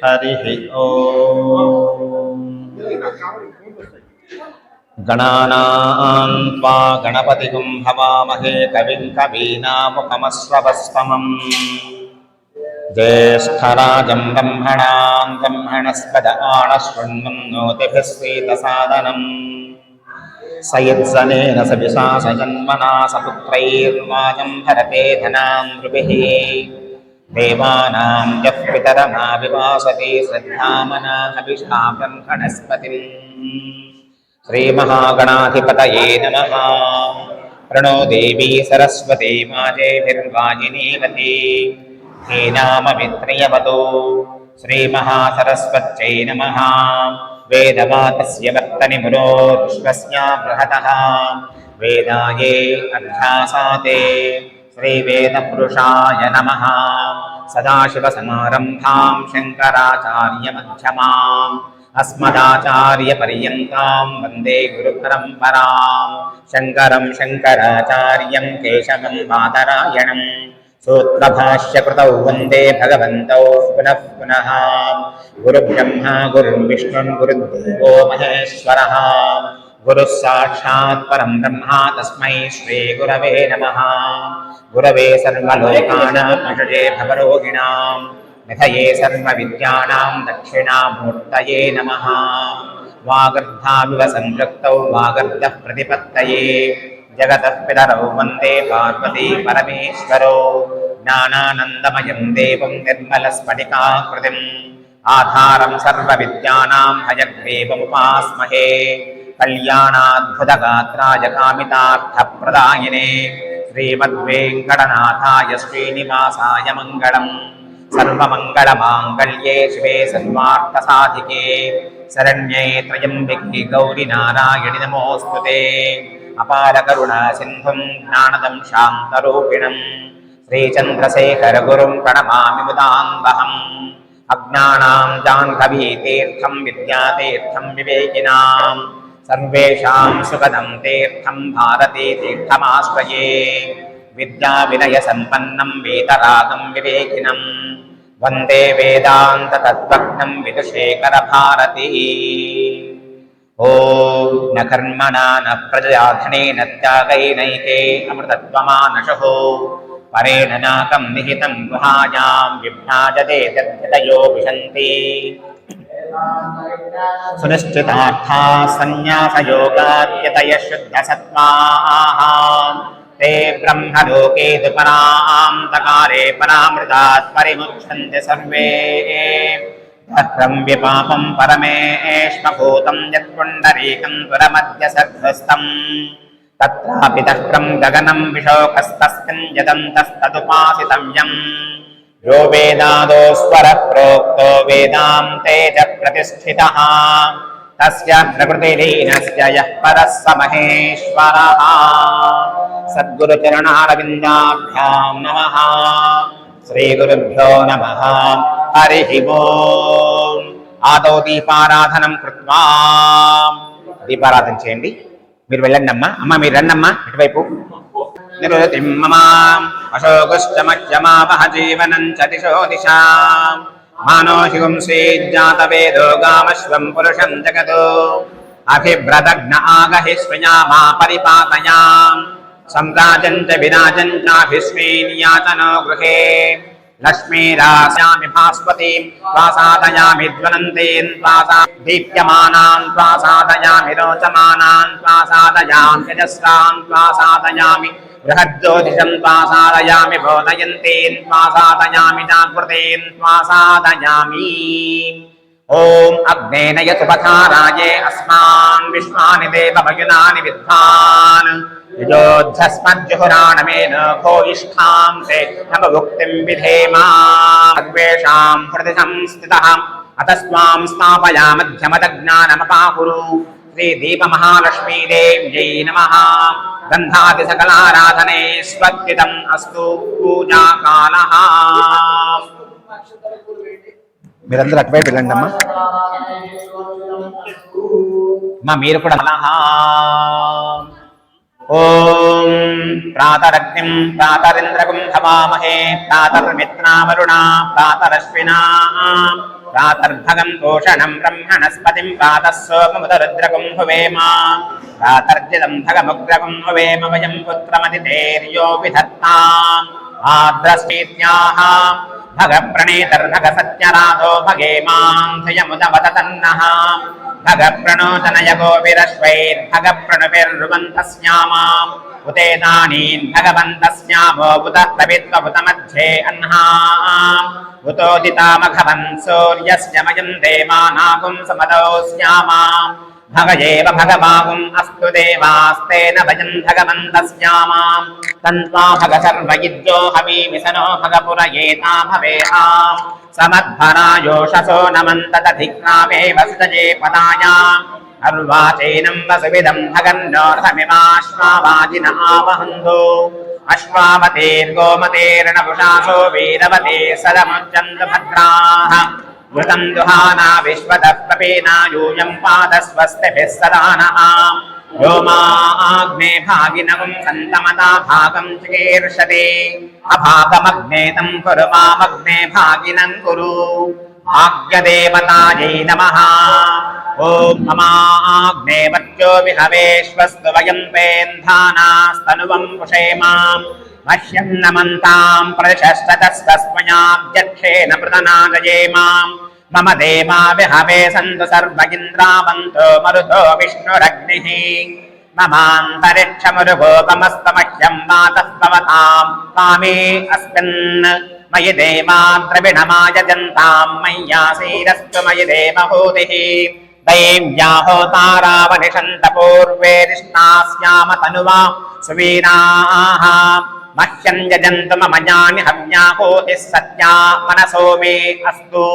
हरिः ओम्। गणानां त्वा गणपतिगुं हवामहे कविं कवीनामुपमश्रवस्तमम् ज्येष्ठराजं ब्रह्मणां ब्रह्मणस्पद आनशृण्वन्नोतिभिः सीदसादनम् सयत्सनेन सविशा सजन्मना सपुत्रैर्वाजं भरते धनां नृभिः देवानां यः पितरमाविवासति श्रद्धामना हविषा ब्रह्मणस्पतिम् श्रीमहागणाधिपतये नमः। प्रणो देवी सरस्वती माजेभिर्वाजिनीवती धेनाममित्रयवतो श्रीमहासरस्वत्यै नमः। वेदवातस्य वर्तनिमुरो विश्वस्य बृहतः वेदाये अध्यासाते श्रीवेदपुरुषाय नमः। सदाशिवसमारम्भां शङ्कराचार्यमध्यमाम् अस्मदाचार्यपर्यन्तां वन्दे गुरुपरम्परां शङ्करं शङ्कराचार्यं केशवं बादरायणम् सूत्रभाष्यकृतौ वन्दे भगवन्तौ पुनः पुनः। गुरुब्रह्मा गुरुर्विष्णुः गुरुर्देवो महेश्वरः गुरुः साक्षात् परं ब्रह्म तस्मै श्रीगुरवे नमः। गुरवे सर्वलोकानां विषये भवरोगिणां निधये सर्वविद्यानां दक्षिणामूर्तये नमः। वागर्धाविव संपृक्तौ वागर्धः प्रतिपत्तये जगतः पितरौ वन्दे पार्वती परमेश्वरौ ज्ञानानन्दमयं देवं निर्मलस्फटिकाकृतिम् आधारं सर्वविद्यानां हयग्रीवमुपास्महे। कल्याणाद्भुतगात्राय कामितार्थप्रदायिने श्रीमद्वेङ्कटनाथाय श्रीनिवासाय मङ्गलम्। सर्वमङ्गलमाङ्गल्ये शिवे सर्वार्थसाधिके शरण्ये त्र्यम्बिके गौरि नारायणि नमोऽस्तुते। अपारकरुणा सिन्धुं ज्ञानदं शान्तरूपिणं श्रीचन्द्रशेखर गुरुं प्रणमामि मुदान्वहम्। अज्ञानां जाह्नवीतीर्थं विद्यातीर्थं विवेकिनां सर्वेषां सुखदं तीर्थं भारतीतीर्थमाश्रये। विद्याविनयसम्पन्नं वीतरागं विवेकिनं वन्दे वेदान्ततत्त्वज्ञं विदुषेखरभारती। ॐ न कर्मणा न प्रजया धनेन त्यागैनैके अमृतत्वमानशः परेण नाकं निहितं गुहायां विभ्राजते तद्यतयो विशन्ति। सुनिश्चितार्था सन्न्यासयोगाद्यतयः शुद्धसत्त्वाः ते ब्रह्मलोके दुपरान्तकारे परामृतात् परिमुच्यन्ते सर्वे। तत्रं विपापं परमेष्मभूतं यत्पुण्डरीकं पुरमद्य सर्वस्तम् तत्रापि तक्रं गगनं विशोकस्तस्मिन् यदन्तस्तदुपासितव्यम्। यो वेदादो स्वरः प्रोक्तो वेदान्ते च प्रतिष्ठितः तस्य प्रकृतिलीनस्य यः परः स महेश्वरः। सद्गुरुचरणारविन्दाभ्यां नमः। श्रीगुरुभ्यो नमः। हरिः ओम्। आदौ दीपाराधनं कृत्वा దీపారాధన చేయండి. మీరు వెళ్ళండి అమ్మా. అమ్మ మీరు రండి అమ్మా ఇటువైపు. నిరుతిం మమ అశోకశ్చమజ్జమావహ జీవనం చ దిశో దిశాం మానోషిగుం శ్రీజాతవేదో గామశ్వం పురుషం జగదో అభిభ్రదగ్న ఆగహి శ్వయామా పరిపాతయాం సంరాజం చ విరాజం చాభిస్మీన్యాతనో గృహే लक्ष्मीरास्यामि भास्वतीं स्वासादयामि ज्वलन्तीं स्वासा दीप्यमानां स्वासादयामि रोचमानां स्वासादयामि यजस्रां स्वासादयामि बृहज्योतिषं स्वासादयामि बोधयन्तीं स्वासादयामि जागृतीं स्वासादयामि। ॐ अग्नेनय सुपथाराये अस्मान् विश्वानि देवभगिनानि विद्वान् यजोध्यस्मज्जुहुराणमेन भोयिष्ठां ते नवभुक्तिं विधेमा। सर्वेषां हृदि संस्थितः अतस्त्वां स्थापयामध्यमदज्ञानमपाकुरु। श्रीदीपमहालक्ष्मीदेव्यै नमः। गन्धादिसकलाराधने स्वस्तितम् अस्तु पूजाकालः। మీరందరూ అటువైపు వెళ్ళండి అమ్మా. మీరు కూడా ఓం ప్రాతరగ్నిం ప్రాతరింద్రగం హవామహే ప్రాతర్మిత్రావరుణా ప్రాతరశ్వినా प्रातर्भगं पोषणं ब्रह्मणस्पतिं प्रातः सोममुदरुद्रगुं हुवेम प्रातर्जितं भगमुग्रगुं हुवेम वयं पुत्रमतितेर्यो विधत्ताम् आद्रस्मीत्याः भगप्रणेतर्भगसत्यराधो भगे मां धियमुदवदतन्नः भगप्रणोतनयगो विरश्वैर्भगप्रणुभिर्रुवन्तस्यामाम् उतेदानीन् भगवन्तस्यामो उतः प्रवित्वभुतमध्ये अह्नाम् उतोदितामघवन् सूर्यस्य मयं देवानागुं समदौ स्यामाम् भगयेव भगवागुम् अस्तु देवास्तेन भजन् भगवन्तस्यामाम् तन्त्वा भग सर्वयिद्यो हवीमिसनो भगपुरयेता भवेहाम् समद्भरायोषसो नमन्तदधिक्रामेव सुजये पदायाम् अर्वाचैनं वसुविदं भगन्नोर्हमिमाश्वावाजिन आवहन्तो अश्वावतेर्गोमतेर्नपुषासो वीरवते सदमुच्चन्तु भद्राः वृतं दुहाना विश्वतः प्रपेना यूयं पादस्वस्तिभिः सदा नः व्योमाग्ने भागिनवं सन्तमता भागं चिकीर्षते अभागमग्ने तं कुरु मामग्ने भागिनं कुरु भाग्यदेवतायै नमः ॐ ममाग्ने वत्यो विहवेश्वस्तु वयं पेन्धानास्तनुवं पुषेमां मह्यं नमन्तां प्रदिशस्ततस्तस्मयाब्जक्षेण प्रदनादयेमां मम देवा विहवे सन्तु सर्व इन्द्रावन्तो मरुतो विष्णुरग्निः ममान्तरिक्षमरुभोगमस्तमह्यं वातः भवतां कामे अस्मिन् मयि देवा द्रविणमायजन्तां मय्यासीरस्तु मयि देवहूतिः दैव्याहोतारावनिषन्तपूर्वे रिष्णास्याम तनुवा सुवीराः मह्यं यजन्तु मम यानि हव्याहूतिः सत्या मनसो मे अस्तु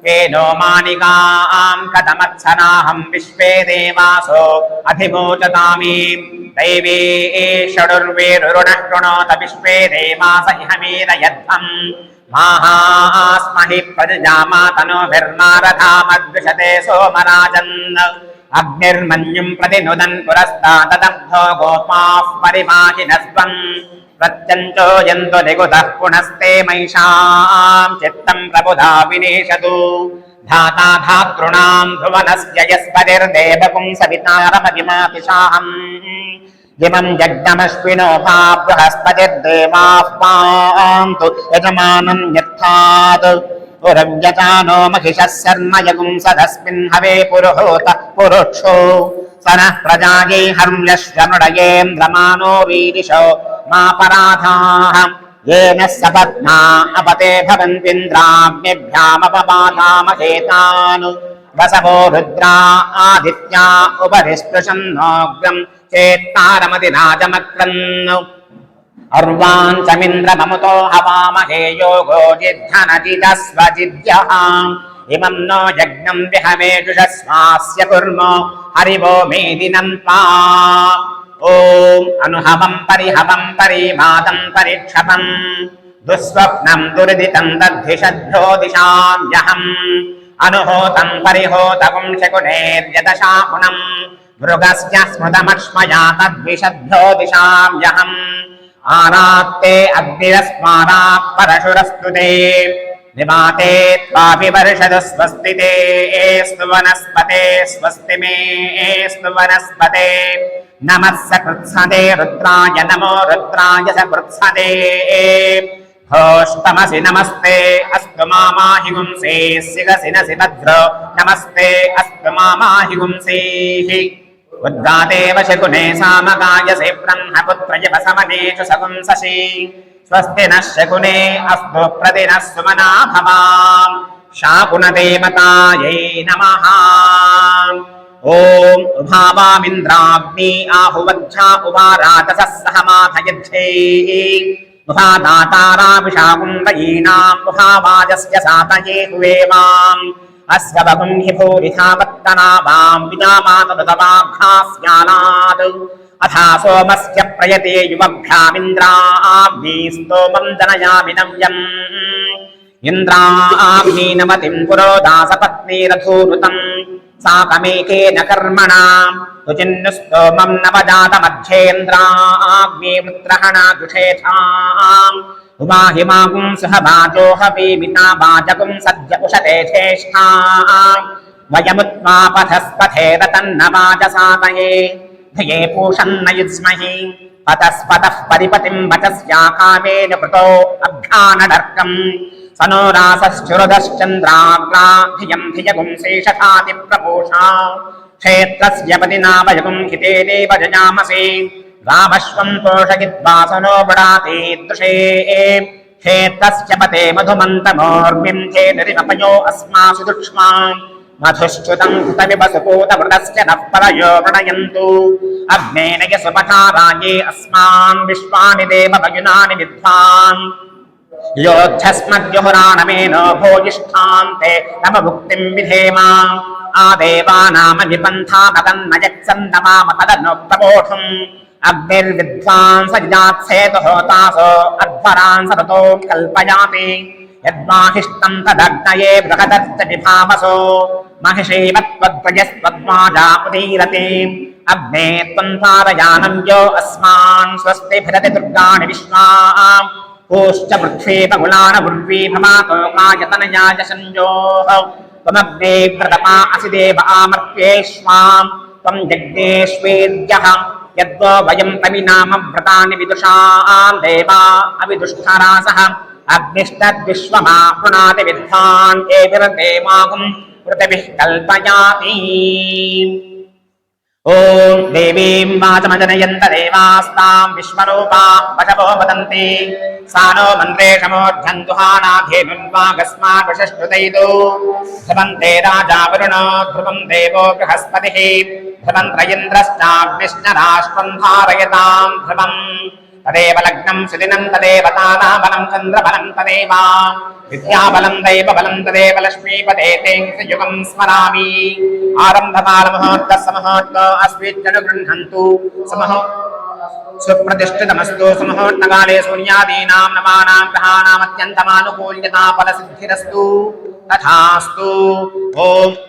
येनो मानिकां कथमत्सराहं विश्वे देवासो अधिमोचतामि दैवे षडुर्वेरुरुणः शृणोत विश्वे देवास इहमीरयध्वम् माहास्महि प्रजजामातनोभिर्मारधामद्विषते सोमराजन् अग्निर्मन्युं प्रतिनुदन् पुरस्तादब्धो गोपाः परिमाहिनस्त्वम् प्रत्यञ्चो यन्तो निगुतः पुनस्ते महिषां चित्तं प्रबुधा विनेशतु धाता धातॄणां ध्रुवनस्य यस्पतिर्देवपुं सवितारमतिमातिशाहम् इमं यज्ञमश्विनो भा बृहस्पतिर्देवाः पान्तु यजमानं यत्थात् पुरव्यजानो महिषः शर्म यगुंसदस्मिन् हवे पुरुहूत पुरुक्षो स नः प्रजायै हर्म्यश्वनुडयेन्द्रमानो वीरिशो मापराधाः येन सपत्ना अपते भवन्तीन्द्राग्निभ्यामपबाधामहेतान् वसवो रुद्रा आदित्या उपरिस्पृशन्नोग्रम् चेत्तारमतिराजमक्रन् अर्वाञ्चमिन्द्रममुतो हवामहे योगो जिद्धनजिदस्वजिद्यः इमं नो यज्ञं विहवेजुषस्वास्य कुर्मो हरिवो मेदिनं त्वा ॐ अनुहवं परिहवं परिमादं परिक्षपं दुःस्वप्नं दुर्दितं दद्धिषद्भ्यो दिशाम्यहम् अनुहोतं परिहोतकुं शकुनेर्यदशाकुणम् मृगस्य स्मृतमक्ष्मया तद्विषद्भ्यो दिशाम्यहम् आरात्ते अग्निरस्मारात् परशुरस्तुते निवाते त्वापि वर्षद स्वस्ति ते एस्तु वनस्पते स्वस्ति मे एस्तु वनस्पते नमः सकृत्सते रुद्राय नमो रुद्राय सकृत्सते घोष्टमसि नमस्ते अस्तु मामाहि गुंसे सिगसि नसि भद्रो नमस्ते अस्तु मामाहि गुंसेः उद्गादेव शकुने सामगायसे ब्रह्मपुत्रयव समनेषु सगुंससि स्वस्ति नः शकुने अस्तु प्रतिनः सुमना भवाम् शाकुनदेवतायै नमः ॐ उभावामिन्द्राग्नि आहुवज्झा उवारातसः सह माथयध्ये उभादाताराभिषाकुण्डयीनाम् उभावाजस्य सातये हुवेमाम् अस्य बगुंहि भूरिधावत्तनावाम् विजामातदवाघास्यानात् अथा सोमस्य प्रयते युवभ्यामिन्द्राग्निस्तोमं जनयामि नव्यम् इन्द्राग्निनमतिं पुरोदासपत्नीरथूनुतम् साकमेकेन कर्मणा तुचिन्नुस्तोमं नवजातमध्येन्द्राग्निवृत्रहणा दुषेथाम् उमा हिमाकुं सहवाचो हवीमिता वाचकुं सद्य उशते ज्येष्ठा वयमुत्वा पथस्पथे रतन्नवाचसातये धिये पूषन्न युज्महि पतस्पतः परिपतिं वचस्याकामेन कृतो अभ्यानडर्कम् सनो रासश्चुरदश्चन्द्राग्रा धियं धियगुं शेषधाति प्रपोषा क्षेत्रस्य पतिना वयगुं हिते देव जजामसे रामश्वं तोषयित्वा सनो वडाति दृशे क्षेत्रस्य पते मधुमन्तमोर्मिं चेदरिमपयो अस्मासु दुक्ष्मा मधुश्च्युतं हुतमिव सुपूतवृतस्य नः परयो वृणयन्तु अग्नेन यसुपठाराये अस्मान् विश्वानि देवभयुनानि विद्वान् योद्धस्मद्युहुराणमेन भोजिष्ठान्ते नम भुक्तिं विधेम आदेवानाम विपन्था तदन्नयत्सन्नमाम तदनु प्रबोधुम् अग्निर्विद्वान् सजात्सेतु होतासो अध्वरान् सरतो कल्पयाति यद्वाहिष्टं तदग्नये बृहदश्च विभावसो महिषीवत्वद्वयस्त्वद्वाजा उदीरति अग्ने त्वं तारयानं यो अस्मान् स्वस्ति भिरति दुर्गाणि विश्वा कोश्च पृथ्वी बगुलान बुर्वी भमातो कायतनयाय संयोः त्वमग्ने प्रतपा असि देव आमर्त्येष्वां त्वं जग्नेष्वेद्यः यद्वो वयं पविनाम व्रतानि विदुषां देवा अविदुष्टरासः अग्निष्टद्विश्वमा पुनाति विद्वान् एभिर्देवाहुं पृथिवीः कल्पयाति ओम देवीं वाचमजनयन्त देवास्तां विश्वरूपा वचवो वदन्ति सानो मन्त्रेशमोर्धन्तुहानाधेनुन्वागस्मान् वशश्रुतैदो ध्रुवन्ते राजा वरुणो ध्रुवं देवो बृहस्पतिः ध्रुवन्त इन्द्रश्चाग्निश्च राष्ट्रं धारयतां ध्रुवम् तदेव लग्नं सुदिनं तदेव ताराबलं चन्द्रबलं तदेव विद्याबलं दैवबलं तदेव लक्ष्मीपते तें युगं स्मरामि आरम्भकालमुहूर्तः समूहूर्तो अस्मिज्जनुगृह्णन्तु सुप्रतिष्ठितमस्तु सुमुहूर्तकाले सूर्यादीनां नवानां ग्रहाणामत्यन्तमानुकूल्यता फलसिद्धिरस्तु तथास्तु ओम्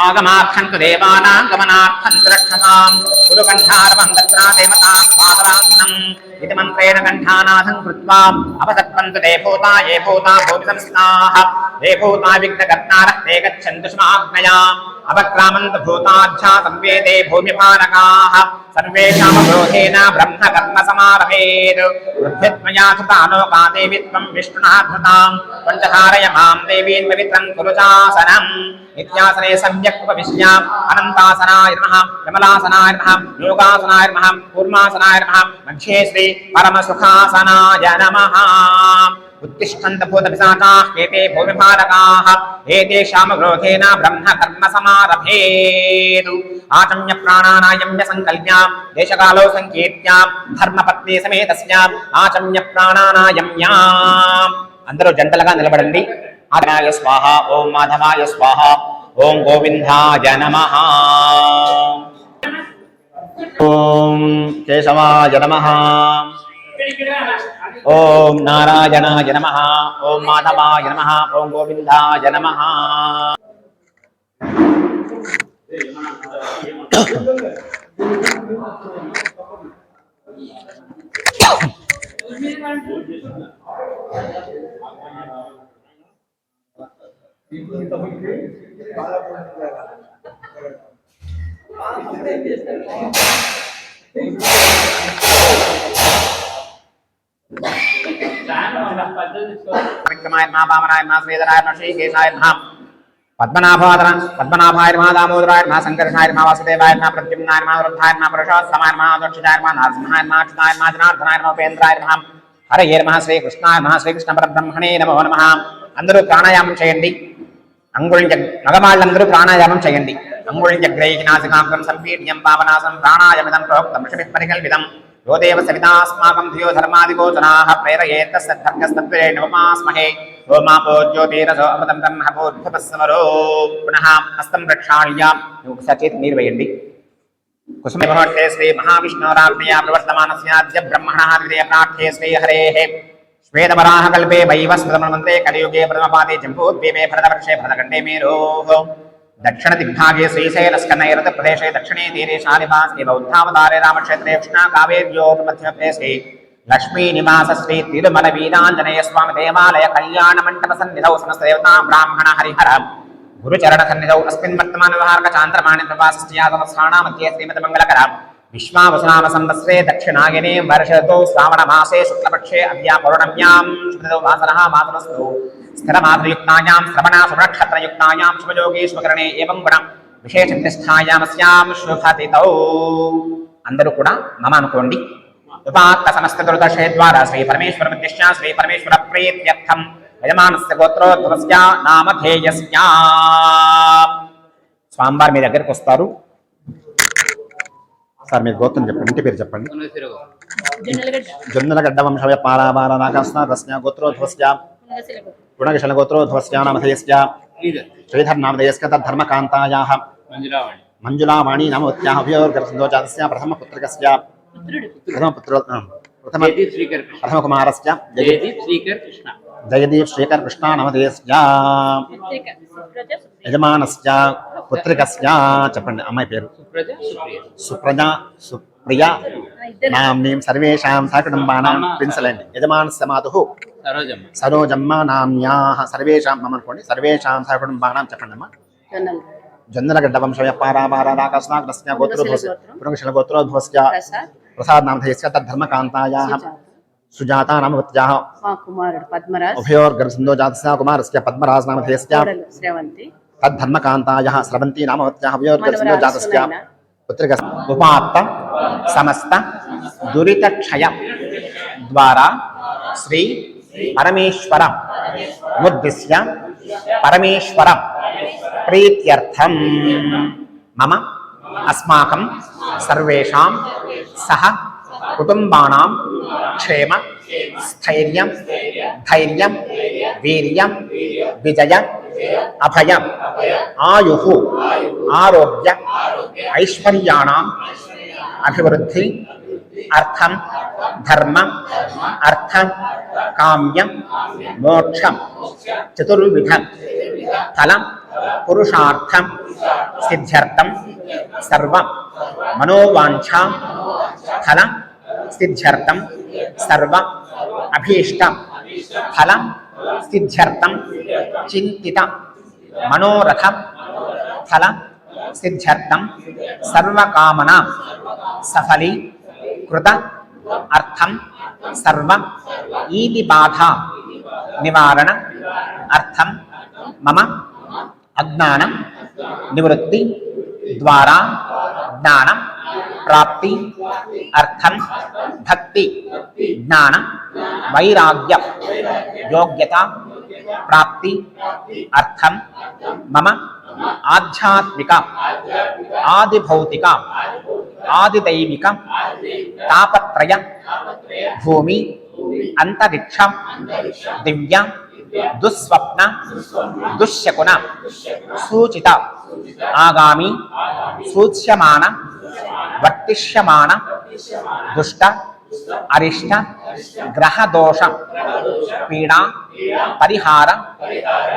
आगमार्थन्तु देवानां गमनार्थन्तु रक्षसां गुरुकण्ठारवं दत्रादेवतां पादरासनम् इति मन्त्रेण कण्ठानाथं कृत्वा अपसत्पन्तु ते भूता ये भूता भूमि संस्थाः ये भूता विघ्नकर्तारः ते गच्छन्तु स्माग्नयाम् अपक्रामन्तु भूताध्या संवेदे भूमिपालकाः सर्वेषामवरोधेन ब्रह्म कर्म समारभेत् बुद्धित्मया सुतानोका देवी त्वं विष्णुना धृतां पञ्चधारय मां देवीं पवित्रं कुरु चासनम् नित्यासने सम्यक् उपविश्य अनन्तासनाय नमः कमलासनाय नमः योगासनाय नमः कूर्मासनाय नमः मध्ये श्री परमसुखासनाय नमः उत्तिष्ठन्त भूतपिशाचाः एते भूमिपालकाः एतेषामवरोधेन ब्रह्म कर्म समारभेत् आचम्य प्राणानायम्य संकल्प्य देशकालो संकीर्त्य धर्मपत्नी समेतस्य आचम्य प्राणानायम्य అందరూ జంటలుగా నిలబడండి ఆదినాయ స్వాహ ఓం మాధవాయ స్వాహ ఓం గోవిందాయ నమః ఓం కేశవాయ నమః ఓం నారాయణాయ నమః ఓం మాధవాయ నమః ఓం గోవిందాయ నమః विक्रमाय नमः वामनाय नमः श्रीधराय नमः श्रीकेशाय नमः पद्मनाभाय नमः दामोदराय नमः संकर्षणाय नमः वासुदेवाय नमः प्रद्युम्नाय नमः वृद्धाय नमः पुरुषोत्तमाय नमः दक्षिणाय नमः नरसिंहाय नमः अच्युताय नमः जनार्दनाय नमः उपेन्द्राय नमः हरये नमः श्रीकृष्णाय नमः श्रीकृष्ण परब्रह्मणे नमो नमः అందరూ ప్రాణాయామం చేయండి అంగుళించ మగవాళ్ళందరూ ప్రాణాయామం చేయండి అంగుళించగ్రైకి నాసికాగ్రం సంపీడ్యం పావనాసం ప్రాణాయామిదం ప్రోక్తం ఋషిభిః పరికల్పితం यो देव सवितास्माकं धियो धर्मादिगोचराः प्रेरयेत् तस्सद्धर्गस्तत्त्वेन नमस्महे ओमापो ज्योतिरसो अमृतं ब्रह्म भूर्भुवस्समरो पुनः हस्तं प्रक्षाल्य सचेत निर्वयन्ति कुसुममहोत्ते श्री महाविष्णोराज्ञया प्रवर्तमानस्याद्य ब्रह्मणः द्वितीय प्रार्थ्ये श्री हरेः श्वेतवराहकल्पे वैवस्वतमन्त्रे कलियुगे प्रथमपादे जम्बूद्वीपे भरतवर्षे भरतखण्डे मेरोः दक्षिण दिग्भागे श्रीशैलस्कन्नैरत प्रदेशे दक्षिणे तीरे शालिवासे बौद्धावतारे रामक्षेत्रे कृष्णा कावेर्योर्मध्यप्रदेशे లక్ష్మీ నివాస శ్రీ తిరుమల వీరాంజనేయ స్వామి దేవాలయ కళ్యాణ మంటప సన్నిధౌ సమస్త దేవతా బ్రాహ్మణ హరిహర గురుచరణ సన్నిధౌ అస్మిన్ వర్తమాన వ్యవహారక చాంద్రమాణి ప్రవాసస్యాసమస్థానా మధ్యే శ్రీమతి మంగళకర విశ్వావసునామ సంవత్సరే దక్షిణాయనే వర్షతో శ్రావణ మాసే శుక్లపక్షే అద్య పౌర్ణమ్యాం శుభదో వాసరః మాతరస్తు స్థిరమాతృయుక్తాయాం శ్రవణ శుభనక్షత్రయుక్తాయాం శుభయోగే శుభకరణే ఏవం గుణ విశేష నిష్ఠాయామస్యాం శుభతితౌ. అందరూ కూడా మమ అనుకోండి. ఉపాత్త సమస్త దుర్దశే ద్వారా శ్రీ పరమేశ్వర ఉద్దిశ్య శ్రీ పరమేశ్వర ప్రీత్యర్థం యజమానస్య గోత్రోద్భవస్య నామధేయస్య. స్వామివారు మీ దగ్గరికి వస్తారు. సార్ మీరు గోత్రం చెప్పండి, ఇంటి పేరు చెప్పండి. జొన్నలగడ్డ వంశయ పారావార నాగస్య గోత్రోద్భవస్య గుణగశల గోత్రోద్భవస్య నామధేయస్య శ్రీధర్ నామధేయస్య తద్ధర్మకాంతాయాః మంజులావాణి నామవత్యాః అభయోర్గర్భసందోజాతస్య ప్రథమ పుత్రకస్య ప్రథమ కుమారస్య జయదీప్ శ్రీకర్ కృష్ణ నామధేయస్య యజమానస్య పుత్రికస్య చెప్పండి అమ్మాయి పేరు సుప్రజ సుప్రియ నామ్నీం సర్వేషాం సకుటుంబానాం ప్రిన్సలండి. యజమానస్య మాతుః సరోజమ్మ నామ్యాః సర్వేషాం మమ అనుకోండి. సర్వేషాం సకుటుంబానాం చెప్పండి అమ్మా. జొన్నలగడ్డ వంశయ పారావారాకాశనాగ్రస్య గోత్రోద్భవస్య పునఃశల గోత్రోద్భవస్య ప్రసాద్ నామధేయస్య తద్ధర్మకాంతాయాః సుజాతా నామవత్యాః కుమారుడు పద్మరాజ్ ఉభయోర్గర్భసందోజాతస్య కుమారస్య పద్మరాజ్ నామధేయస్య శ్రవంతి తద్ధర్మకాంతాయాః స్రవంతి నామవత్యాః ఉభయోర్గర్భసందోజాతస్య పుత్రిక ఉపాత్త సమస్త దురితక్షయ ద్వారా శ్రీ పరమేశ్వర ముద్దిశ్య పరమేశ్వర ప్రీత్యర్థం మమ అస్మాకం సర్వేషాం సహ కుటుంబానాం క్షేమ స్థైర్యం ధైర్యం వీర్యం విజయ అభయ ఆయుః ఆరోగ్య ఐశ్వర్యాణాం అభివృద్ధి అర్థం ధర్మ అర్థ కామ్య మోక్ష చతుర్విధ ఫల పురుషార్థం సిద్ధ్యర్థం సర్వ మనోవాంఛ ఫల సిద్ధ్యర్థం సర్వ అభీష్ట ఫల సిద్ధ్యర్థం చింతిత మనోరథ ఫల సిద్ధ్యర్థం సర్వకామన సఫలీ కృత అర్థం సర్వ ఈతి బాధ నివారణ అర్థం మమ అజ్ఞాన నివృత్తి ద్వారా జ్ఞాన ప్రాప్తి అర్థం భక్తి జ్ఞాన వైరాగ్య యోగ్యత ప్రాప్తి అర్థం మమ ఆధ్యాత్మిక ఆదిభౌతిక ఆదిదైవిక తాపత్రయ భూమి అంతరిక్ష దివ్య దుస్వప్న దుశ్శకున సూచిత ఆగామి సూచ్యమాన వర్తిష్యమాన దుష్ట అరిష్ట గ్రహదోష పీడా పరిహార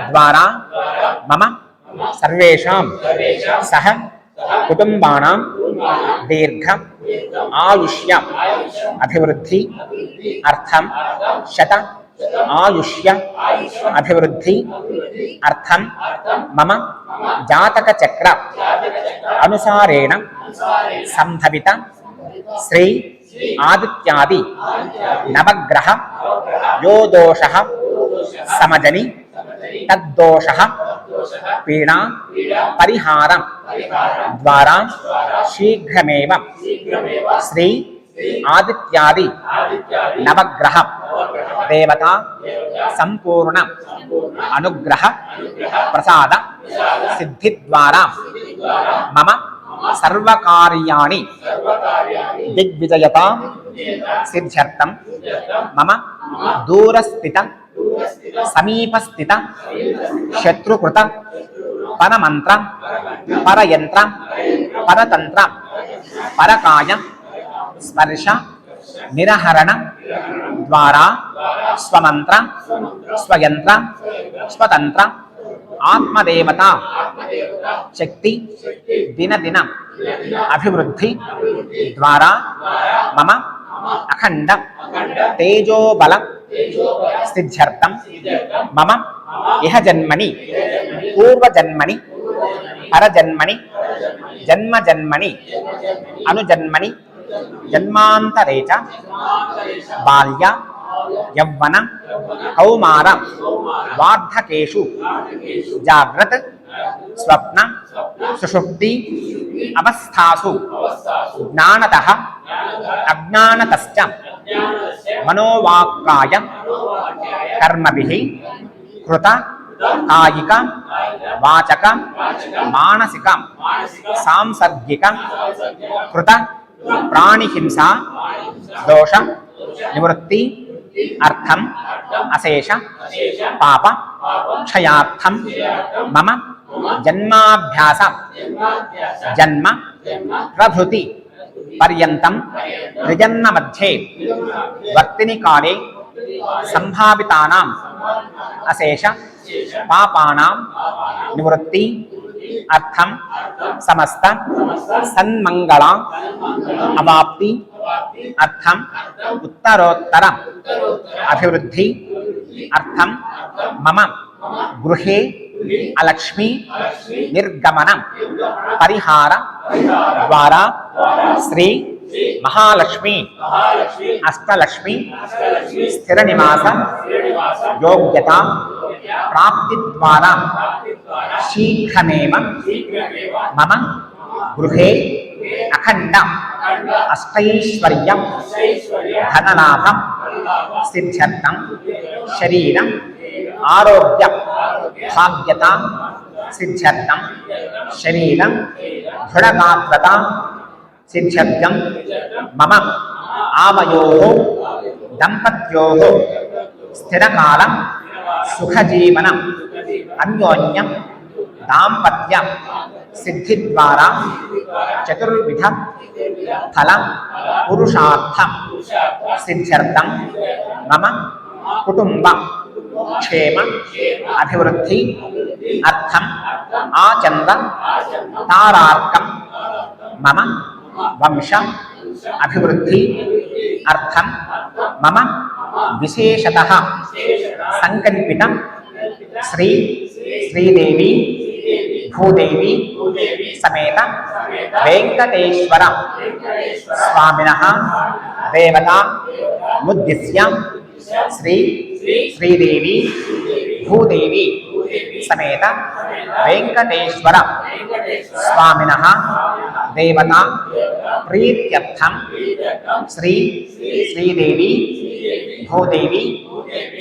ద్వారా మమ సర్వేషాం సహ కుటుంబానాం దీర్ఘ ఆయుష్య అభివృద్ధి అర్థం శత ఆయుష్య అభివృద్ధి అర్థం మమ జాతక చక్ర అనుసారేణ సంభవిత శ్రీ ఆదిత్యాది నవగ్రహ యో దోషః సమజని తద్దోషః పీడా పరిహార ద్వారా శీఘ్రమేవ శ్రీ ఆదిత్యాది నవగ్రహ దేవతా సంపూర్ణ అనుగ్రహ ప్రసాద సిద్ధి ద్వారా మమ సర్వకార్యాణి దిగ్విజయత సిద్ధ్యర్థం మమ దూరస్థిత సమీపస్థిత శత్రుకృత పరమంత్ర పరయంత్ర పరతంత్ర పరకాయ స్పర్శ నిరహరణ ద్వారా స్వమంత్ర స్వయంత్ర స్వతంత్ర ఆత్మదేవత శక్తి దినదిన అభివృద్ధి ద్వారా మమ అఖండ తేజోబల సిద్ధ్యర్థం మమ ఇహ జన్మని పూర్వజన్మని పరజన్మని జన్మజన్మని అనుజన్మని జన్మాంతరే చ బాల్య యవ్వన కౌమార వార్ధకేషు జాగ్రత్ స్వప్న సుషుప్తి అవస్థాసు జ్ఞానతః అజ్ఞానతశ్చ మనోవాక్కాయ కర్మభిః కృత కాయిక వాచక మానసిక సాంసర్గిక కృత ప్రాణిహింస దోష నివృత్తి అర్థం అశేష పాప క్షయార్థం మమ జన్మాభ్యాస జన్మ ప్రభృతి పర్యంతం త్రిజన్మ మధ్యే వర్తిని కాలే సంభావితానాం అశేష పాపానాం నివృత్తి అర్థం సమస్త సన్మంగళ అవాప్తి అర్థం ఉత్తరోత్తర అభివృద్ధి అర్థం మమ గృహే అలక్ష్మి నిర్గమన పరిహార ద్వారా శ్రీ మహాలక్ష్మి అష్టలక్ష్మి స్థిర నివాస యోగ్యత ప్రాప్తి ద్వారా శీఘ్రమేవ మమ గృహే అఖండ అష్టైశ్వర్య ధనలాభ సిద్ధ్యర్థం శరీర ఆరోగ్య భాగ్యత సిద్ధ్యర్థం శరీర దృఢగాత్రత సిద్ధ్యర్థం మమ ఆవయోః దంపత్యోః స్థిరకాల సుఖజీవన అన్యోన్య దాంపత్య సిద్ధి ద్వారా చతుర్విధ ఫల పురుషార్థ సిద్ధ్యర్థం మమ కుటుంబ క్షేమ అభివృద్ధి అర్థం ఆచంద తారార్కం మమ వంశ అభివృద్ధి అర్థం మమ విశేషతః సంకల్పిత శ్రీ శ్రీదేవి భూదేవి సమేత వెంకటేశ్వర స్వామినః దేవతా ముద్దిశ్య శ్రీ శ్రీదేవి భూదేవి సమేత వెంకటేశ్వర స్వామినః దేవతా ప్రీత్యర్థం శ్రీ శ్రీదేవి భూదేవి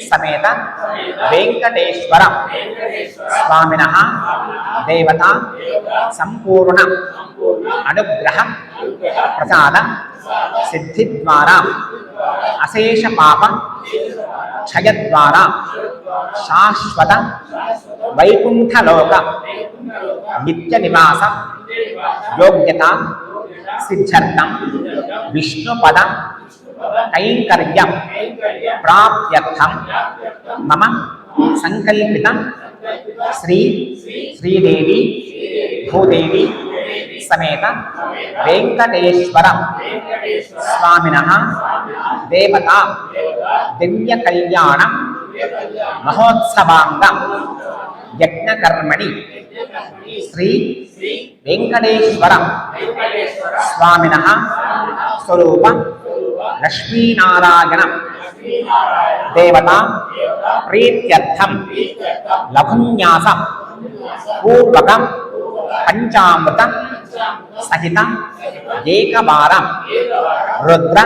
సమేత వెంకటేశ్వర స్వామినః దేవతా సంపూర్ణ అనుగ్రహ ప్రసాద సిద్ధి ద్వారా అశేష పాప క్షయ ద్వారా శాశ్వత వైకుంఠలోక నిత్య నివాస యోగ్యత సిద్ధ్యర్థం విష్ణుపద కైంకర్య ప్రాప్త్యర్థం మమ సంకల్పిత శ్రీ శ్రీదేవి భూదేవి సమేత వెంకటేశ్వర స్వామినః దేవతా దివ్య కళ్యాణ మహోత్సవాంగ యజ్ఞకర్మణి శ్రీ వెంకటేశ్వర స్వామినః స్వరూప లక్ష్మీనారాయణ దేవతా ప్రీత్యర్థం లఘున్యాస పూర్వక పంచామృత సహిత ఏకవార రుద్ర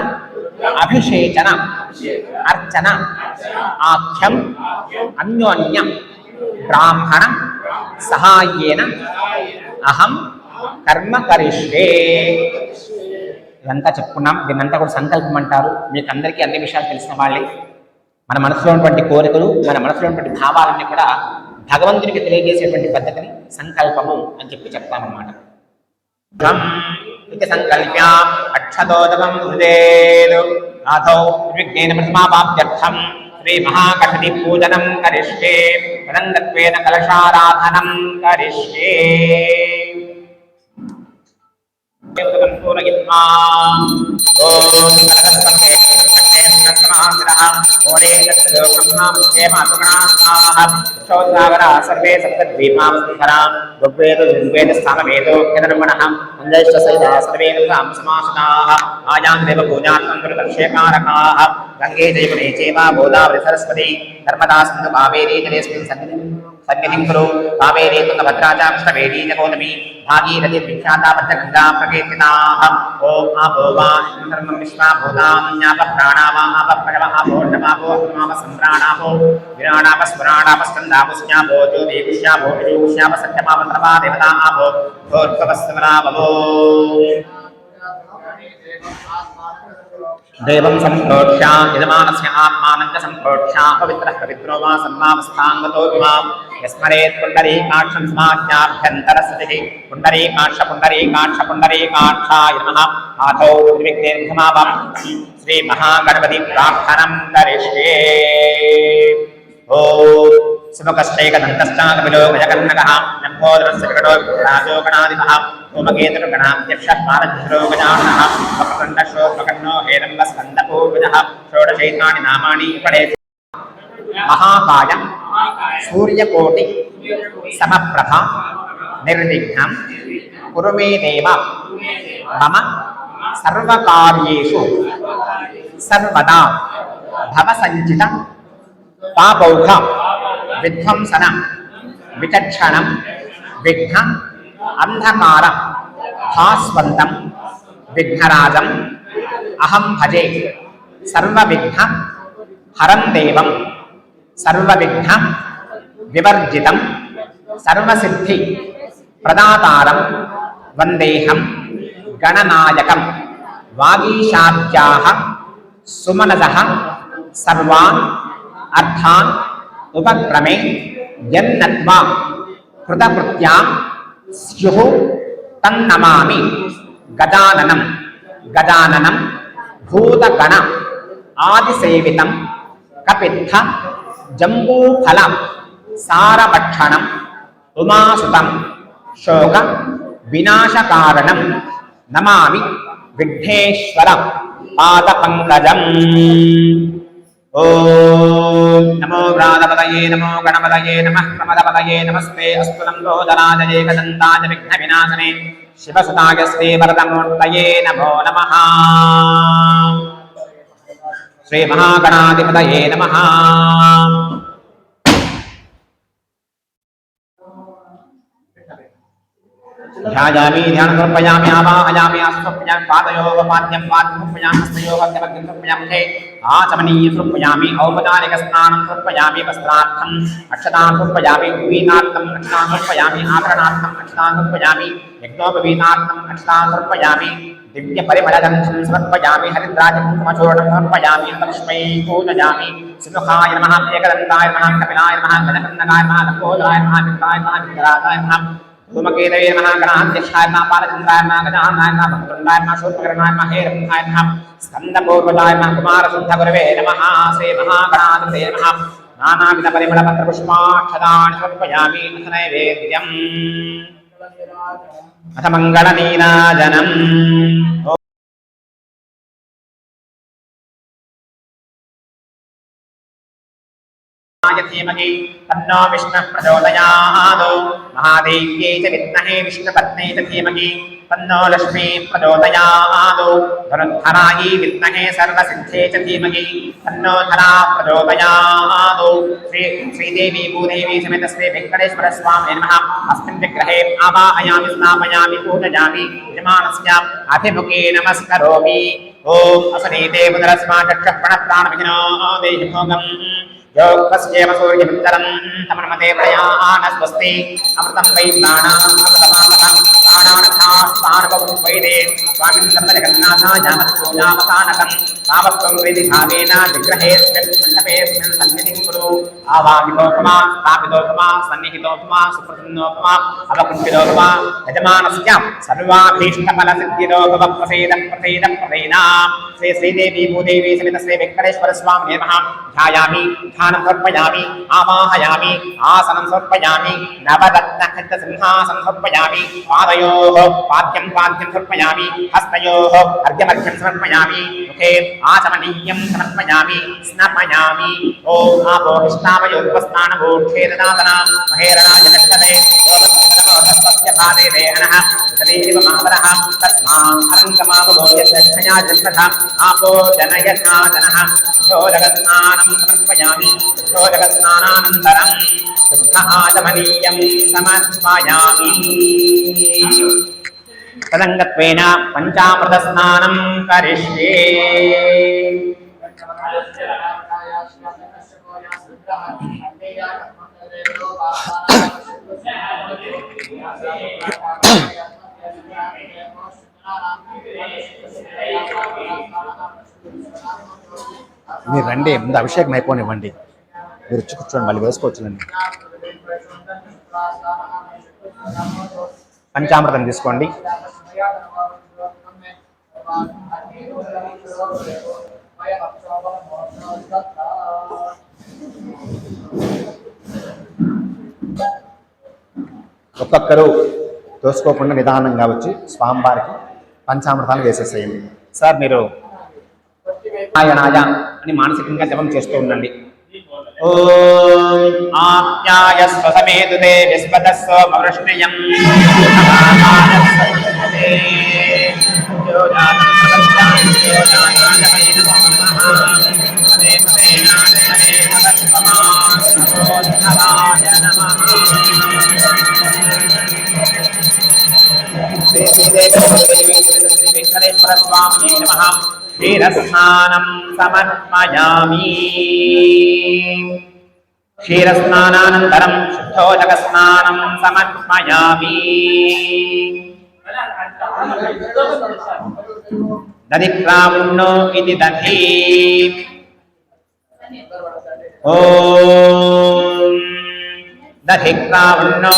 అభిషేచన అర్చన ఆఖ్యం అన్యోన్యం బ్రాహ్మణ సహాయేన అహం కర్మ కరిష్యే. ఇదంతా చెప్పుకున్నాం. దీన్నంతా కూడా సంకల్పం అంటారు. మీకు అందరికీ అన్ని విషయాలు తెలిసిన వాళ్ళే. మన మనసులో ఉన్నటువంటి కోరికలు, మన మనసులో ఉన్నటువంటి భావాలన్నీ కూడా భగవంతునికి తెలియజేసేటువంటి పద్ధతిని సంకల్పము అని చెప్పి చెప్తామన్నమాట. సంకల్ప్య అక్షతోదకం హృదేదు నాథో విఘ్నేన ప్రతిమాపాప్త్యర్థం శ్రీ మహాగణపతి పూజనం కరిష్యే. తదంగత్వేన కలశారాధనం కరిష్యే. पूरयित्वा ॐ नरस्पते कण्ठे नरसमासिरः मोरे यत्सदो ब्रह्मावस्येमासुगणाः चौद्रावरा सर्वे सप्तद्वीपावसुधरा ऋग्वेदसामवेदो यदर्मणः अन्यश्च सहिता सर्वे विद्वां समासिताः आयां देव पूजार्थं कृतक्षेकारकाः गङ्गे जयमुने चैव गोदावरी सरस्वती नर्मदा सिन्धु कावेरी जलेऽस्मिन् सन्निधिं कुरु कावेरी तुङ्गभद्रा च कृष्णवेणी च गौतमी भागीरथी विख्याता पञ्चगङ्गा प्रकीर्तिताः ॐ आपो वा सर्वं विश्वा भूतान्यापः प्राणावापः पशवः सम्प्राणापो विराणापस्मराणापस्कन्दापुष्यापो ज्योतिषुष्यापो विजुष्याप सत्यमापत्रपा देवता आपो भोर्भवस्मरावो देवं सम्प्रोक्ष्य यजमानस्य आत्मानं च पवित्रः पवित्रो वा सम्मावस्थाङ्गतो वा यस्मरेत् पुण्डरीकाक्षं समाज्ञाभ्यन्तरस्थितिः पुण्डरीकाक्षाय नमः आदौ निर्विघ्नेर्घमावं श्रीमहागणपति प्रार्थनं करिष्ये ॐ सुमुखश्चैकदन्तश्चाकपिलो गजकर्णकः नम्भोदरस्य राजोगणाधिपः ओमकेतुर्गणाध्यक्षः पारधरो गजाननः वक्रतुण्डशोभकर्णो हेरम्बस्कन्दपूर्वजः षोडशैतानि नामानि पठे महाकाय सूर्यकोटि समप्रभा निर्विघ्नं कुरु मे देव मम सर्वकार्येषु सर्वदा भवसञ्चित पापौघ विध्वंसन विचक्षणं विघ्न अंधकार भास्वन्तं विघ्नराजम् अहं भजे सर्वविघ्न हरं देवं सर्वविघ्न विवर्जितं सर्वसिद्धि प्रदातारं वन्देहं गणनायकं वागीशाद्याः सुमनसः सर्वान् अर्थान् उपक्रमे यन्नत्वा कृतकृत्यां स्युः तन्नमामि गजाननं गजाननं भूतगण आदिसेवितं कपित्थ जम्बूफल सारभक्षणं उमासुतं शोक विनाशकारणं नमामि विघ्नेश्वर पादपङ्कजम् ॐ नमो व्रातपतये नमो गणपतये नमः प्रमदपतये नमस्ते अस्तु लम्बोदराय एकदन्ताय विघ्नविनाशने शिवसुताय श्रीवरदमूर्तये नमो नमः श्रीमहागणाधिपतये नमः ध्यायामि ध्यानं समर्पयामि आवाहयामि आस्वाप्यामि पादयोः पाद्यं पाद्यमुपयामि हस्तयोः हस्तमग्नं समर्पयामि आचमनीयं समर्पयामि औपचारिकस्नानं समर्पयामि वस्त्रार्थम् अक्षतां समर्पयामि वीतार्थम् अक्षतां समर्पयामि आभरणार्थम् अक्षतां समर्पयामि यज्ञोपवीतार्थम् अक्षतां समर्पयामि दिव्यपरिमलगन्धं समर्पयामि हरिद्राजकुङ्कुमचूर्णं समर्पयामि तस्मै पूजयामि सिंहाय नमः एकदन्ताय नमः कपिलाय नमः गजकर्णकाय नमः लम्बोदराय नमः विकटाय नमः विघ्नराजाय नमः धूमकेतवे नमः गणाध्यक्षाय नमः पालचन्द्राय नमः गजाननाय नमः भक्तुण्डाय नमः शूर्पकर्णाय नमः हेरम्भाय नमः स्कन्दपूर्वजाय नमः कुमारशुद्धगुरवे नमः श्रीमहागणाधिपतये नमः नानाविधपरिमलपत्रपुष्पाक्षतानि समर्पयामि अथ नैवेद्यम् अथ मङ्गलनीराजनम् धीमहि तन्नो विष्णुः प्रचोदयात् महादेव्यै च विद्महे विष्णुपत्न्यै च धीमहि तन्नो लक्ष्मी प्रचोदयात् धनुर्धरायै विद्महे सर्वसिद्धे च धीमहि तन्नो धरा प्रचोदयात् श्रीदेवी भूदेवी समेत श्री वेङ्कटेश्वर स्वामिने नमः अस्मिन् विग्रहे आवाहयामि स्थापयामि पूजयामि यजमानस्य अभिमुखे नमस्करोमि ॐ असनीते पुनरस्माचक्षः प्रणप्राणविघ्नो देहि भोगम् योगस्येव सूर्यमित्रं तमन्मते प्रयाणस्वस्ति अमृतं वै प्राणामृतमामतं प्राणानथा स्थानवं वैदे स्वामिन् सर्वजगन्नाथाय मत्पूजावसानकम् तावत्त्वं वेदि भावेन विग्रहेऽस्मिन् मण्डपेऽस्मिन् सन्निधिं कुरु आवाहितोपमा स्थापितोपमा सन्निहितोपमा सुप्रसन्नोपमा अवकुण्ठितोपमा यजमानस्य सर्वाभीष्टफलसिद्धिदो भव प्रसीद प्रसीद प्रसीदा श्री श्रीदेवी भूदेवी समेत श्री वेंकटेश्वर स्वामी नमः ध्यायामि ध्यानं समर्पयामि आवाहयामि आसनं समर्पयामि नवरत्नखचित सिंहासनं समर्पयामि पादयोः पाद्यं समर्पयामि हस्तयोः अर्घ्यमर्घ्यं समर्पयामि मुखे आचमनीयं समर्पयामि स्नापयामि ॐ आपोहिष्ठावयोपस्नानमूर्धे ददातना महेरणाय नक्षते योगस्य पादे देहनः तदेव महावरः तस्मात् अरङ्गमावलोक्यक्षया जन्मथा आपो जनयज्ञातनः शुद्धोदकस्नानं समर्पयामि शुद्धोदकस्नानानन्तरं शुद्ध आचमनीयं समर्पयामि तदङ्गत्वेन पञ्चामृतस्नानं करिष्ये మీరు రండి, ముందు అభిషేకం అయిపోనివ్వండి, మీరు వచ్చి కూర్చోండి, మళ్ళీ వేసుకోవచ్చునండి. పంచామృతం తీసుకోండి. ఒక్కొక్కరు తోసుకోకుండా నిదానంగా వచ్చి స్వామివారికి పంచామృతాలు వేసేసేయండి. సార్ మీరు నాయనాయ అని మానసికంగా జపం చేస్తూ ఉండండి. ఓం ఆప్యాయస్వ సమేతుతే విశ్వతస్వ మవృష్ణయం వెంకటేశ్వర స్వామి నమః. క్షీరస్నానం సమర్పయామి. క్షీరస్నానానంతరం శుద్ధోదకస్నానం సమర్పయామి. దధిక్రావుణ్ణో ఇది దధి. ఓం దధిక్రావుణ్ణో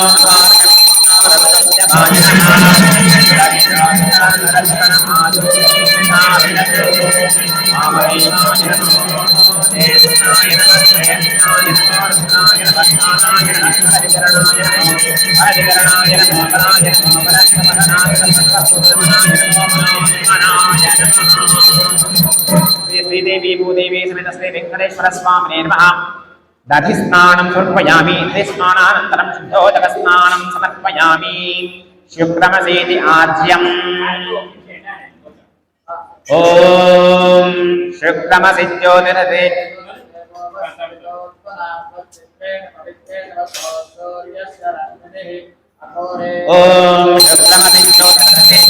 శ్రీదేవి భూదేవి సమేత శ్రీ వెంకటేశ్వర స్వామి నమః. దధిస్నానం సమర్పయామి. దధిస్నానానంతరం శుద్ధోదకస్నానం సమర్పయామి. శుక్రమసేతి ఆజ్యం. ఓం శుక్రమసిజ్యోతిరతే ఓం శుక్రమసిజ్యోతిరతే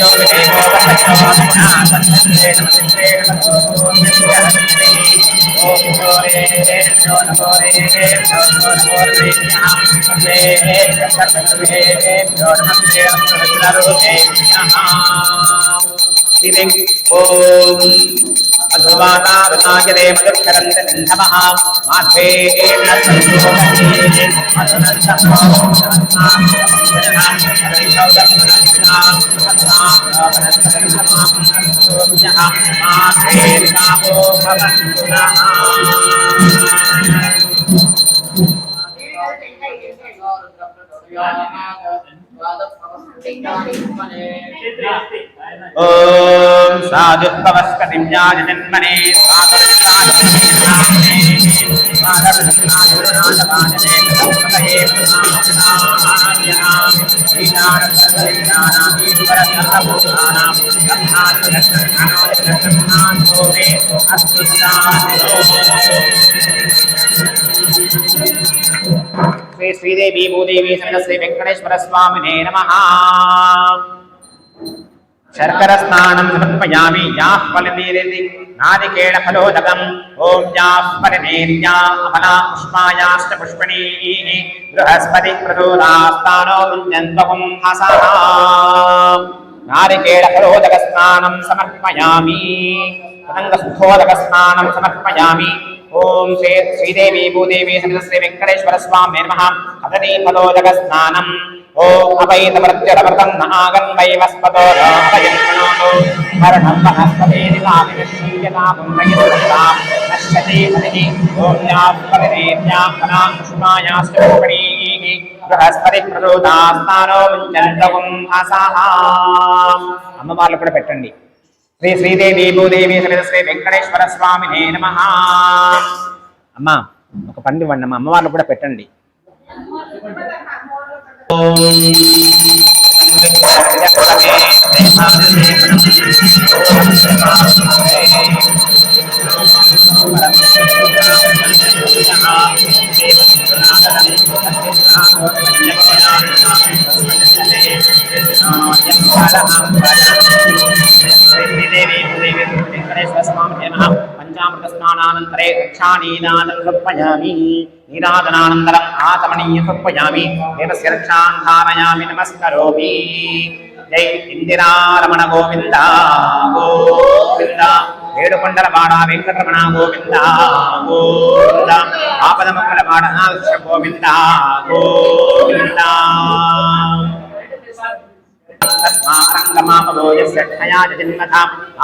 అధువాతావతాయదే మధుక్షరంతః మాధ్వే ఓం సాధుత్వస్కతిజ్ఞాయ జన్మనే శ్రీ శ్రీదేవి భూదేవి సమేత శ్రీ వెంకటేశ్వర స్వామినే నమః. శర్కర స్నానం సమర్పయామి. యాః ఫలనీరితి నారికేళ ఫలోదకం. ఓం యాః ఫలనేర్యా అఫలా పుష్పాయాశ్చ పుష్పణీః బృహస్పతి ప్రచోదాస్తానో ముంజన్వహం హసః. నారికేళ ఫలోదక స్నానం సమర్పయామి. పతంగ స్నానం సమర్పయామి. ఓం శ్రీదేవి భూదేవి సమేత శ్రీ వెంకటేశ్వర స్వామి నమః. హతనీ ఫలోదక స్నానం. ఓం అపైతమృత్యురమృతం నాగన్వైవస్పతో రామయంతనోను మరణం వనస్పతేతి కామినశ్యతాపుండయస్పతాం నశ్యతే హరిః. ఓం యాస్పతిదేవ్యాం ఫలాం పుష్పాయాశ్చ రూపిణీః బృహస్పతి ప్రచోదాస్తానో ముంచంతవం అసహాం. అమ్మవార్లు కూడా పెట్టండి. శ్రీ శ్రీదేవి భూదేవి సమేత శ్రీ వెంకటేశ్వర స్వామినే నమః. అమ్మా ఒక పండు ఇవ్వండి అమ్మ, అమ్మవార్లు కూడా పెట్టండి. పంచామృత స్నానానంతరే రక్షానీనాదం సమర్పయామి. నీరాజనానంతరం ఆచమనీయ సమర్పయామి. దేవస్య రక్షాం ధారయామి నమస్కరోమి. జై ఇందిరారమణ గోవింద గోవింద. ఏడుకొండల వాడ వెంకటరమణ గోవింద గోవింద. ఆపదముక్కల వాడ నాగేశ్వర గోవింద గోవింద.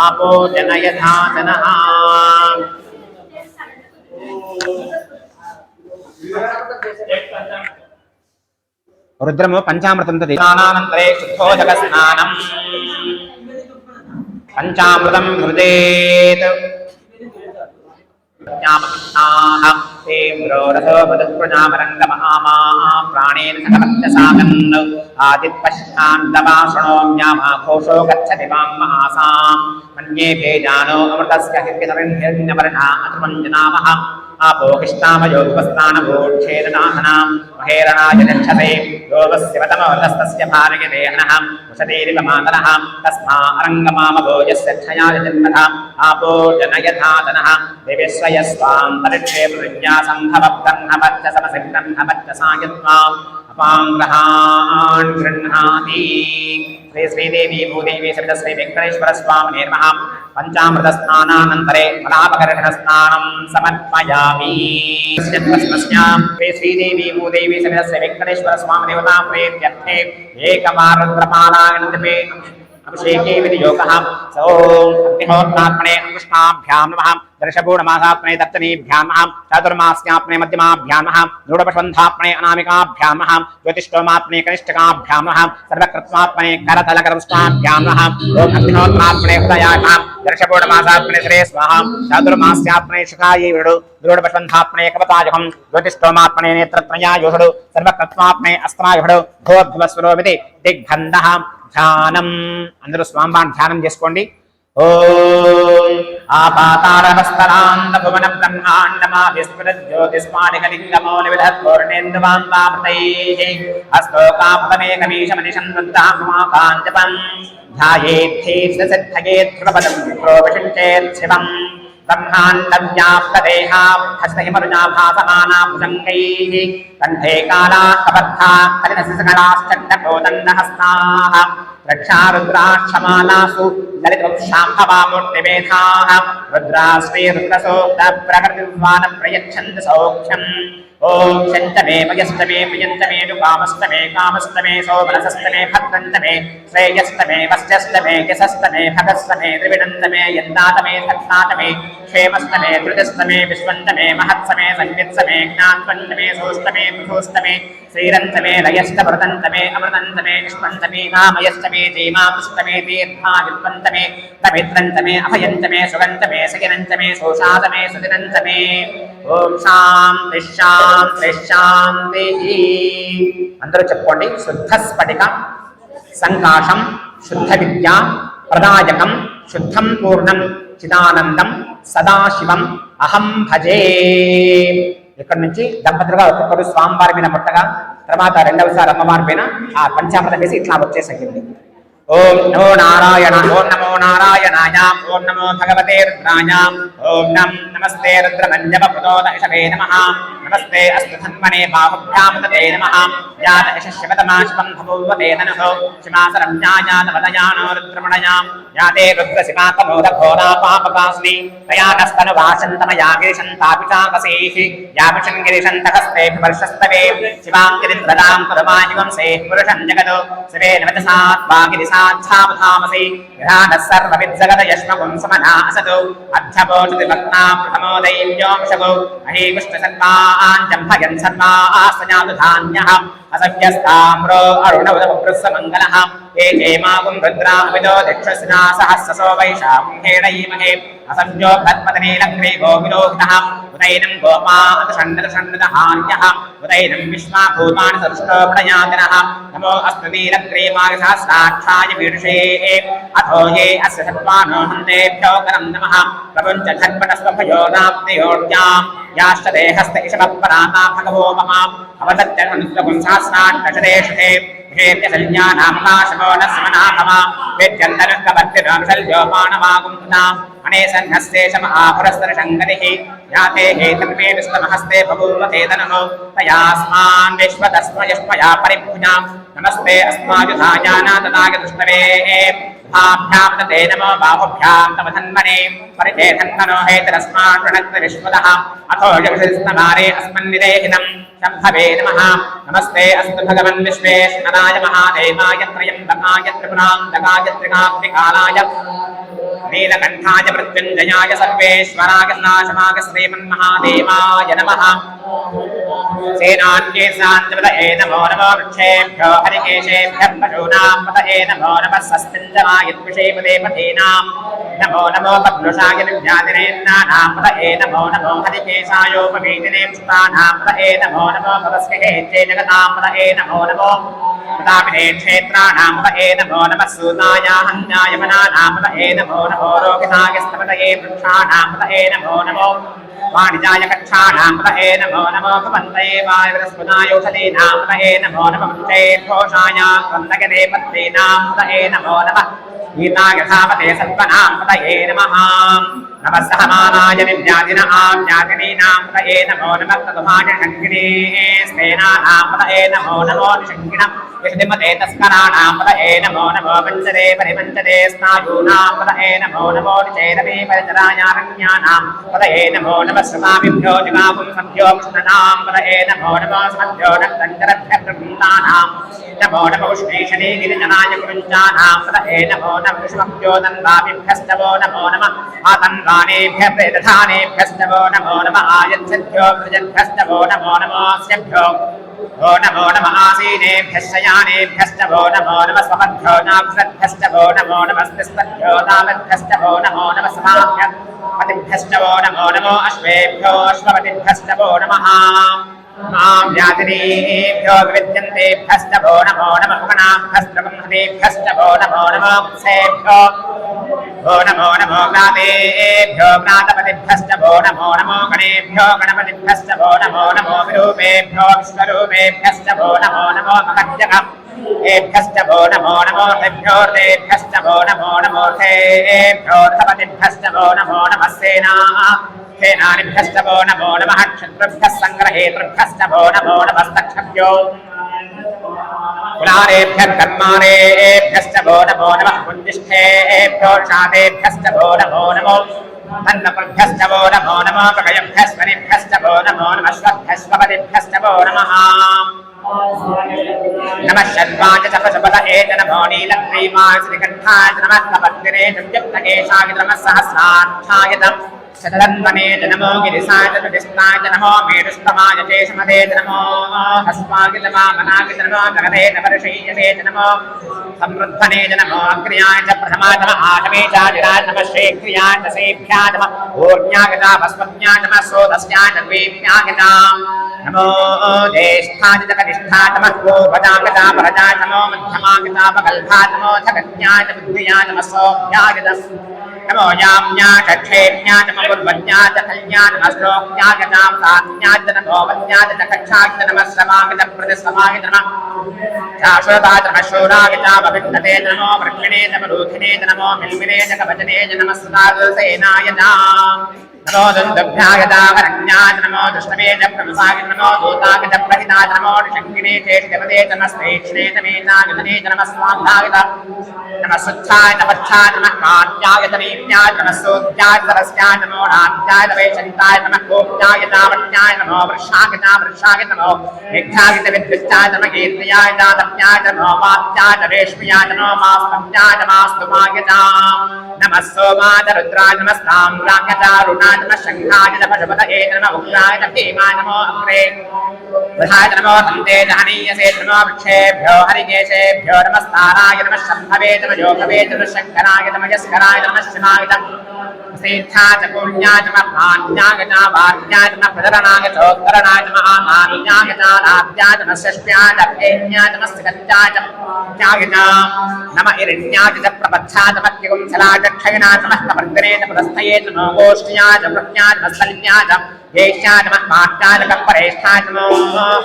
ఆపో జనయథా జనః. రుద్రము పంచామృతంతో స్నానానంతరే శుద్ధోదక స్నానం. పంచామృతం హృదేత్ ప్రాణేన సకలత్యసాగన్ ఆదిత్పశ్చాందవాశృణోమ్యామాఘోషో గచ్చతి మాం మహాసాం. మన్యే భేజానో అమృతస్య హిర్యవర్ణా అతిమంజనామః. ఆపోహిష్టామయోపస్థానభూక్షేదనాథనాం మహేరణాయ దక్షతే యోగస్యవతమవతస్తస్య భారయదేహనః వసతేరివ మాతరః. తస్మా అరంగమామభోజస్య క్షయాయ జన్మథ. ఆపో జనయథాతనః దేవేశ్వయ స్వాం పరిక్షే ప్రజ్ఞాసంభవబ్రహ్మవచ్చ సమసిబ్రహ్మవచ్చ సాయత్వాం అపాంగ్రహాన్ గృహ్ణాతి. శ్రీ శ్రీదేవి భూదేవి సమేత శ్రీ వెంకటేశ్వర స్వామినే నమః. పంచామృత స్నానానంతరే ఫలాపకర్షణ స్నానం సమర్పయామి. శ్రీ శ్రీదేవి భూదేవి సమేత శ్రీ వెంకటేశ్వర స్వామి దేవతా ప్రీత్యర్థే ఏకమారుద్రపాలాయనజపే అభిషేకే వినియోగః. ఓం అగ్నిహోత్రాత్మనే అంకుష్టాభ్యాం నమః. దర్శపూర్ణమాసాత్మనే దర్శనీభ్యాం నమః. చాతుర్మాస్యాత్మనే మధ్యమాభ్యాం నమః. నూఢపష్వంధాత్మనే అనామికాభ్యాం నమః. జ్యోతిష్ఠోమాత్మనే కనిష్ఠకాభ్యాం నమః. సర్వకృత్వాత్మనే కరతలకరుష్టాభ్యాం నమః. ఓం అగ్నిహోత్రాత్మనే హృదయాయ నమః. దర్శపూర్ణమాసాత్మనే శ్రే స్వాహ. చాతుర్మాస్యాత్మనే శుకాయే విడు. నూఢపష్వంధాత్మనే కవతాయుహం. జ్యోతిష్ఠోమాత్మనే నేత్రత్రయాయుషుడు. సర్వకృత్వాత్మనే అస్త్రాయుషుడు. భోద్భవస్వరోమితి దిగ్బంధః. ధ్యానం. అందరూ స్వామివారిని ధ్యానం చేసుకోండి. ఓం ఆపాతాళహస్తరాంత భువన బ్రహ్మాండమాభిస్ఫురజ్యోతిస్ఫాటికలింగమౌలివిధత్పూర్ణేందువాంతామృతైః హస్తోకాప్తమేకమీశమనిశం వృద్ధాంకాంజపం ధ్యాయేద్ధీర్షసిద్ధయే ధ్రువపదం ప్రోవిషించేత్ శివం. బ్రహ్మాండవ్యాప్తదేహాస్తహిమరుజాభాసమానాభుజంగైః కంఠే కాళాः కబద్ధాः కలితసిసకలాశ్చండకోదండహస్తాः రక్షారుద్రాక్షమాలాసు లలితోక్షాంభవామూర్తివేధాः రుద్రాశ్రీ రుద్రసూక్త ప్రకృతిర్వాణ ప్రయచ్చంద సౌఖ్యం. ఓం శంచమే వయస్తమే ప్రియంతమే కామస్తమే కామస్తమే సోమనసస్తమే భద్రంతమే శ్రేయస్తమే వస్యస్తమే యశస్తమే భగస్తమే త్రివిడంతమే యందాతమే సత్తాతమే క్షేమస్తమే ధృతస్తమే విశ్వంతమే మహత్సమే సంవిత్సమే జ్ఞాన్వంతమే సోస్తమే పృథోస్తమే శ్రీరంతమే లయష్టమృతంతమే అమృతంతమే నిష్పంతమే నామయస్తమే జీమాపుస్తమే దీర్ఘాయుత్వంతమే పవిత్రంతమే అభయంతమే సుగంతమే సగినంతమే సోషాతమే సుదినంతమే. ఓం శాంతి శాంతి శాంతి. అందరూ చెప్పుకోండి. శుద్ధ స్ఫటిక సంకాశం శుద్ధ విద్యా ప్రదాయకం శుద్ధం పూర్ణం చిదానందం సదాశివం అహం భజే. ఇక్కడ నుంచి దంపతులుగా ఒక్కొక్కరు స్వామివారి మీద ముట్టగా తర్వాత రెండవసారి అమ్మవారి పైన ఆ పంచామృతం వేసి ఇట్లా వచ్చేసగింది. ఓం నమో నారాయణ. ఓం నమో నారాయణాయ. ఓం నమో భగవతే రుద్రాయ. ఓం నమస్తే రుద్రమంజప ప్రచోదయశవే నమః. नमस्ते अस्तु धन्वने बाहुभ्यां तते नमः यात यशस्वतमाशपं भवते ननः शिमासरं ज्ञायातवदयानो रुद्रमणयां याते रुद्रशिमातमोदघोरा पापकास्नि तया नस्तनुवासन्तमया गिरिशन्तापिचाकसेः यापिशन् गिरिशन्तहस्ते वर्षस्तवे शिवां गिरिन्द्रदां पुरमायुवंसे पुरुषं जगतो शिवे नवतसात्वा गिरिसाच्छावधामसि विधानः सर्वविज्जगदयश्मकुं समना असतो अध्यपोषति भक्तां प्रथमो दैव्योंशगो अहि विष्णुसर्वाञ्जम्भयन् सर्वास्तजातु धान्यः असव्यस्ताम्रो अरुणवदपुरुषमङ्गलः एके मागुं रुद्राविदो दक्षस्ना सहस्रसो वैशाखं हेडयीमहे असव्यो भद्मतनीलग्रे गोविलोहितः उदैनं गोपादषण्डदहान्यः उदैनं विश्वाभूतानि सरुष्टोपणयातिनः नमो अस्तु नीलग्रीमागसहस्राक्षाय वीर्षे अथो ये अस्य सत्त्वानो हन्तेभ्यो करं नमः प्रपञ्च झट्पटस्वभयोनाप्तयोर्याम् याश्च देहस्थ इषवपराता भगवो महा अवदत्यनुद्रगुं सहस्राट्टशदेशे हेत्यशल्यानामकाशवो न स्मनाभमा वेद्यन्तनुष्कवर्तिरांशल्योपानमागुंसताम् अनेसन्हस्तेशमहापुरस्तरशङ्करिः याते हेतन्मे विष्णमहस्ते बभूवते तनहो तयास्मान् विश्वतस्मयष्मया परिभुजां नमस्ते अस्मायुधायानातदाय दुष्टवे भाभ्यां तते नमो बाहुभ्यां तव धन्वने परिते धन्वनो हेतरस्मान् प्रणक्त विश्वतः अथो यवशिस्तमारे अस्मन्निदेहिनं शम्भवे नमः नमस्ते अस्तु भगवन् विश्वेश्वराय महादेवाय त्र्यम्बकाय त्रिपुरान्तकाय त्रिकाग्निकालाय नीलकण्ठाय मृत्युञ्जयाय सर्वेश्वराय नाशमाय श्रीमन्महादेवाय नमः सेनान्येषाञ्जपतये नमो नमो वृक्षेभ्यो हरिकेशेभ्यः पशूनां पतये नमो नमः सस्मिञ्जमायद्विषेपदेपतीनां नमो नमो पद्मषाय विद्यादिनेन्द्राणां पतये नमो नमो हरिकेशायोपवीतिने पुष्टानां पतये नमो नमो भवस्कहेत्ये जगतां पतये नमो नमो प्रतापिने क्षेत्राणां पतये नमो नमः सूतायाहन्याय वनानां पतये नमो नमो रोगिताय स्तपतये वृक्षाणां पतये नमो नमो वाणिजाय कक्षाणां पतये नमो नमो भवन्तये वायुरस्पदायोषधीनां पतये नमो नमः वृक्षेर्घोषाय कन्दगदे पत्नीनां पतये नमो नमः गीतायथावते सत्त्वनां पतये नमः नमः सहमानाय विद्यादिनां पतये नमो नमः तदुमाय शङ्किनी स्तेनानां पतये नमो नमो निशङ्किनः यशदिमते तस्कराणां पतये नमो नमो पञ्चदे परिपञ्चदे स्नायूनां पतये नमो नमो निचेदवे परिचरायारण्यानां पतये नमो नमः श्रमाभिभ्यो जिगापुंसभ्यो कृष्णनां पतये नमो नमो स्मभ्यो नक्तञ्जरभ्यप्रभृतानां नमो नमो उष्णेशने गिरिजनाय कुरुञ्जानां पतये नमो नमः विष्मभ्यो दन्वाभिभ्यस्तवो नमो नमः आतन्वानेभ्यः प्रेतधानेभ्यस्तवो नमो नमः आयच्छद्भ्यो भृजद्भ्यस्तवो नमो नमोऽस्यभ्यो वो नमो नमः आसीनेभ्यः शयानेभ्यस्तवो नमो नमः स्वपद्भ्यो नाभ्यद्भ्यस्तवो नमो नमस्तिस्तभ्यो तावद्भ्यस्तवो नमो नमः समाभ्यः पतिभ्यस्तवो नमो नमो अश्वेभ्यो अश्वपतिभ्यस्तवो नमः मां यातिनीभ्यो विविद्यन्तेभ्यस्तवो नमो नमः गणाभ्यस्तवंहतेभ्यस्तवो नमो नमो कुसेभ्यो वो नमो नमो ज्ञातेभ्यो ज्ञातपतिभ्यस्तवो नमो नमो गणेभ्यो गणपतिभ्यस्तवो नमो नमो विरूपेभ्यो विश्वरूपेभ्यस्तवो नमो नमो महद्जगेभ्यस्तवो नमो नमो तेभ्योर्तेभ्यस्तवो नमो नमो तेभ्योर्थपतिभ्यस्तवो नमो नमः सेनानिभ्यस्तवो नमो नमः क्षत्रुभ्यः सङ्ग्रहेतृभ्यस्तवो नमो नमस्तक्षभ्यो कुलारेभ्यः कर्मारेभ्यस्तवो नमो नमः कुञ्जिष्ठेभ्यो शातेभ्यस्तवो नमो नमो तन्नपुभ्यस्तवो नमो नमो प्रगयभ्यस्वनिभ्यस्तवो नमो नमः स्वभ्यस्वपतिभ्यस्तवो नमः नमः शर्वाय च पशुपतये च नमो नीलग्रीवाय श्रीकण्ठाय च नमः कपत्तिरे च विद्युक्तकेशाय च नमः सहस्राक्षाय च शतधन्वने च नमो गिरिसाय च तुदिष्टाय च नमो मेरुष्टमाय चेशमदे च नमो हस्वाय च वामनाय च नमो जगदे च वर्षीयसे च नमो समृद्धने च नमो अग्र्याय च प्रथमाय च आठमेचाय नमः श्रीक्रियाय च सेभ्याय च ऊर्ध्याय च भस्मज्ञाय च सोदस्याय च द्वीप्याय च नमो ज्येष्ठाय च कनिष्ठाय च पूर्वजाय च परजाय च नमो मध्यमाय च पकल्भाय च नमो जगज्ञाय च बुद्धियाय च सोभ्याय च नमो याम्याय च क्षेम्याय च पूर्वज्ञाय च कल्याय च श्लोक्याय च सात्याय च नमो वन्याय च कक्षाय च नमः श्रवाय च प्रतिश्रवाय च नमः शाश्वताय च नमः शूराय च अभिन्नते च नमो वृक्षिणे च मरूथिने च नमो मिल्मिने च कवचने च नमः सदासेनाय च नमो दुन्दुभ्याय दावरण्याय नमो दुष्टवे च प्रमसाय नमो दूताय च प्रहिताय नमो शङ्किने चेष्टपदे च नमस्तेक्ष्णे च मेनागतने च नमः स्वाध्याय नमः सुच्छाय नमच्छाय नमः काट्याय च नीत्याय नमः सोत्याय सरस्याय नमो नाट्याय वैशन्ताय नमः गोप्याय दावण्याय नमो वृषाय नमो मेघ्याय च विद्युच्चाय नमः कीर्त्याय च दप्याय च नमो वात्याय च रेश्म्याय च नमो मास्तव्याय च मास्तुमाय च नमः सोमाय च रुद्राय नमः साम्राज्ञ च रुणाय नमः शङ्खाय च पशुपतये नमः उग्राय च भीमाय नमो अग्रे वधाय नमो हन्ते जहनीयसे नमो वृक्षेभ्यो हरिकेशेभ्यो नमस्ताराय नमः शम्भवे च योगवे च शङ्कराय नमः यस्कराय नमः शिवाय च सेत्थाय च पुण्याय च भान्याय च वार्याय च प्रदरणाय च उत्तरणाय च महामान्याय च लाभ्याय च षष्ट्याय च प्रेण्याय च मस्कत्याय च त्याय च नमः हिरण्याय च प्रपच्छाय च मत्यकुंसलाय च क्षयणाय च मस्तवर्धने च पुरस्थये च नोगोष्ठ्याय च प्रज्ञाय च मत्सल्याय च येष्याय च महत्पाट्याय च कप्परेष्ठाय च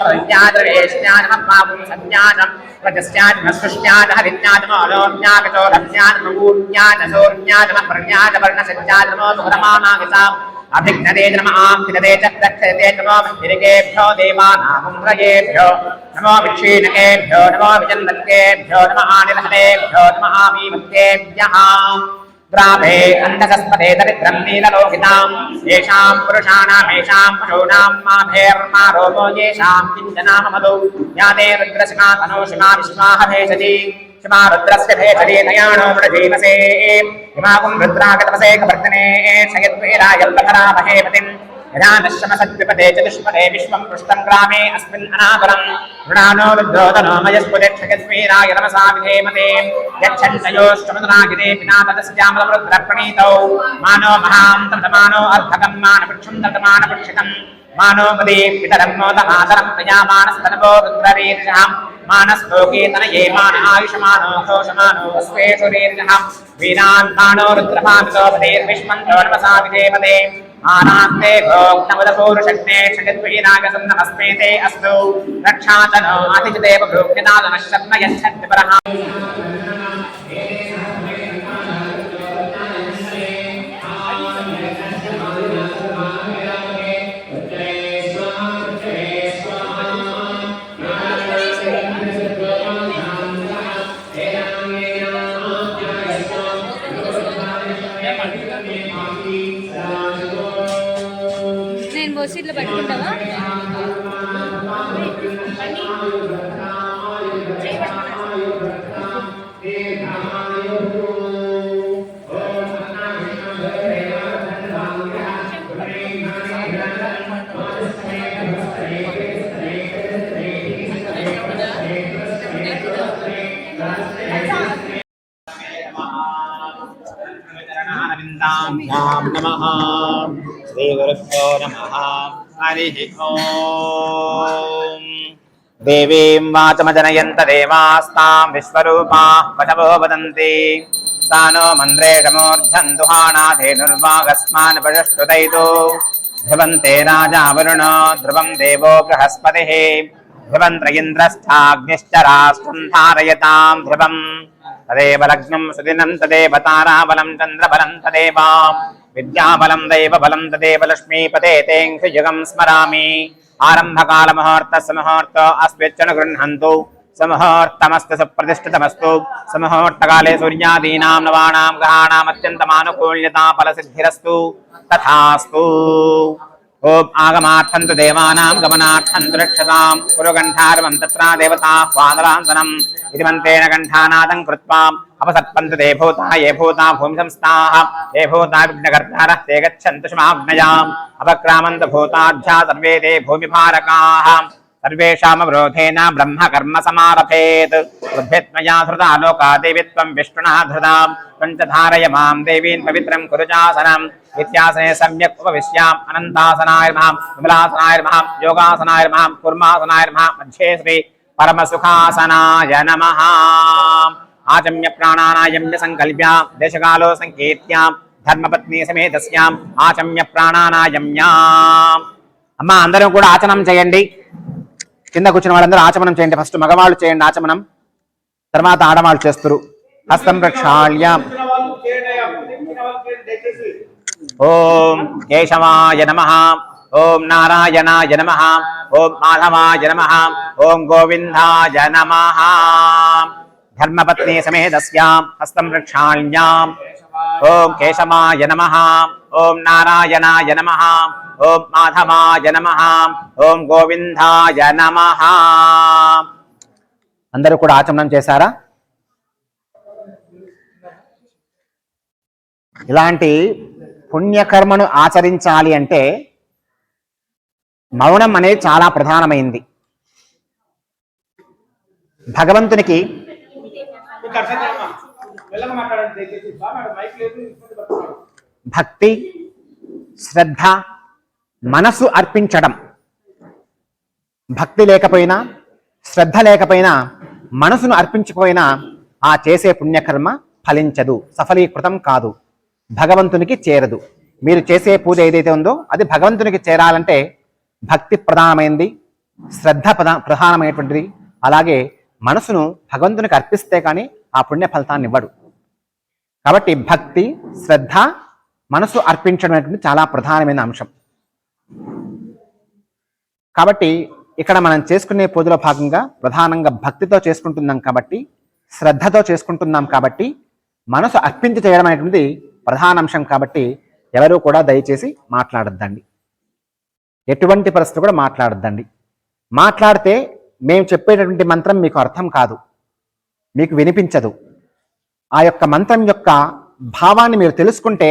हृद्याय च वेष्ट्याय च महत्पापुंसत्याय च प्रजस्याय च मत्सृष्ट्याय च हरित्याय च मौलोन्याय च चोरभ्याय च मगूर्याय च सौर्याय च महत्पर्याय च वर्णसज्जाय च सुहरमानाय च अभिघ्नते च नमः आङ्खिलते च रक्षते च नमो भिरिकेभ्यो देवानामुन्द्रयेभ्यो नमो विक्षीणकेभ्यो नमो विजन्दकेभ्यो नमः आनिलहतेभ्यो नमः आमीमत्तेभ्यः ग्रामे अन्धकस्पदे दरिद्रं नीललोहितां येषां पुरुषाणामेषां पशूनां माभेर्मा रोमो येषां किञ्चनाम मधु याते रुद्रशिमा तनोशिमा विश्वाह भेषजी शिमा रुद्रस्य भेषजी नयाणो मृजीमसे हिमाकुं रुद्रागतमसे कवर्तने क्षयद्वीरायल्पधरामहे पतिम् यदा नश्यमसद्विपदे च दुष्पदे विश्वं पृष्ठं ग्रामे अस्मिन् अनादरं ऋणानो रुद्रोदनो मयस्फुदिक्षयद्वीराय नमसा विधेमते यच्छन्तयोश्चमदनागिरे पिनातदस्यामलवृद्रप्रणीतौ मानो महान्तमदमानो अर्धकं मानपक्षं तदमानपक्षितं मानो मदे पितरं मोदमातरं प्रयामानस्तनवो रुद्रवीर्यः मानस्तोकेतनये मान आयुषमानो घोषमानो स्वेषु रीर्यः वीरान् मानो रुद्रभामितो पदेर्विश्वन्तो नमसा विधेमते आनान्ते भोक्तमदपूरुषग्ने क्षयद्वीरागसं नमस्मेते अस्तु रक्षातनो अतिजदेव भोक्यनादनः शर्म यच्छद्विपरः నేను బోసిట్లో పట్టుకుంటావా नमः श्रीगुरुभ्यो नमः हरिः ओम् देवीं वाचमजनयन्त देवास्तां विश्वरूपाः पशवो वदन्ति सा नो मन्द्रेशमूर्धन् दुहानाधेनुर्वागस्मान् पशुष्टुतैतो ध्रुवन्ते राजा वरुणो ध्रुवं देवो बृहस्पतिः ध्रुवन्त इन्द्रस्थाग्निश्च राष्ट्रं धारयतां ध्रुवम् तदेव लग्नं सुदिनं तदेव ताराबलं चन्द्रबलं तदेव विद्याबलं दैवबलं तदेव लक्ष्मीपते तेऽंशुयुगं स्मरामि आरम्भकालमुहूर्तस्य मुहूर्तो अस्मिन् गृह्णन्तु समहूर्तमस्तु सुप्रतिष्ठितमस्तु समहूर्तकाले सूर्यादीनां नवानां ग्रहाणाम् अत्यन्तमानुकूल्यता फलसिद्धिरस्तु तथास्तु ओम आगमार्थन्तु देवानां गमनार्थन्तु रक्षतां कुरुगण्ठार्वं तत्र देवताः वानरान्तनम् इति मन्त्रेण कण्ठानादं कृत्वा अपसर्पन्तु ते भूता ये भूता भूमिसंस्थाः ये भूता विघ्नकर्तारः ते गच्छन्तु शुमाग्नयाम् अपक्रामन्तु भूताढ्या सर्वे ते भूमिभारकाः सर्वेषामवरोधेन ब्रह्म कर्म समारभेत् बुद्धित्मया धृता लोका देवी त्वं विष्णुना धृता त्वं च धारय मां देवीन् पवित्रं कुरुजासनम् इत्यासने सम्यक् उपविश्याम् अनन्तासनाय नमः विमलासनाय नमः योगासनाय नमः कूर्मासनाय नमः मध्ये श्री परमसुखासनाय नमः आचम्य प्राणानायम्य संकल्प्य देशकालो संकीर्त्यां धर्मपत्नी समेतस्याम् आचम्य प्राणानायम्याम् అమ్మ అందరూ కూడా ఆచమనం చేయండి కింద కూర్చున్న వాళ్ళందరూ ఆచమనం చేయండి ఫస్ట్ మగవాళ్ళు చేయండి ఆచమనం తర్వాత ఆడవాళ్ళు చేస్తారు హస్తం ప్రక్షాళ్య ఓం కేశవాయ నమః. ఓం నారాయణాయ నమః. ఓం మాధవాయ నమః. ఓం గోవిందాయ నమః. ధర్మపత్ని సమేతస్యాం హస్తం రక్షాళ్యాం. ఓం కేశవాయ నమః. ఓం నారాయణాయ నమః. ఓం మాధవాయ నమః. ఓం గోవిందాయ నమః. అందరూ కూడా ఆచమనం చేశారా? ఇలాంటి పుణ్యకర్మను ఆచరించాలి అంటే మౌనం అనేది చాలా ప్రధానమైంది. భగవంతునికి భక్తి, శ్రద్ధ, మనసు అర్పించడం. భక్తి లేకపోయినా, శ్రద్ధ లేకపోయినా, మనసును అర్పించకపోయినా ఆ చేసే పుణ్యకర్మ ఫలించదు, సఫలీకృతం కాదు, భగవంతునికి చేరదు. మీరు చేసే పూజ ఏదైతే ఉందో అది భగవంతునికి చేరాలంటే భక్తి ప్రధానమైనది, శ్రద్ధ ప్రధానమైనటువంటిది. అలాగే మనసును భగవంతునికి అర్పిస్తే కానీ ఆ పుణ్య ఫలితాన్ని ఇవ్వడు. కాబట్టి భక్తి, శ్రద్ధ, మనసు అర్పించడం అనేటువంటి చాలా ప్రధానమైన అంశం. కాబట్టి ఇక్కడ మనం చేసుకునే పూజలో భాగంగా ప్రధానంగా భక్తితో చేసుకుంటున్నాం కాబట్టి, శ్రద్ధతో చేసుకుంటున్నాం కాబట్టి, మనసు అర్పించి చేయడం అనేటువంటిది ప్రధాన అంశం. కాబట్టి ఎవరూ కూడా దయచేసి మాట్లాడొద్దండి, ఎటువంటి పరిస్థితి కూడా మాట్లాడొద్దండి. మాట్లాడితే మేము చెప్పేటటువంటి మంత్రం మీకు అర్థం కాదు, మీకు వినిపించదు. ఆ యొక్క మంత్రం యొక్క భావాన్ని మీరు తెలుసుకుంటే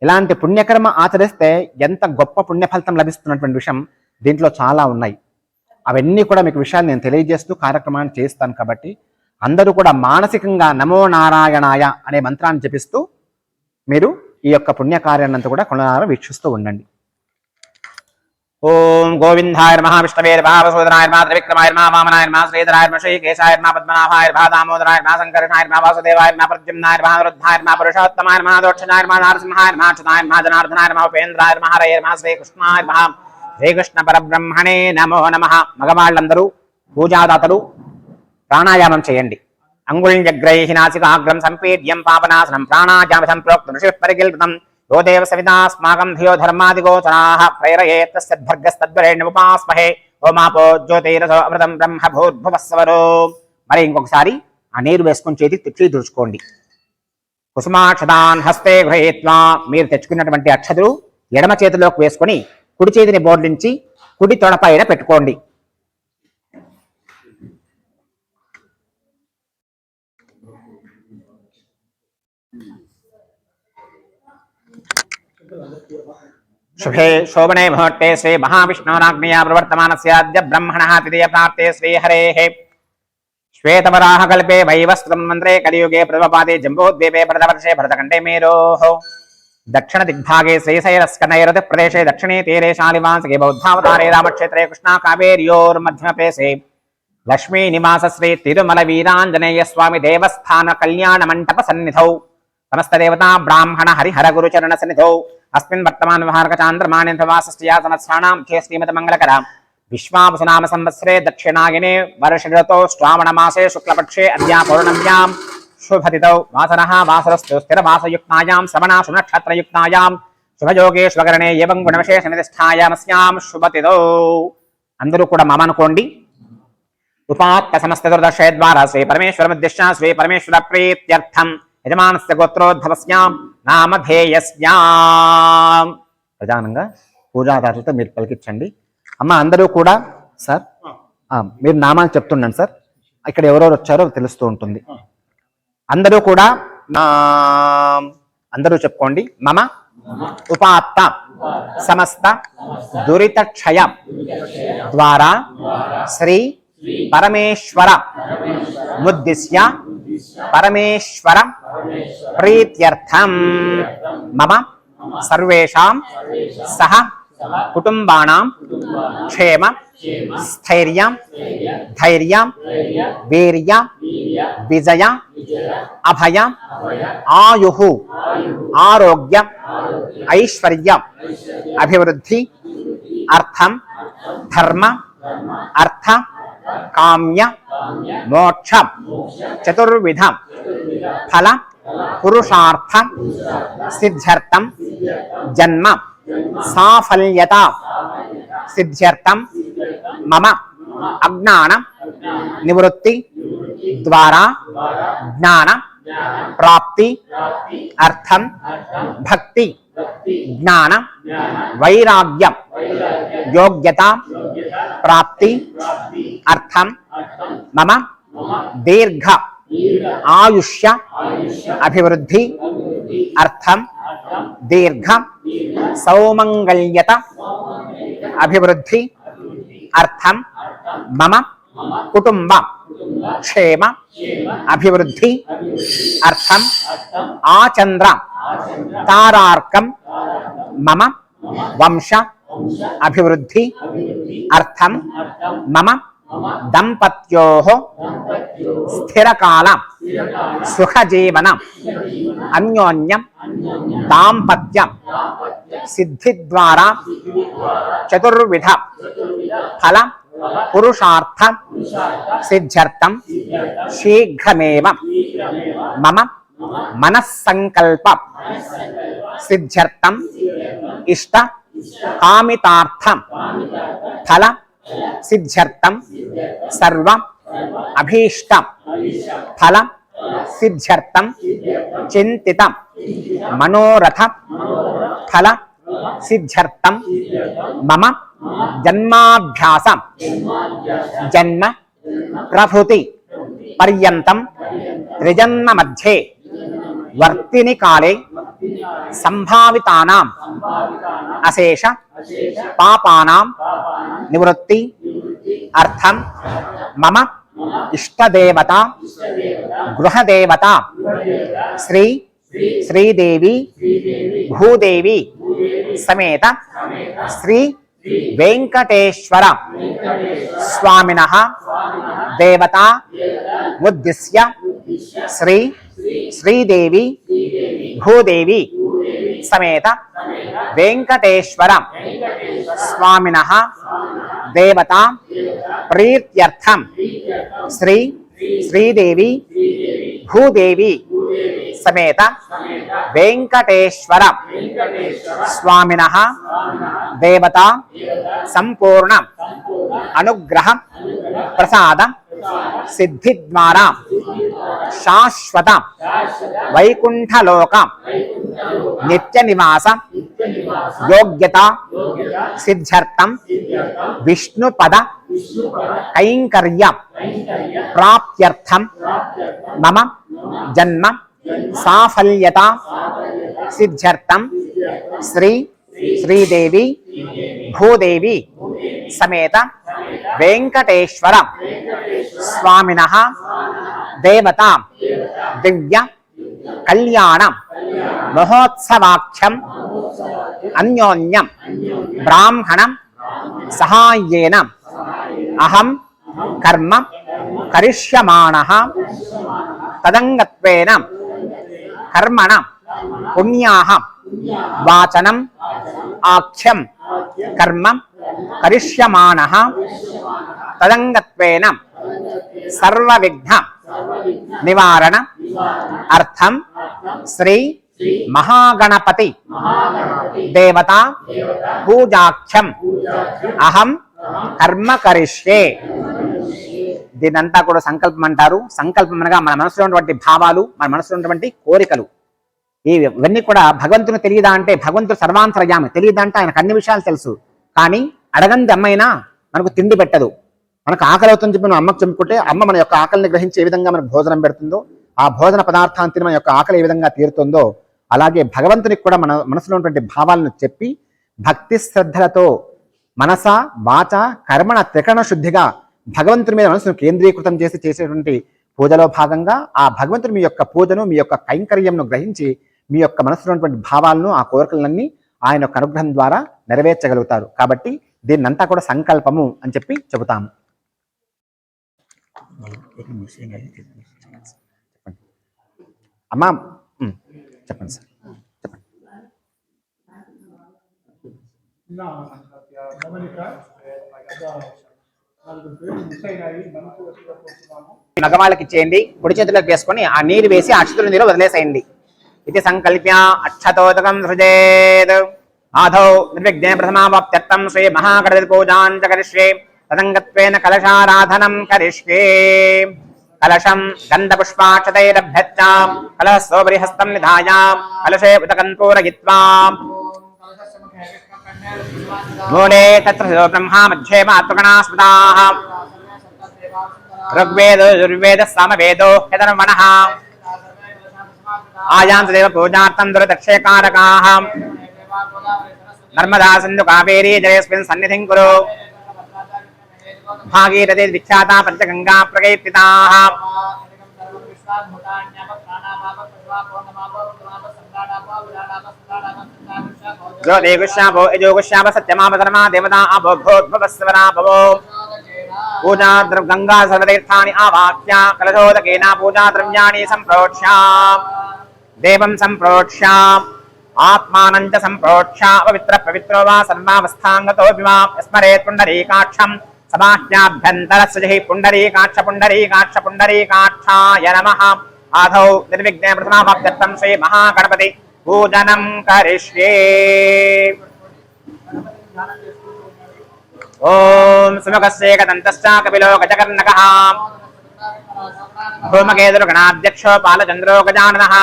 ఇలాంటి పుణ్యకర్మ ఆచరిస్తే ఎంత గొప్ప పుణ్య ఫలితం లభిస్తున్నటువంటి విషయం దీంట్లో చాలా ఉన్నాయి. అవన్నీ కూడా మీకు విషయాలు నేను తెలియజేస్తూ కార్యక్రమాన్ని చేస్తాను. కాబట్టి అందరూ కూడా మానసికంగా నమో నారాయణాయ అనే మంత్రాన్ని జపిస్తూ మీరు ఈ యొక్క పుణ్యకార్యాన్ని అంతా కూడా కొనసాగ వీక్షిస్తూ ఉండండి. ఓం గోవిందాయ నమః. విష్ణవే నమః. వసుదేవాయ నమః. త్రివిక్రమాయ నమః. వామనాయ నమః. శ్రీధరాయ నమః. శ్రీకేశాయ నమః. పద్మనాభాయ నమః. దామోదరాయ నమః. సంకర్షణాయ నమః. వాసుదేవాయ నమః. ప్రద్యుమ్నాయ నమః. వృద్ధాయ నమః. పురుషోత్తమాయ నమః. దోక్షణాయ నమః. నరసింహాయ నమః. అచ్యుతాయ నమః. జనార్దనాయ నమః. ఉపేంద్రాయ నమః. హరయే నమః. శ్రీకృష్ణాయ నమః. శ్రీకృష్ణ పరబ్రహ్మణే నమో నమః. మగవాళ్ళందరూ పూజాదాతలు ప్రాణాయామం చేయండి. అంగుళ్యగ్రైః నాసికాగ్రం సంపీడ్యం పాపనాశనం ప్రాణాయామ సంప్రోక్తం ఋషిః పరికల్పితం यो देव सवितास्माकं धियो धर्मादिगोचराः प्रेरयेत् तस्यद्भर्गस्तद्वरेण्यमुपास्महे ఓమాపో జ్యోతిరసో అమృతం బ్రహ్మ భూర్భువస్వరో. మరి ఇంకొకసారి ఆ నీరు వేసుకొని చేతి తుడుచుకోండి. కుసుమాక్షతాన్ హస్తే గృహీత్వా, మీరు తెచ్చుకున్నటువంటి అక్షతులు ఎడమ చేతిలోకి వేసుకొని కుడి చేతిని బోర్లించి కుడి తొడపైన పెట్టుకోండి. शुभे शोभने मुहूर्ते श्री महाविष्णुराज्ञया प्रवर्तमानस्याद्य ब्रह्मणः तृतीय प्राप्ते श्रीहरेः श्वेतवराहकल्पे वैवस्वतं मन्त्रे कलियुगे प्रथमपादे जम्बूद्वीपे भरतवर्षे भरतखण्डे मेरोः दक्षिणदिग्भागे श्रीशैलस्कनैरतिप्रदेशे दक्षिणे तीरे शालिवांसके बौद्धावतारे रामक्षेत्रे कृष्णाकावेर्योर्मध्यमपेशे लक्ष्मीनिवास श्री तिरुमलवीराञ्जनेयस्वामी देवस्थान कल्याणमण्डपसन्निधौ समस्तदेवता ब्राह्मण हरिहरगुरुचरणसन्निधौ अस्मिन् वर्तमान व्यवहारक चांद्रमान्यवासस्या संवत्सराणां श्रीमत मंगलकरा विश्वावसुनाम संवत्सरे दक्षिणायने वर्षऋतौ श्रावण मासे शुक्लपक्षे अद्या पौर्णम्यां शुभतिथौ वासरः वासरस्तु स्थिरवासयुक्तायां श्रवणाशु नक्षत्रयुक्तायां शुभयोगेश्वकरणे एवं गुणविशेषनिष्ठायामस्यां शुभतिथौ. అందరూ కూడా మమ అనుకోండి. ఉపాత్త సమస్త దుర్దశయ ద్వారా శ్రీ పరమేశ్వరముద్దిశ్య శ్రీ పరమేశ్వర ప్రీత్యర్థం యజమానస్య గోత్రోద్భవస్యాం నామధేయస్యాం. ప్రధానంగా పూజాదారులతో మీరు పలికించండి. అమ్మ అందరూ కూడా సార్ మీరు నామాలు చెప్తున్నాను సార్, ఇక్కడ ఎవరెవరు వచ్చారో తెలుస్తూ ఉంటుంది. అందరూ కూడా అందరూ చెప్పుకోండి. మమ ఉపాత్త సమస్త దురిత క్షయ ద్వారా శ్రీ పరమేశ్వర ముద్దిశ్య పరమేశ్వర ప్రీత్యర్థం మమ సర్వేషాం సహ కుటుంబానాం క్షేమ స్థైర్య ధైర్య వీర్య విజయ అభయ ఆయుః ఆరోగ్య ఐశ్వర్య అభివృద్ధి అర్థం ధర్మ అర్థ కామ్య మోక్ష చతుర్విధ ఫల పురుషార్థ సిద్ధ్యర్థం జన్మ సాఫల్యత సిద్ధ్యర్థం మమ అజ్ఞాన నివృత్తి ద్వారా జ్ఞాన ప్రాప్తి అర్థం భక్తి జ్ఞాన వైరాగ్యం యోగ్యత ప్రాప్తి అర్థం మమ దీర్ఘ ఆయుష్య అభివృద్ధి అర్థం దీర్ఘ సౌమంగళ్యత అభివృద్ధి అర్థం మమ కుటుంబ క్షేమ అభివృద్ధి అర్థం ఆచంద్ర తారార్కం మమ వంశ అభివృద్ధి అర్థం మమ దంపత్యోః స్థిరకాల సుఖజీవన అన్యోన్యం దాంపత్య సిద్ధి ద్వారా చతుర్విధ ఫల పురుషార్థ సిద్ధ్యర్థం శీఘ్రమేవ మమ మనస్సంకల్ప సిద్ధ్యర్థం ఇష్ట కామితార్థ ఫల సిద్ధ్యర్థం సర్వ అభీష్ట ఫల సిద్ధ్యర్థం చింతిత మనోరథ ఫల సిద్ధ్యర్థం మమ జన్మాభ్యాస జన్మ ప్రభృతి పర్యంతం త్రిజన్మ మధ్యే వర్తిని కాలే సంభావితానాం అశేష పాపానాం నివృత్తి అర్థం మమ ఇష్టదేవత గృహదేవత శ్రీదేవి భూదేవి సమేత శ్రీ వెంకటేశ్వర స్వామినః దేవతా ఉద్దిశ్య శ్రీదేవి భూదేవి సమేత వెంకటేశ్వర స్వామినః దేవతా ప్రీత్యర్థం శ్రీదేవి భూదేవి సమేత వెంకటేశ్వర స్వామినః దేవతా సంపూర్ణ అనుగ్రహ ప్రసాద సిద్ధి ద్వారా శాశ్వత వైకుంఠలోక నిత్య నివాస యోగ్యత సిద్ధ్యర్థం విష్ణుపద కైంకర్య ప్రాప్త్యర్థం మమ జన్మ సాఫల్యత సిద్ధ్యర్థం శ్రీదేవి భూదేవి సమేత వెంకటేశ్వర స్వామినః దేవతా దివ్య కళ్యాణ మహోత్సవాఖ్యం అన్యోన్యం బ్రాహ్మణం సహాయేన అహం కర్మ కరిష్యమాణః తదంగత్వేన కర్మణ పుణ్యాః వాచనం ఆఖ్యం కర్మ కరిష్యమాణః తదంగత్వేన సర్వవిఘ్న నివారణ అర్థం శ్రీ మహాగణపతి దేవతా పూజాఖ్యం అహం కర్మ కరిష్యే. దీనంతా కూడా సంకల్పం అంటారు. సంకల్పం అనగా మన మనసులో ఉన్నటువంటి భావాలు, మన మనసులో ఉన్నటువంటి కోరికలు. ఇవన్నీ కూడా భగవంతుని తెలియదా అంటే భగవంతుడు సర్వాంతర్యామి. తెలియదా అంటే ఆయనకు అన్ని విషయాలు తెలుసు. కానీ అడగంది అమ్మైనా మనకు తిండి పెట్టదు. మనకు ఆకలి అవుతుందని చెప్పి మనం అమ్మకు చెప్పుకుంటే అమ్మ మన యొక్క ఆకలిని గ్రహించి ఏ విధంగా మనకు భోజనం పెడుతుందో, ఆ భోజన పదార్థాన్ని తిని మన యొక్క ఆకలి ఏ విధంగా తీరుతుందో, అలాగే భగవంతునికి కూడా మన మనసులో ఉన్నటువంటి భావాలను చెప్పి భక్తి శ్రద్ధలతో మనస వాచ కర్మణ త్రికరణ శుద్ధిగా భగవంతుని మీద మనసును కేంద్రీకృతం చేసి చేసేటువంటి పూజలో భాగంగా ఆ భగవంతుని మీ యొక్క పూజను, మీ యొక్క కైంకర్యంను గ్రహించి మీ యొక్క మనసులో ఉన్నటువంటి భావాలను, ఆ కోరికలన్నీ ఆయన యొక్క అనుగ్రహం ద్వారా నెరవేర్చగలుగుతారు. కాబట్టి దీన్నంతా కూడా సంకల్పము అని చెప్పి చెబుతాము. అమ్మా చెప్పండి సార్, చెప్పండి. మగవాళ్ళకి ఇచ్చేయండి. కుడి చేతులకు వేసుకొని ఆ నీరు వేసి అక్షతుల నీరు వదిలేసేయండి. इति संकल्प्य अक्षतोदकं सृजेत् आदौ निर्विघ्ने प्रथमावाप्त्यर्थं श्री महागणपतिपूजां च करिष्ये तदङ्गत्वेन कलशाराधनं करिष्ये कलशं गन्धपुष्पाक्षतैरभ्यच्च कलशोपरि हस्तं निधाय कलशे उदकं पूरयित्वा मूले तत्र ब्रह्मा मध्ये मातृगणा स्मृताः ऋग्वेदो यजुर्वेदः सामवेदो यतर्वणः आयान्त देव पूजार्थं दुरदक्षेकारकाः नर्मदा सिन्धु कावेरी जलेऽस्मिन् सन्निधिं कुरु भागीरथी विख्याता पञ्चगङ्गा प्रकीर्तिताः ज्योतिगुष्याभो यजोगुष्याभ सत्यमाभ धर्मा देवता अभो भूद्भवस्वरा भवो पूजा गंगा सर्वतीर्थानि आवाह्य कलशोदकेन पूजा द्रव्याणि सम्प्रोक्ष्य देवं सम्प्रोक्ष्य आत्मानं च सम्प्रोक्ष्य पवित्र पवित्रो वा सर्वावस्थाङ्गतो विमा स्मरेत् पुण्डरीकाक्षं समाह्याभ्यन्तरस्य पुण्डरीकाक्षाय नमः आदौ निर्विघ्ने प्रथमावाप्त्यर्थं श्री महागणपति पूजनं करिष्ये ओम सुमुखस्येकदन्तश्च कपिलो गजकर्णकः धूमकेतुर्गणाध्यक्षो बालचन्द्रो गजाननः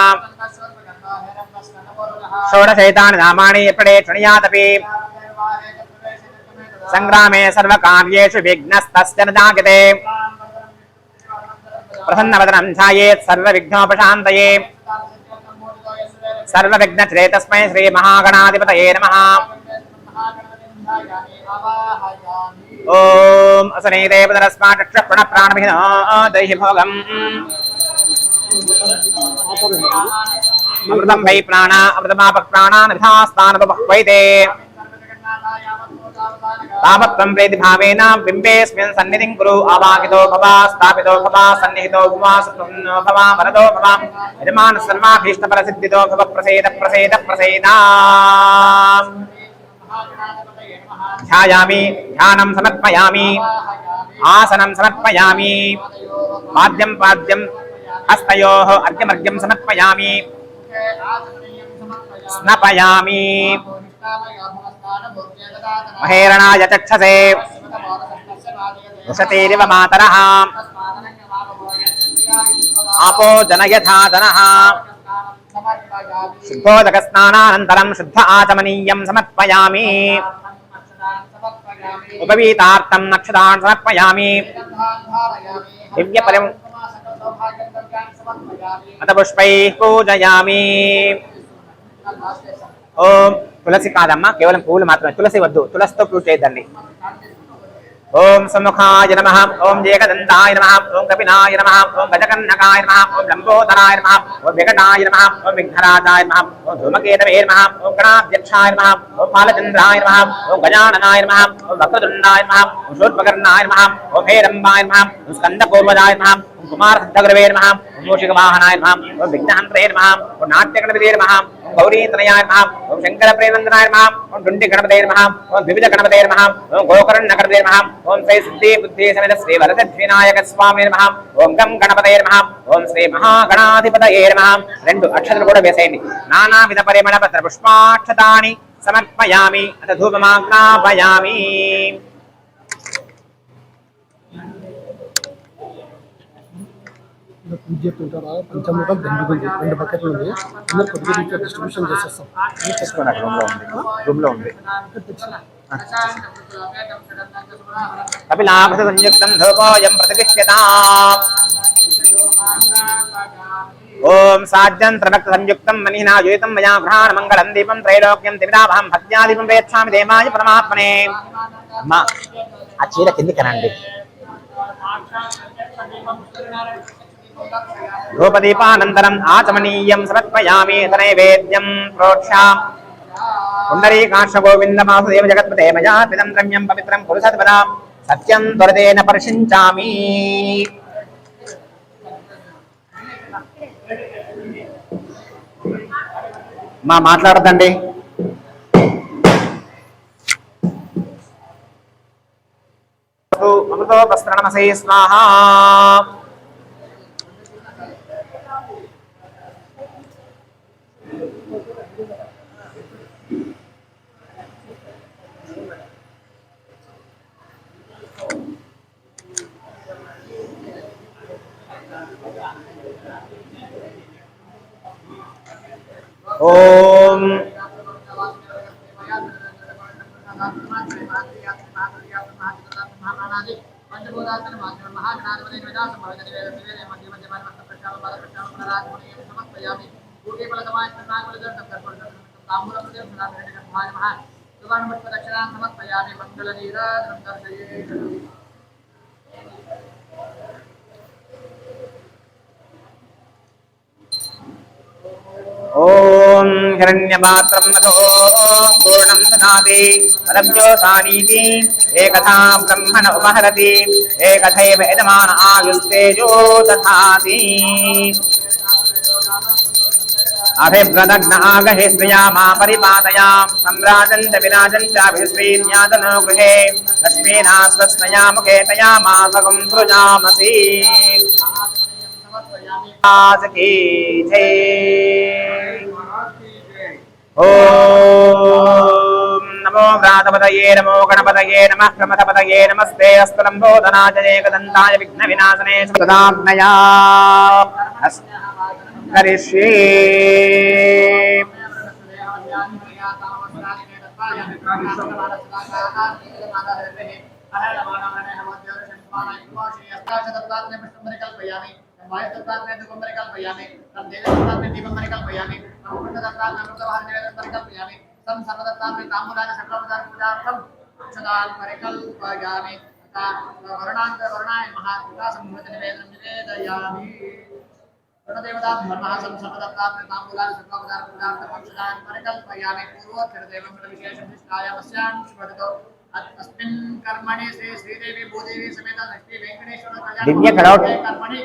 षोडशैतानि नामानि पठे शृणुयादपि संग्रामे सर्वकार्येषु विघ्नस्तस्य न जायते प्रसन्नवदनं ध्यायेत् सर्वविघ्नोपशान्तये सर्वविघ्नचरे तस्मै श्री महागणाधिपतये नमः ओम असनेदेव दरस्मात् चक्षुः प्राणभिनो दैहि भोगम् अमृतं वै प्राणा अमृतमापः प्राणान् विधास्तानुपवैते तावत्त्वं प्रीति भावेन बिम्बेऽस्मिन् सन्निधिं कुरु आवाहितो भव स्थापितो भव सन्निहितो भव सत्त्वं भव वरदो भव यजमान सर्वाभीष्टफलसिद्धितो भव प्रसेद प्रसेद प्रसेद ध्यायामि ध्यानं समर्पयामि आसनं समर्पयामि पाद्यं पाद्यं हस्तयोः अर्घ्यमर्घ्यं समर्पयामि स्नपयामि महेरणाय चक्षसे वसतेरिव मातरः आपो जनयथा जनः शुद्धोदकस्नानानन्तरं शुद्ध आचमनीयं समर्पयामि उपवीतार्थं नक्षत्रान् समर्पयामि दिव्यपरिं अतपुष्पैः पूजयामि ओम तुलसी कादम्मा केवलं पूలు మాత్రమే तुलसी వద్దు तुलसीతో పూజ చేయదండి ओम सम्मुखाय नमः ओम एकदन्ताय नमः ओम कपिनाय नमः ओम गजकर्णकाय नमः ओम लंबोदराय नमः ओम विकटाय नमः ओम विघ्नराजाय नमः ओम धूमकेतवे नमः ओम गणाध्यक्षाय नमः ओम बालचन्द्राय नमः ओम गजाननाय नमः ओम वक्रतुण्डाय नमः ओम शूर्पकर्णाय नमः ओम हेरम्बाय नमः ओम स्कन्दपूर्वजाय नमः ओम कुमारसिद्धगुरवे नमः ओम मूषिकवाहनाय नमः ओम विघ्नहन्त्रे नमः ओम नाट्यगणपते नमः ओम गौरीतनयाय नमः ओम शङ्करप्रेमन्दनाय नमः ओम डुण्डिगणपते नमः ओम विविधगणपते नमः ओम गोकर्णगणपते नमः ओम श्री सिद्धि बुद्धि समेत श्री वरदविनायक स्वामी नमः ओम गं गणपते नमः ओम श्री महागणाधिपतये नमः రెండు అక్షతలు కూడా వేసేయండి నానావిధ పరిమళ పత్ర పుష్పాక్షతాని సమర్పయామి అత ధూపమాగ్నాపయామి పూజ చేస్తుంటారా పంచముఖం రెండు బకెట్లు ఉంది అందరు కొద్దిగా డిస్ట్రిబ్యూషన్ చేసేస్తాం రూమ్ లో ఉంది కపిలాభృత సంయుక్తం ధూపోయం ప్రతిష్ఠ్యతాం ఓం సాజ్యంత్రభక్త సంయుక్తం మనినాయుతం మయా గృహాణ మంగళం దీపం త్రైలోక్యం త్రివిధాభం భక్త్యాదీపం ప్రేక్షామి దేవాయ పరమాత్మనే అమ్మా ఆ చీర కిందికనండి ధూపదీపానంతరం ఆచమనీయం సమర్పయామి నైవేద్యం ప్రోక్షాం పుండరీకాక్ష గోవింద వాసుదేవ జగత్పతే మయా పిదం రమ్యం పవిత్రం కురు సత్పదా సత్యం త్వరతేన పరిశించామి మా మాట్లాడదండి అమృతోపస్త్రణమసే స్వాహా ఓం ఓం హిరణ్యపాత్రం మధో పూర్ణం దదాతి పరవ్యోసానీతి ఏకథా బ్రహ్మణ ఉపహరతి ఏకథైవ యజమాన ఆయుస్తేజో దధాతి అభివ్రదగ్నాగహి శ్రియామా పరిపాదయా సంరాజంచ విరాజంచాభిశ్రీన్యాతనో గృహే లక్ష్మీనా స్వస్నయా ముఖే తయా మాసకం సృజామసి की जय ओम नमो व्रातपतये नमो गणपतये नमः प्रमथपतये नमस्ते अस्तलम्बोधनाय एकदन्ताय विघ्नविनाशने सदाग्नया करिष्ये कर्मणि श्री श्रीदेवी भूदेवी समेत लक्ष्मी वेंकटेश्वर दिव्य खड़ाओ कर्मणि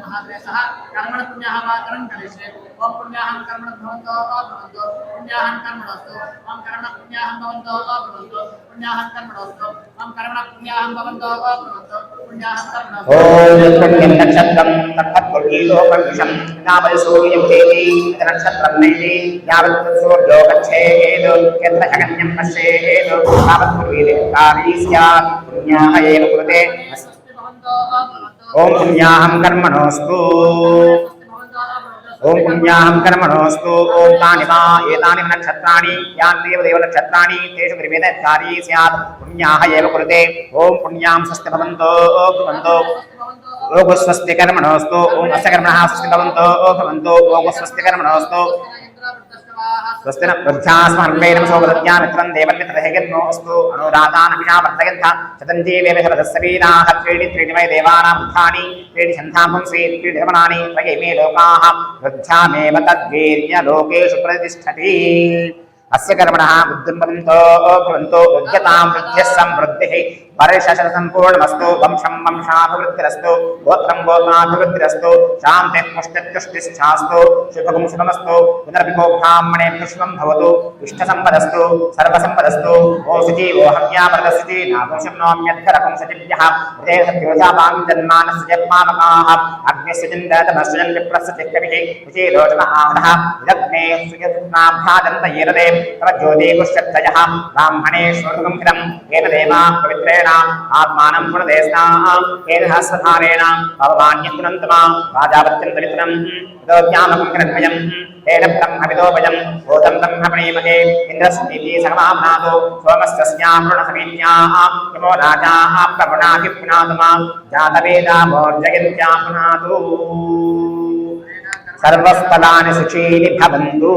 महादेवः कर्मण पुण्यः वाचनं करिष्ये ओम पुण्याहं कर्मण भवन्तो भवन्तु पुण्याहं कर्मणस्तु ओम कर्मण पुण्याहं भवन्तो भवन्तु पुण्याहं कर्मणस्तु ओम कर्मण पुण्याहं भवन्तो भवन्तु पुण्याहं कर्मणस्तु ओम पुण्यं नक्षत्रं तत्फलपुर्गीलोकविषं नामसूर्यमुदेति नक्षत्रं नैति यावत् सूर्यो गच्छेत् यत्र जगन्यं पश्येत् तावत् पूर्वीदेवकारी स्यात् पुण्याः एव कुरुते ओम पुण्याहं कर्मणोऽस्तु ओम पुण्याहं कर्मणोऽस्तु ओम तानि वा एतानि नक्षत्राणि यानि देवदेव नक्षत्राणि तेषु निर्वेदकारी स्यात् पुण्याः एव कुरुते ओम पुण्यां स्वस्ति भवन्तो भवन्तो ओम स्वस्ति कर्मणोऽस्तु ओम अस्य कर्मणः स्वस्ति भवन्तो भवन्तो ओम स्वस्ति कर्मणोऽस्तु स्वस्ति न प्रध्यास्मर्वेण सोगदत्या मित्रं देवन्मित्रहेयन्नोऽस्तु अनुराधानभिषा वर्धयन्त शतञ्जीवेभिषवदस्सवीराः त्रीणि वै देवानां बुद्धानि त्रीणि छन्दांसि त्रीणि धर्मणानि त्रयेमे लोकाः वृद्ध्यामेव तद्वीर्यलोकेषु प्रतिष्ठति अस्य कर्मणः बुद्धिं भवन्तो उद्यतां वृद्धिः समृद्धिः वर्षशतसम्पूर्णमस्तु वंशं वंशाभिवृद्धिरस्तु गोत्रं गोत्राभिवृद्धिरस्तु शान्तिः पुष्टिश्चास्तु शुभगुं शुभमस्तु पुनरभिको ब्राह्मणेभ्यः शुभं भवतु इष्टसम्पदस्तु सर्वसम्पदस्तु ओ सुजीवोऽहम्यामृतस्ति नागुंशं नोम्यद्धरकं सचिभ्यः हृदयसत्योजापाञ्जन्मानस्य जन्मामकाः अग्निस्य चिन्दतमस्य विप्रस्य चिक्कविः विचेरोचन आहः विदग्ने सुयत्नाभ्याजन्त येरदे तव ज्योतिपुष्यत्रयः ब्राह्मणेश्वरगं हिरं येन देवाः पवित्रेण आत्मानं पुनदेस्नाः येन सहस्रधारेण भगवान्यत्पुनन्तमा राजावत्यं दरिद्रं तदोज्ञानकं किरद्वयं तेन ब्रह्मविदोभयं भूतं ब्रह्मणीमहे इन्द्रस्मीति सर्वाम्नादो सोमस्तस्यामृणसमीत्याः यमो राजाः प्रवणाभिः पुनातमा जातवेदामोर्जयन्त्या पुनातु सर्वस्पदानि शुचीनि भवन्तु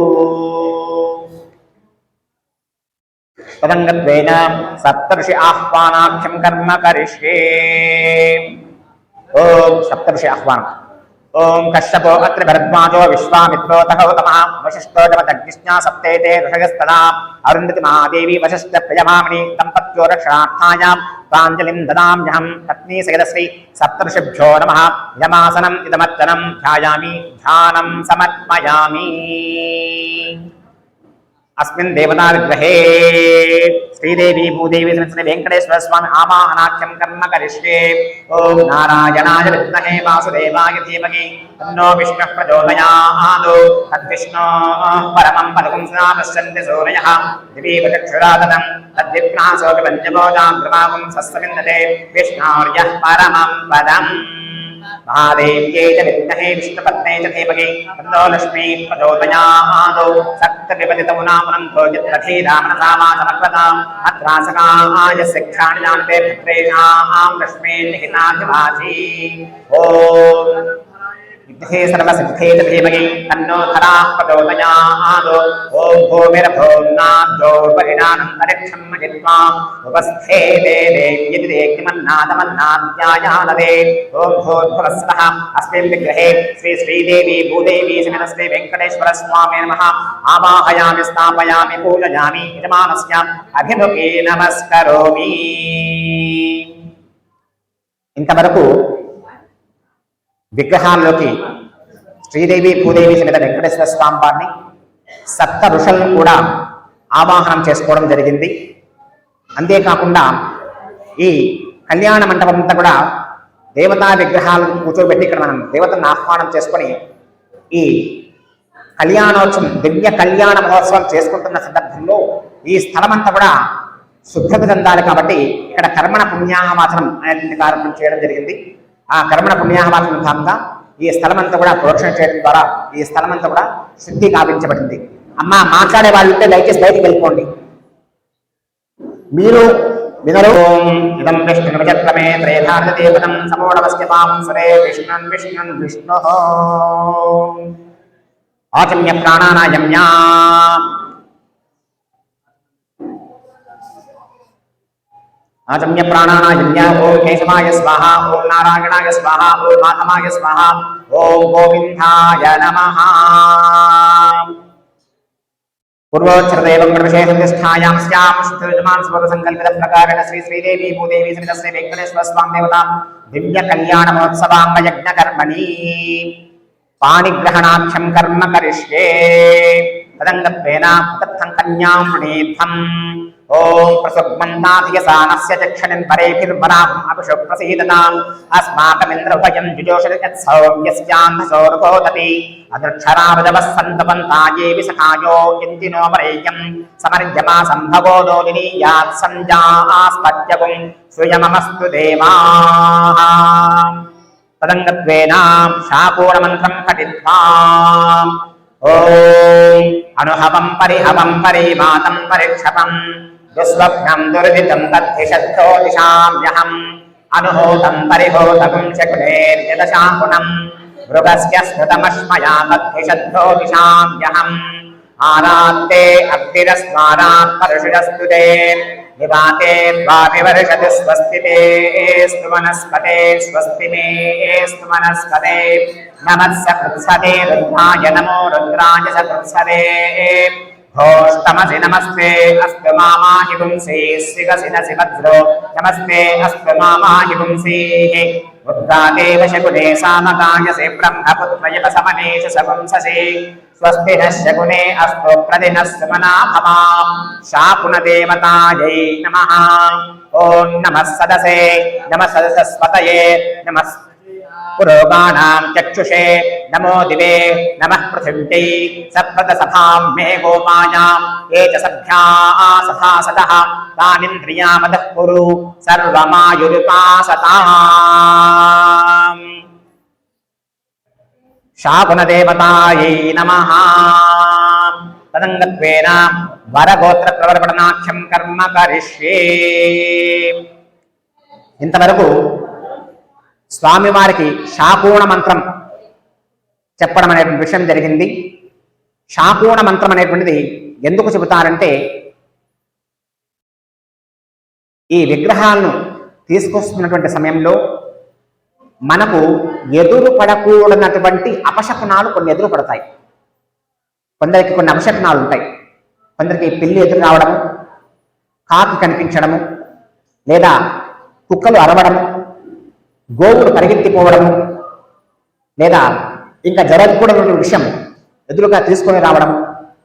तदंगत्वेन सप्तर्षि आह्वानाख्यं कर्म करिष्ये ओम सप्तर्षि आह्वान ओम कश्यपो अत्रि भरद्वाजो विश्वामित्रोतः गौतमः वसिष्ठो जमदग्निश्चा सप्तेते ऋषयस्तदा अरुन्धति महादेवी वसिष्ठ प्रियमामणि दम्पत्यो रक्षणार्थाय प्राञ्जलिं ददाम्यहं पत्नी सहितश्री सप्तर्षिभ्यो नमः यमासनम् इदमत्तनं ध्यायामि ध्यानं समर्पयामि अस्मिन् देवता विग्रहे श्रीदेवी भूदेवी श्री वेंकटेश्वर स्वामी आवाहनाख्यं कर्म करिष्ये ओम नारायणाय विद्महे वासुदेवाय धीमहि तन्नो विष्णुः प्रचोदयात् तद्विष्णोः परमं पदं पश्यन्ति सूरयः दिवीव चक्षुरादनं तद्विघ्नासोऽपि पञ्चभोजां प्रभावं सस्समिन्दते विष्णोर्यः परमं पदम् महादेव्यै च विद्महे विष्णुपत्न्यै च धीमहि तन्नो लक्ष्मी प्रचोदयात् सप्तविपदितौ नामनन्तो चित्रधीरामनसामासमक्वताम् अत्रासकाय शिक्षाणिजान्ते पुत्रेषां लक्ष्मी निहिताधिवासी ॐ विद्ये सर्वसिद्धे च धीमहि तन्नो धराः प्रचोदयात् ॐ भूमिरभूम्नाद्योर्वरिणानन्तरिक्षं मजित्वा उपस्थे देवे यदि देग्निमन्नादमन्नाद्यायानदे ॐ भूर्भुवस्वः अस्मिन् विग्रहे श्री श्रीदेवी भूदेवी समेत श्री वेङ्कटेश्वर स्वामिने नमः आवाहयामि स्थापयामि पूजयामि यजमानस्य अभिमुखे नमस्करोमि। ఇంతవరకు విగ్రహాల్లోకి శ్రీదేవి భూదేవి సమేత వెంకటేశ్వర స్వామి వారిని సప్త ఋషులను కూడా ఆవాహనం చేసుకోవడం జరిగింది. అంతేకాకుండా ఈ కళ్యాణ మండపం అంతా కూడా దేవతా విగ్రహాలను కూర్చోబెట్టి ఇక్కడ మనం దేవతలను ఆహ్వానం చేసుకొని ఈ కళ్యాణోత్సవం దివ్య కళ్యాణ మహోత్సవం చేసుకుంటున్న సందర్భంలో ఈ స్థలం అంతా కూడా శుభ్రత చెందాలి కాబట్టి ఇక్కడ కర్మణ పుణ్యాహవాచనం అనేటువంటి కార్యక్రమం చేయడం జరిగింది. ఆ కర్మణ పుణ్యాహవాచనం భాగంగా ఈ స్థలం అంతా కూడా ప్రోక్షణ చేయడం ద్వారా ఈ స్థలం అంతా కూడా శుద్ధి కావించబడింది. అమ్మ మాట్లాడే వాళ్ళు ఉంటే దయచేసి బయటికి వెళ్ళిపోండి. మీరు వినరు. ఇదం విష్ణు విచక్రమే త్రేధార్థ దేవతం సమోడవస్యతాం సురే విష్ణున్ విష్ణున్ విష్ణు ఆచమ్య ప్రాణానాయమ్యా आचम्य प्राणानायम्या ओम केशवाय स्वाहा ओम नारायणाय स्वाहा ओम माधवाय स्वाहा ओम गोविंदाय नमः। पूर्वोच्चरदेवं विशेषनिष्ठायां स्याम शुद्धमान सर्वसंकल्पित प्रकारेण श्री श्रीदेवी भूदेवी समेत श्री वेंकटेश्वर स्वामी देवता दिव्य कल्याण महोत्सवांग यज्ञ कर्मणि पाणिग्रहणाख्यं कर्म करिष्ये तदंगत्वेन तत्थं कन्यां वृणीध्वम् ओम प्रसुग्मन्ताधियसानस्य चक्षणिन् परेभिर्वराम् अभिषु प्रसीदताम् अस्माकमिन्द्रभयं जुजोषयत्सौम्यस्यान्धसौरभोदति अदृक्षरावजवः सन्तपन्ताये विसखायो यन्तिनो वरेयं समर्यमा सम्भवो दोलिनीयात् सञ्जास्पत्यगुं श्रूयममस्तु देवाः तदङ्गत्वेन शापूरमन्त्रं पठित्वा ओम अनुहवं परिहवं परिमातं परिक्षपं दुस्वप्नं दुर्वितं तद्धिषद्धो दिशाम्यहम् अनुहोतं परिहोतकं शकुनेर्यदशाकुनं मृगस्य स्मृतमश्मया तद्धिषद्धो दिशाम्यहम् आरात्ते अग्निरस्मारात् परशुरस्तु ते निवाते द्वाभिवर्षतु स्वस्ति ते स्तु वनस्पते स्वस्ति मे स्तु वनस्पते नमः सकृत्सते रुद्राय नमो रुद्राय सकृत्सते घोष्टमसि नमस्ते अस्तु मामाहि पुंसि श्रीगसि नसि वज्रो नमस्ते अस्तु मामाहि पुंसीः रुद्रादेव शकुने सामकायसे ब्रह्मपुत्रयव समनेश सपुंससि स्वस्ति नः शकुने अस्तु प्रतिनः सुमना भवां शाकुनदेवतायै नमः। ॐ नमः सदसे नमः सदसस्वतये नमः पुरोगानां चक्षुषे नमो दिवे नमः पृथिव्यै सप्रतसभां मे गोपायां ये च सभ्याः सभासदः तानिन्द्रियामदः कुरु सर्वमायुरुपासताम्। शाकुनदेवतायै नमः। तदङ्गत्वेन वरगोत्रप्रवर्तनाख्यं कर्म करिष्ये। ఇంతవరకు స్వామివారికి శాకూణ మంత్రం చెప్పడం అనే విషయం జరిగింది. శాకూణ మంత్రం అనేటువంటిది ఎందుకు చెబుతారంటే ఈ విగ్రహాలను తీసుకొస్తున్నటువంటి సమయంలో మనకు ఎదురు పడకూడనటువంటి అపశకునాలు కొన్ని ఎదురు పడతాయి. కొందరికి కొన్ని అపశకునాలు ఉంటాయి. కొందరికి పిల్లి ఎదురు రావడము, కాకి కనిపించడము, లేదా కుక్కలు అరవడము, గోవులు పరిగెత్తిపోవడము, లేదా ఇంకా జరగకూడని విషయం ఎదురుగా తీసుకొని రావడం,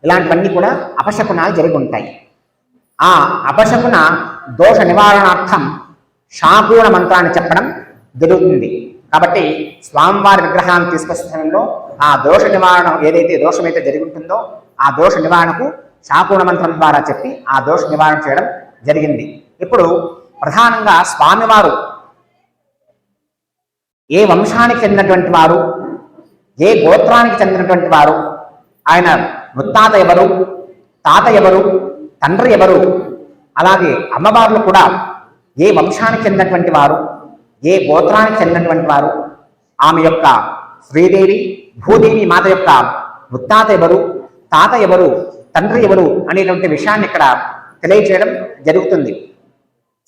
ఇలాంటివన్నీ కూడా అపశకునాలు జరిగి ఉంటాయి. ఆ అపశకున దోష నివారణార్థం శాకూణ మంత్రాన్ని చెప్పడం జరుగుతుంది. కాబట్టి స్వామివారి విగ్రహాన్ని తీసుకొచ్చే సమయంలో ఆ దోష నివారణ ఏదైతే దోషమైతే జరిగి ఉంటుందో ఆ దోష నివారణకు శాకూణ మంత్రం ద్వారా చెప్పి ఆ దోష నివారణ చేయడం జరిగింది. ఇప్పుడు ప్రధానంగా స్వామివారు ఏ వంశానికి చెందినటువంటి వారు, ఏ గోత్రానికి చెందినటువంటి వారు, ఆయన ముత్తాత ఎవరు, తాత ఎవరు, తండ్రి ఎవరు, అలాగే అమ్మవార్లు కూడా ఏ వంశానికి చెందినటువంటి వారు, ఏ గోత్రానికి చెందినటువంటి వారు, ఆమె యొక్క శ్రీదేవి భూదేవి మాత యొక్క ముత్తాత ఎవరు, తాత ఎవరు, తండ్రి ఎవరు అనేటువంటి విషయాన్ని ఇక్కడ తెలియజేయడం జరుగుతుంది.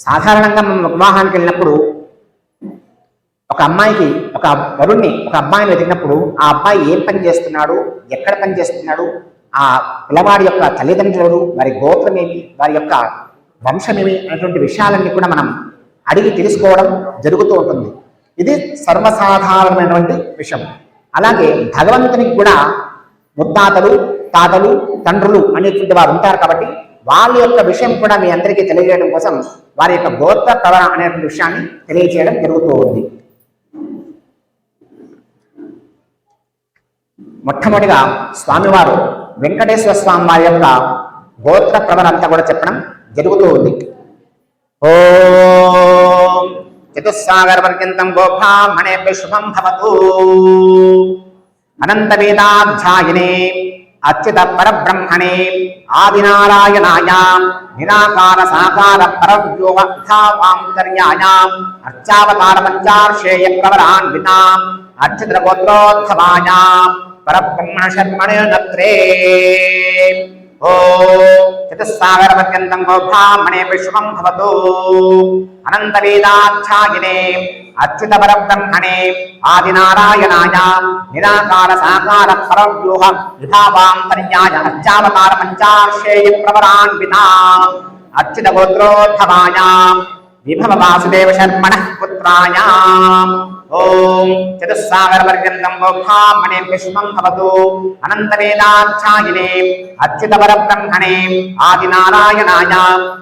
సాధారణంగా మనం వివాహానికి వెళ్ళినప్పుడు ఒక అమ్మాయికి ఒక వరుణ్ణి ఒక అబ్బాయిని వెతికినప్పుడు ఆ అబ్బాయి ఏం పని చేస్తున్నాడు, ఎక్కడ పని చేస్తున్నాడు, ఆ పిల్లవాడి యొక్క తల్లిదండ్రులు, వారి గోత్రం ఏమి, వారి యొక్క వంశమేమి అనేటువంటి విషయాలన్నీ కూడా మనం అడిగి తెలుసుకోవడం జరుగుతూ ఉంటుంది. ఇది సర్వసాధారణమైనటువంటి విషయం. అలాగే భగవంతునికి కూడా ముత్తాతలు, తాతలు, తండ్రులు అనేటువంటి వారు ఉంటారు. కాబట్టి వాళ్ళ యొక్క విషయం కూడా మీ అందరికీ తెలియజేయడం కోసం వారి యొక్క గోత్ర ప్రవరణ అనేటువంటి విషయాన్ని తెలియజేయడం జరుగుతూ ఉంది. మొట్టమొదటిగా స్వామివారు వెంకటేశ్వర స్వామి వారి యొక్క గోత్ర ప్రవరణ అంతా కూడా చెప్పడం జరుగుతూ ఉంది. ఓం చతుస్సాగర పర్యంతం గోబ్రాహ్మణేభ్యో శుభం భవతు. అనంత వేదాధ్యాయినే అచ్యుత పరబ్రహ్మణే ఆదినారాయణాయ నిరాకార సాకార పరవ్యోమర్థావాంతర్యాయ అర్చావతార పంచార్షేయ ప్రవరాన్వితాం అచ్యుత గోత్రోద్భవాయ పరబ్రహ్మణ శర్మణే నత్రే. ఓం చతుస్సాగర పర్యంతం గోబ్రాహ్మణేభ్యో శుభం భవతు. అనంత వేదాధ్యాయినే అచ్యుత పరబ్రహ్మణే ఆదినారాయణాయ నిరాకార సాకార పరవ్యూహ విధావాంతర్యాయ అర్చావతార పంచార్షేయ ప్రవరాన్వితాం అచ్యుత గోత్రోద్భవాయ విభవ వాసుదేవ శర్మణ పుత్రాయ. ఓం చతుస్సాగర పర్యంతం గోబ్రాహ్మణేభ్యో శుభం భవతు. అనంత వేదాధ్యాయినే అచ్యుత పరబ్రహ్మణే ఆదినారాయణాయ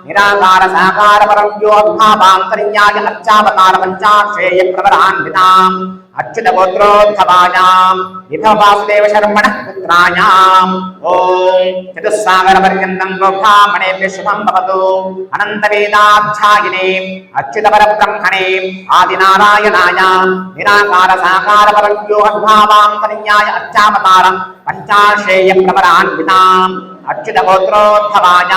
నిరాకార సాకార పరవ్యోద్భవాంతర్యాయ అర్చావతార పంచార్షేయ ప్రవరాన్వితాం అచ్యుత గోత్రోద్భవాయ విభవ వాసుదేవ శర్మణ పుత్రాయ. ఓం చతుస్సాగర పర్యంతం గోబ్రాహ్మణేభ్యో శుభం భవతు. అనంత వేదాధ్యాయినే అచ్యుత పరబ్రహ్మణే ఆదినారాయణాయ నిరాకార సాకార పరవ్యోద్భవాంతర్యాయ అర్చావతార పంచార్షేయ ప్రవరాన్వితాం అచ్యుత గోత్రోద్భవాయ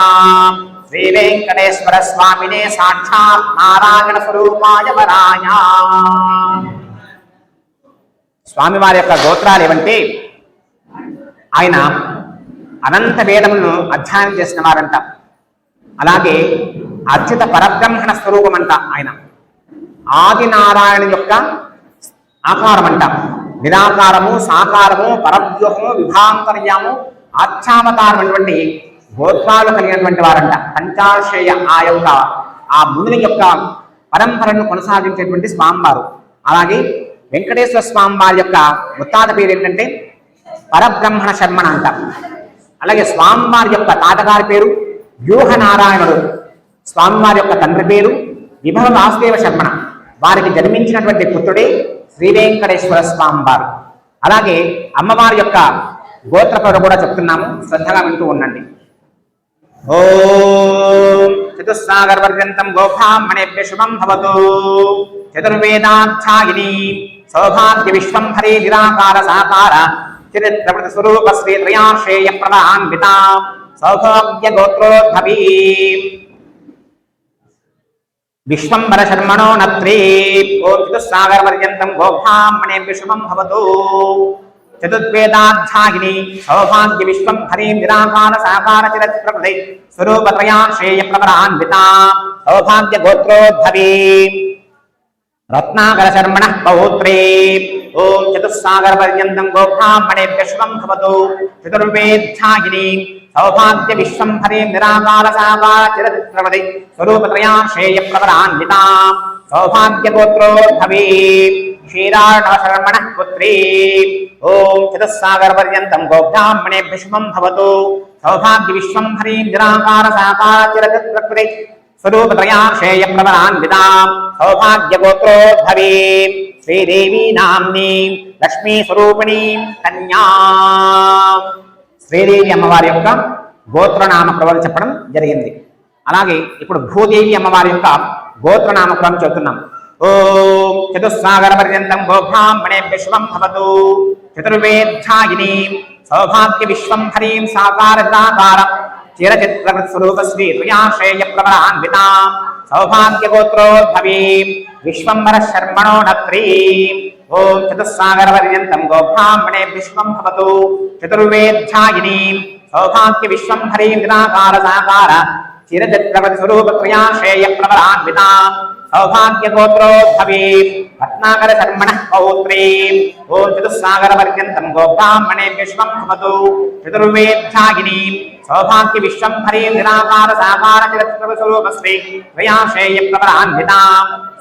శ్రీ వెంకటేశ్వర స్వామినే సాక్షాత్ నారాయణ స్వరూపాయ వరాయ. స్వామివారి యొక్క గోత్రాలు ఏమంటే ఆయన అనంత వేదములను అధ్యయనం చేసిన వారంట. అలాగే అచ్యుత పరబ్రహ్మణ స్వరూపం అంట. ఆయన ఆదినారాయణ యొక్క ఆకారం అంట. నిరాకారము, సాకారము, పరవ్యూహము, విభాంతర్యము, ఆచ్ఛావతారం అటువంటి గోత్రాలు కలిగినటువంటి వారంట. పంచార్షేయ ఆ ముని యొక్క పరంపరను కొనసాగించేటువంటి స్వామివారు. అలాగే వెంకటేశ్వర స్వామి వారి యొక్క ముత్తాత పేరు ఏంటంటే పరబ్రహ్మణ శర్మణ అంట. అలాగే స్వామివారి యొక్క తాతగారి పేరు వ్యూహనారాయణుడు. స్వామివారి యొక్క తండ్రి పేరు విభవ వాసుదేవ శర్మణ. వారికి జన్మించినటువంటి పుత్రుడే శ్రీ వెంకటేశ్వర స్వామి వారు. అలాగే అమ్మవారి యొక్క గోత్ర పేరు కూడా చెప్తున్నాము, శ్రద్ధగా వింటూ ఉండండి. ఓం చతుస్సాగర పర్యంతం గోబ్రాహ్మణేభ్యో శుభం భవతు. చతుర్వేదాధ్యాయిని సౌభాగ్య విశ్వంభరే నిరాకార సాకార చరిత్రవృత స్వరూప శ్రీ త్రయాశ్రేయ ప్రవరాన్వితాం సౌభాగ్య గోత్రోద్భవీ విశ్వంబర శర్మణో నత్రే. ఓం చతుస్సాగర పర్యంతం గోబ్రాహ్మణేభ్యో శుభం భవతు. చతుర్వేదాధ్యాయిని సౌభాగ్య విశ్వంభరీ నిరాకార సాకార చరిత్రవృత స్వరూప త్రయాశ్రేయ ప్రవరాన్వితాం సౌభాగ్య గోత్రోద్భవీ రత్నాకర శర్మణ పౌత్రే. ఓం చతుస్సాగర పర్యంతం గోబ్రాహ్మణేభ్యో శుభం భవతు. చతుర్వేదాధ్యాయిని సౌభాగ్య విశ్వంభరీ నిరాకార సాకార చరిత్రవృత స్వరూప త్రయాశ్రేయ ప్రవరాన్వితాం సౌభాగ్య గోత్రోద్భవీ క్షీరార్ణవ శర్మణ పుత్రీ. ఓం చతుస్సాగర పర్యంతం గోబ్రాహ్మణేభ్యో శుభం భవతు. సౌభాగ్య విశ్వంభరీ నిరాకార సాకార చరిత్రవృత స్వరూప త్రయాశ్రేయ ప్రవరాన్వితాం సౌభాగ్య గోత్రోద్భవీ శ్రీదేవీ నామ్నీ లక్ష్మీ స్వరూపిణీ కన్యా. శ్రీదేవి అమ్మవారి యొక్క గోత్రనామ ప్రవరణ చెప్పడం జరిగింది. అలాగే ఇప్పుడు భూదేవి అమ్మవారి యొక్క గోత్రనామ ప్రవరణ చెబుతున్నాం. ఓం చతుస్సాగర పర్యంతం గోబ్రాహ్మణే విశ్వం భవతు చతుర్వేద్ధాయిని సౌభాగ్య విశ్వం హరీం సాకార చిరచిత్రవత్ స్వరూప శ్రీ త్రయాశ్రేయ ప్రవరాన్వితా సౌభాగ్య గోత్రోద్భవీం విశ్వంబర శర్మణో నత్రీం ఓం చతుస్సాగర పర్యంతం గోబ్రాహ్మణే విశ్వం భవతు చతుర్వేద్ధాయిని సౌభాగ్య విశ్వం హరీం నిరాకార సాకార చిరచిత్రవత్ స్వరూప త్రయాశ్రేయ ప్రవరాన్వితా సౌభాగ్య గోత్రోద్భవీం రత్నాకర శర్మణః పౌత్రీం ఓం చతుస్సాగర పర్యంతం గోబ్రాహ్మణే విశ్వం భవతు చతుర్వేద్ధాయిని సౌభాగ్య విశ్వం హరీం నిరాకార సాకార చిరచిత్రవత్ స్వరూప శ్రీ త్రయాశ్రేయ ప్రవరాన్వితా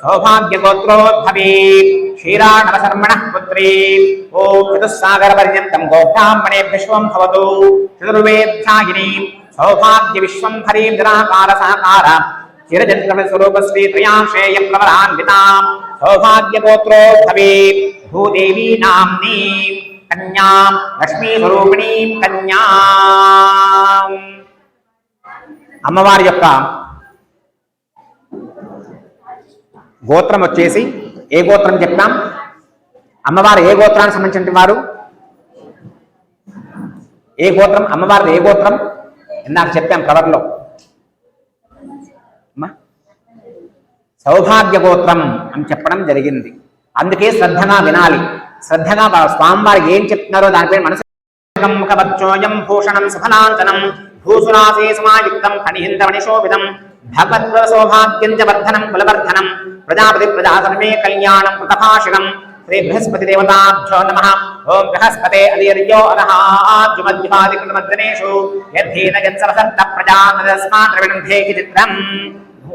సౌభాగ్య గోత్రోద్భవీం క్షీరాణవ శర్మణః పుత్రీం ఓం చతుస్సాగర పర్యంతం గోబ్రాహ్మణే విశ్వం భవతు చతుర్వేద్ధాయిని సౌభాగ్య విశ్వం హరీం నిరాకార సాకార చిరచిత్రవత్ స్వరూప శ్రీ త్రయాశ్రేయ ప్రవరాన్వితా సౌభాగ్య గోత్రోద్భవీం భూదేవీ నామ్నీ కన్యాం లక్ష్మీ స్వరూపిణీం కన్యాం. అమ్మవారి యొక్క గోత్రం వచ్చేసి ఏ గోత్రం చెప్తాం? అమ్మవారు ఏ గోత్రానికి సంబంధించిన వారు? ఏ గోత్రం? అమ్మవారిది ఏ గోత్రం? ఇందాక చెప్పాం కవర్లో. సౌభాగ్య గోత్రం అని చెప్పడం జరిగింది. అందుకే శ్రద్ధగా వినాలి. శ్రద్ధగా స్వామివారికి ఏం చెప్తున్నారో దానిపై మనసు ముఖవచ్చోయం భూషణం సుఫలాంతనం భూసురాసే సమాయుక్తం ఫణిహిందమణి శోభితం భగవత్వ సౌభాగ్యం చ వర్ధనం కులవర్ధనం ప్రజాపతి ప్రజాసర్వే కళ్యాణం కృతభాషిణం శ్రీ బృహస్పతి దేవతాభ్యో నమః. ఓం బృహస్పతే అధిర్యో అర్హాద్యుమద్యుపాదికృతమద్రనేషు యద్ధేన యత్సవసర్త ప్రజానదస్మాత్ రవిణంధేకి చిత్రం.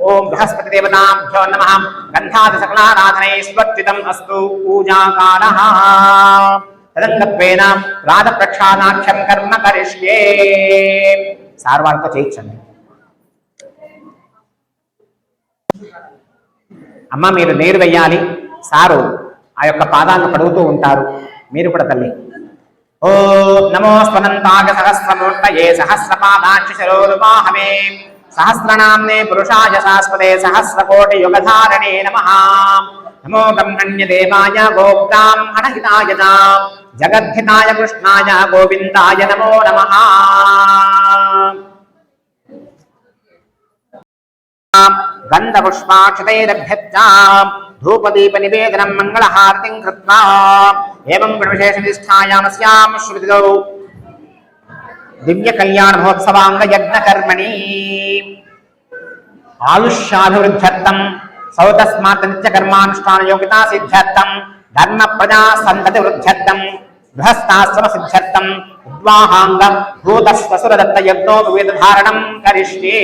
ఓం బృహస్పతి దేవతాభ్యో నమః. గంధాది సకలారాధనైశ్వర్చితం అస్తు పూజాకాలః. తదంగత్వేన రాజప్రక్షాళనాఖ్యం కర్మ కరిష్యే. సార్వార్తో చేయించండి. అమ్మ మీరు నీరు వెయ్యాలి. సారు ఆ యొక్క పాదాలను కడుగుతూ ఉంటారు. మీరు కూడా తల్లి. ఓ నమోస్వనంతాగ సహస్రమూర్తయే సహస్రపాదాక్ష శిరోరుపాహమే సహస్రనామ్నే పురుషాయ శాశ్వతే సహస్రకోటి యుగధారణే నమః. నమో బ్రహ్మణ్య దేవాయ గోబ్రాహ్మణహితాయ చ జగద్ధితాయ కృష్ణాయ గోవిందాయ నమో నమః. గంధపుష్పాక్షతైరభ్యర్చాం ధూపదీప నివేదనం మంగళహారతిం కృత్వా ఏవం గుణవిశేషనిష్టాయామస్యాం శ్రుతిదో దివ్య కళ్యాణ మహోత్సవాంగ యజ్ఞ కర్మణి ఆయుష్యాభివృద్ధ్యర్థం సౌతస్మాత్ నిత్య కర్మానుష్ఠాన యోగ్యతా సిద్ధ్యర్థం ధర్మ ప్రజా సంతతి వృద్ధ్యర్థం గృహస్థాశ్రమ సిద్ధ్యర్థం ఉద్వాహాంగ భూతస్వసుర దత్త యజ్ఞో వేద ధారణం కరిష్యే.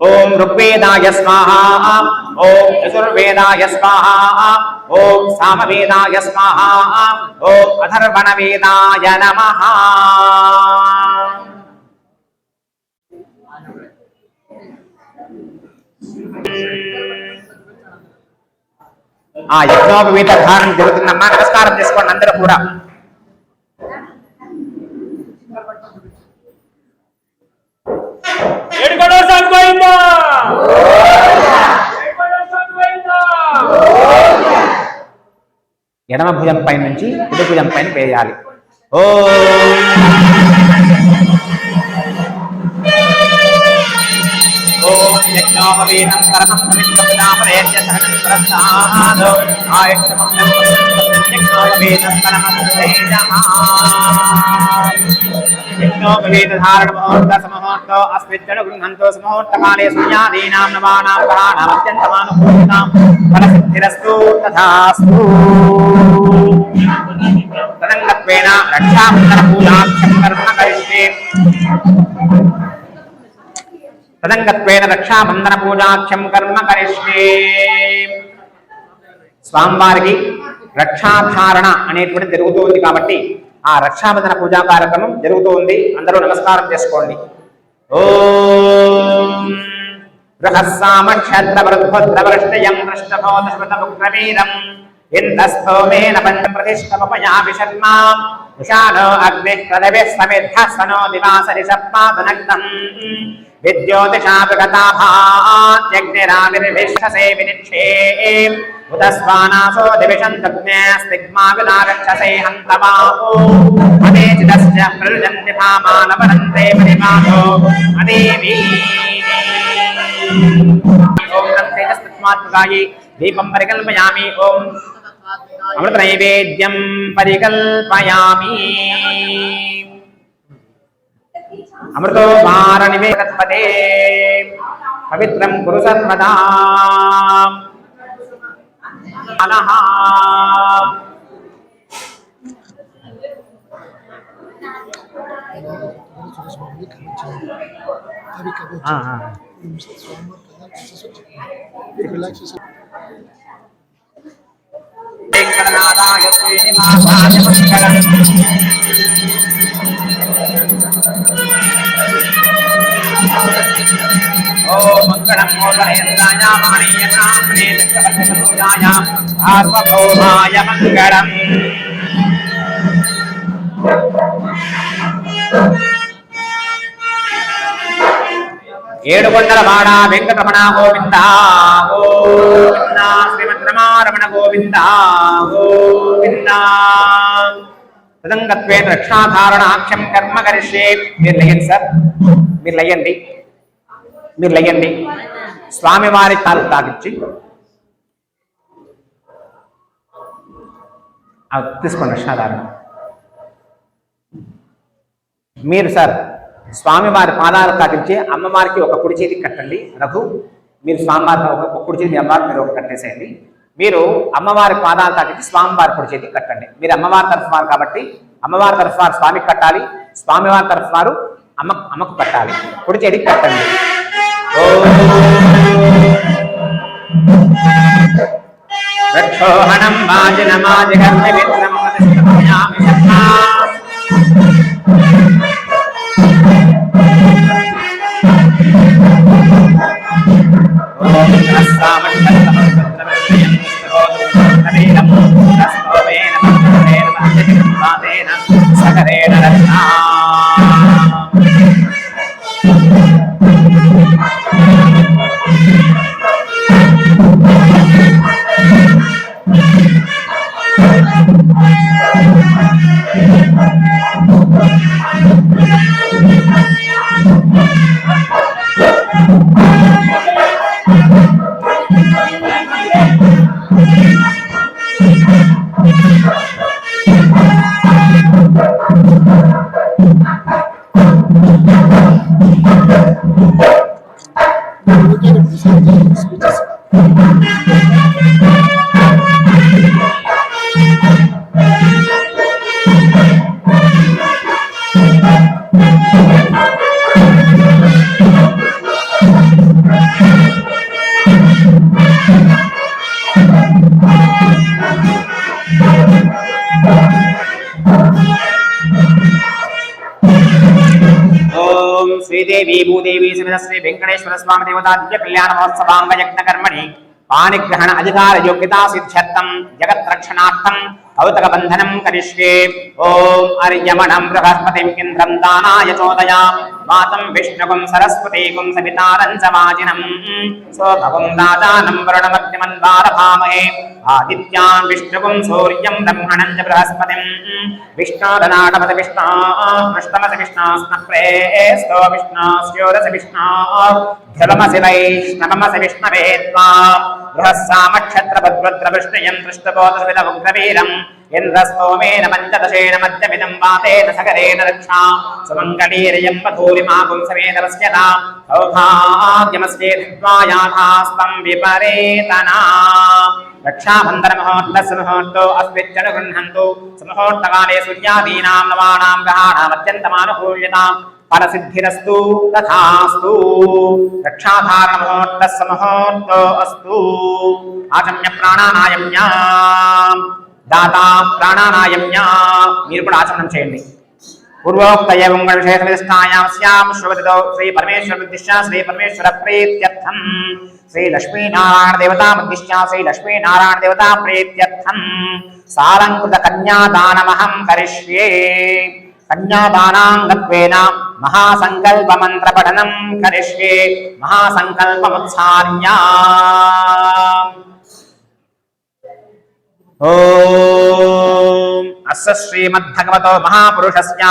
ఓం ఋగ్వేదాయ స్వాహా. ఓం యజుర్వేదాయ స్వాహా. ఓం సామవేదాయ స్వాహా. ఓం అథర్వణ వేదాయ నమః. ఆ యజ్ఞోపవీత ధారణ జరుగుతుందమ్మా. నమస్కారం చేసుకోండి అందరూ కూడా. ఎడమ భుజం పై నుంచి కుడి భుజం పైన వేయాలి. ఓం యజ్ఞోపవీతం కరమం పవిత్రపదాపరేత్య సహనం ప్రసాదో ఆయుష్యమం యజ్ఞోపవీతం కరమం శ్రేయః. యజ్ఞోపవీత ధారణ ముహూర్త సమూహర్తో అస్మిజ్జన గృహంతో సమూహర్తకాలే సూర్యాదీనాం నవానాం గ్రహాణాం అత్యంతమానుకూలితాం ఫలసిద్ధిరస్తు తథాస్తు. తదంగత్వేన రక్షాబంధన పూజాఖ్యం కర్మ కరిష్యే. తదంగత్వేన రక్షాబంధన పూజాఖ్యం కర్మ కరిష్యే. స్వామివారికి రక్షాధారణ అనేటువంటి జరుగుతుంది కాబట్టి ఆ రక్షాబంధన పూజా కార్యక్రమం జరుగుతుంది. అందరూ నమస్కారం చేసుకోండి. ఓం బృహస్సామక్షద్రవృద్భద్రవృష్టయం దృష్టభోదశ్వతముగ్రవీరం ఇంద్రస్థోమేన పంచప్రతిష్టమపయామి శర్మాం విశాలో అగ్నిః ప్రదవిః సమిద్ధः సనో దివాసరిషప్పాదనగ్నం विद्योतिषाभिगताभात्यग्निराविर्विश्वसे विनिक्षेम उदस्वानासो दिविषन्तज्ञस्तिग्मा विलारक्षसे हन्तमाहो अनेचिदस्य प्रलुजन्ति भामानवरन्ते परिमातो अदेवी ओम तेजस्मात्मकायै दीपं परिकल्पयामि ओम अमृतनैवेद्यं परिकल्पयामि अमृतो भारनिवेदपते पवित्रं कुरु सर्वदा अनः वेंकटनाथाय श्रीनिवासाय मंगलम् ओम मंगलम मोदयन्द्राय माणिक्यनाम्ने चक्रवर्तितनूजाय सार्वभौमाय मंगलम् ఏడుకొండలవాడ వెంకటరమణ గోవింద గోవింద శ్రీమద్రమారమణ గోవింద గోవింద తదంగత్వేన రక్షాధారణాఖ్యం కర్మ కరిష్యే. మీరు లయ్యండి సార్, మీరు లయ్యండి, మీరు లయ్యండి. స్వామివారి తాలు తాగిచ్చి తీసుకోండి రక్షాధారణ. మీరు సార్ స్వామివారి పాదాలు తాకించి అమ్మవారికి ఒక కుడి చేతికి కట్టండి. రఘు మీరు స్వామివారికి ఒక కుడి చేతి అమ్మవారికి మీరు ఒక కట్టేసేయండి. మీరు అమ్మవారి పాదాలు తాకించి స్వామివారి కుడి చేతికి కట్టండి. మీరు అమ్మవారి తరఫు వారు కాబట్టి అమ్మవారి తరఫు వారు స్వామికి కట్టాలి, స్వామివారి తరఫు వారు అమ్మకు కట్టాలి. కుడి చేతికి కట్టండి. రక్షోహణం వాజినమాజిగర్మి విత్రం ప్రతిష్ఠాయామి శర్మా. సకరేణ రక్షా श्रीदेवी भूदेवी समेत श्री वेंकटेश्वर स्वामी देवता दिव्य कल्याण महोत्सवांग यज्ञ कर्मणि पाणिग्रहण अधिकार योग्यता सिद्ध्यर्थम जगत रक्षणार्थम भौतक बंधनम करिष्ये। ओम अर्यमणं बृहस्पतिं इंद्रं दानाय चोदयामि मातं विष्णुगुं सरस्वतीगुं सवितारं च वाजिनं सोभगुं राजानं वरुणमग्निमं वारभामहे आदित्यान् विष्णुगुं सूर्यं ब्रह्मणं च बृहस्पतिं विष्णोदनाटमत विष्णो नष्टमत विष्णोस्नप्रेस्तो विष्णोस्योरस विष्णो ध्रुवमसि वैष्णवमसि विष्णवे त्वा बृहस्सामक्षत्रपद्रुद्रविष्णुयं दृष्टबोधविदमुग्रवीरम् इन्द्रस्तोमेन पञ्चदशेन मध्यमिदं वातेन सकरेण रक्षा सुमङ्गलीर्यं वधूरिमागुं समेतवस्यता सौभाग्यमस्ये धित्वायाथास्तं विपरेतना रक्षाबन्धनमुहूर्तस्य मुहूर्तो अस्मिच्चनुगृह्णन्तु सुमुहूर्तकाले सूर्यादीनां नवानां ग्रहाणामत्यन्तमानुकूल्यतां परसिद्धिरस्तु तथास्तु। रक्षाधारणमुहूर्तस्य मुहूर्तो अस्तु। आचम्य प्राणानायम्याम् दाता प्राणानायम्या మీరు కూడా ఆచమనం చేయండి। పూర్వోక్త ఏవంగ విశేష విశిష్టాయాం స్యాం శ్రువతితో శ్రీ పరమేశ్వర ఉద్దిశ్య శ్రీ పరమేశ్వర ప్రీత్యర్థం శ్రీ లక్ష్మీ నారాయణ దేవతా ఉద్దిశ్య శ్రీ లక్ష్మీ నారాయణ దేవతా ప్రీత్యర్థం సాలంకృత కన్యాదానమహం కరిష్యే। కన్యాదానాంగత్వేన మహాసంకల్పమంత్రపఠనం కరిష్యే మహాసంకల్పముత్సార్య ఓం అస్య శ్రీమద్భగవతో మహాపురుషస్య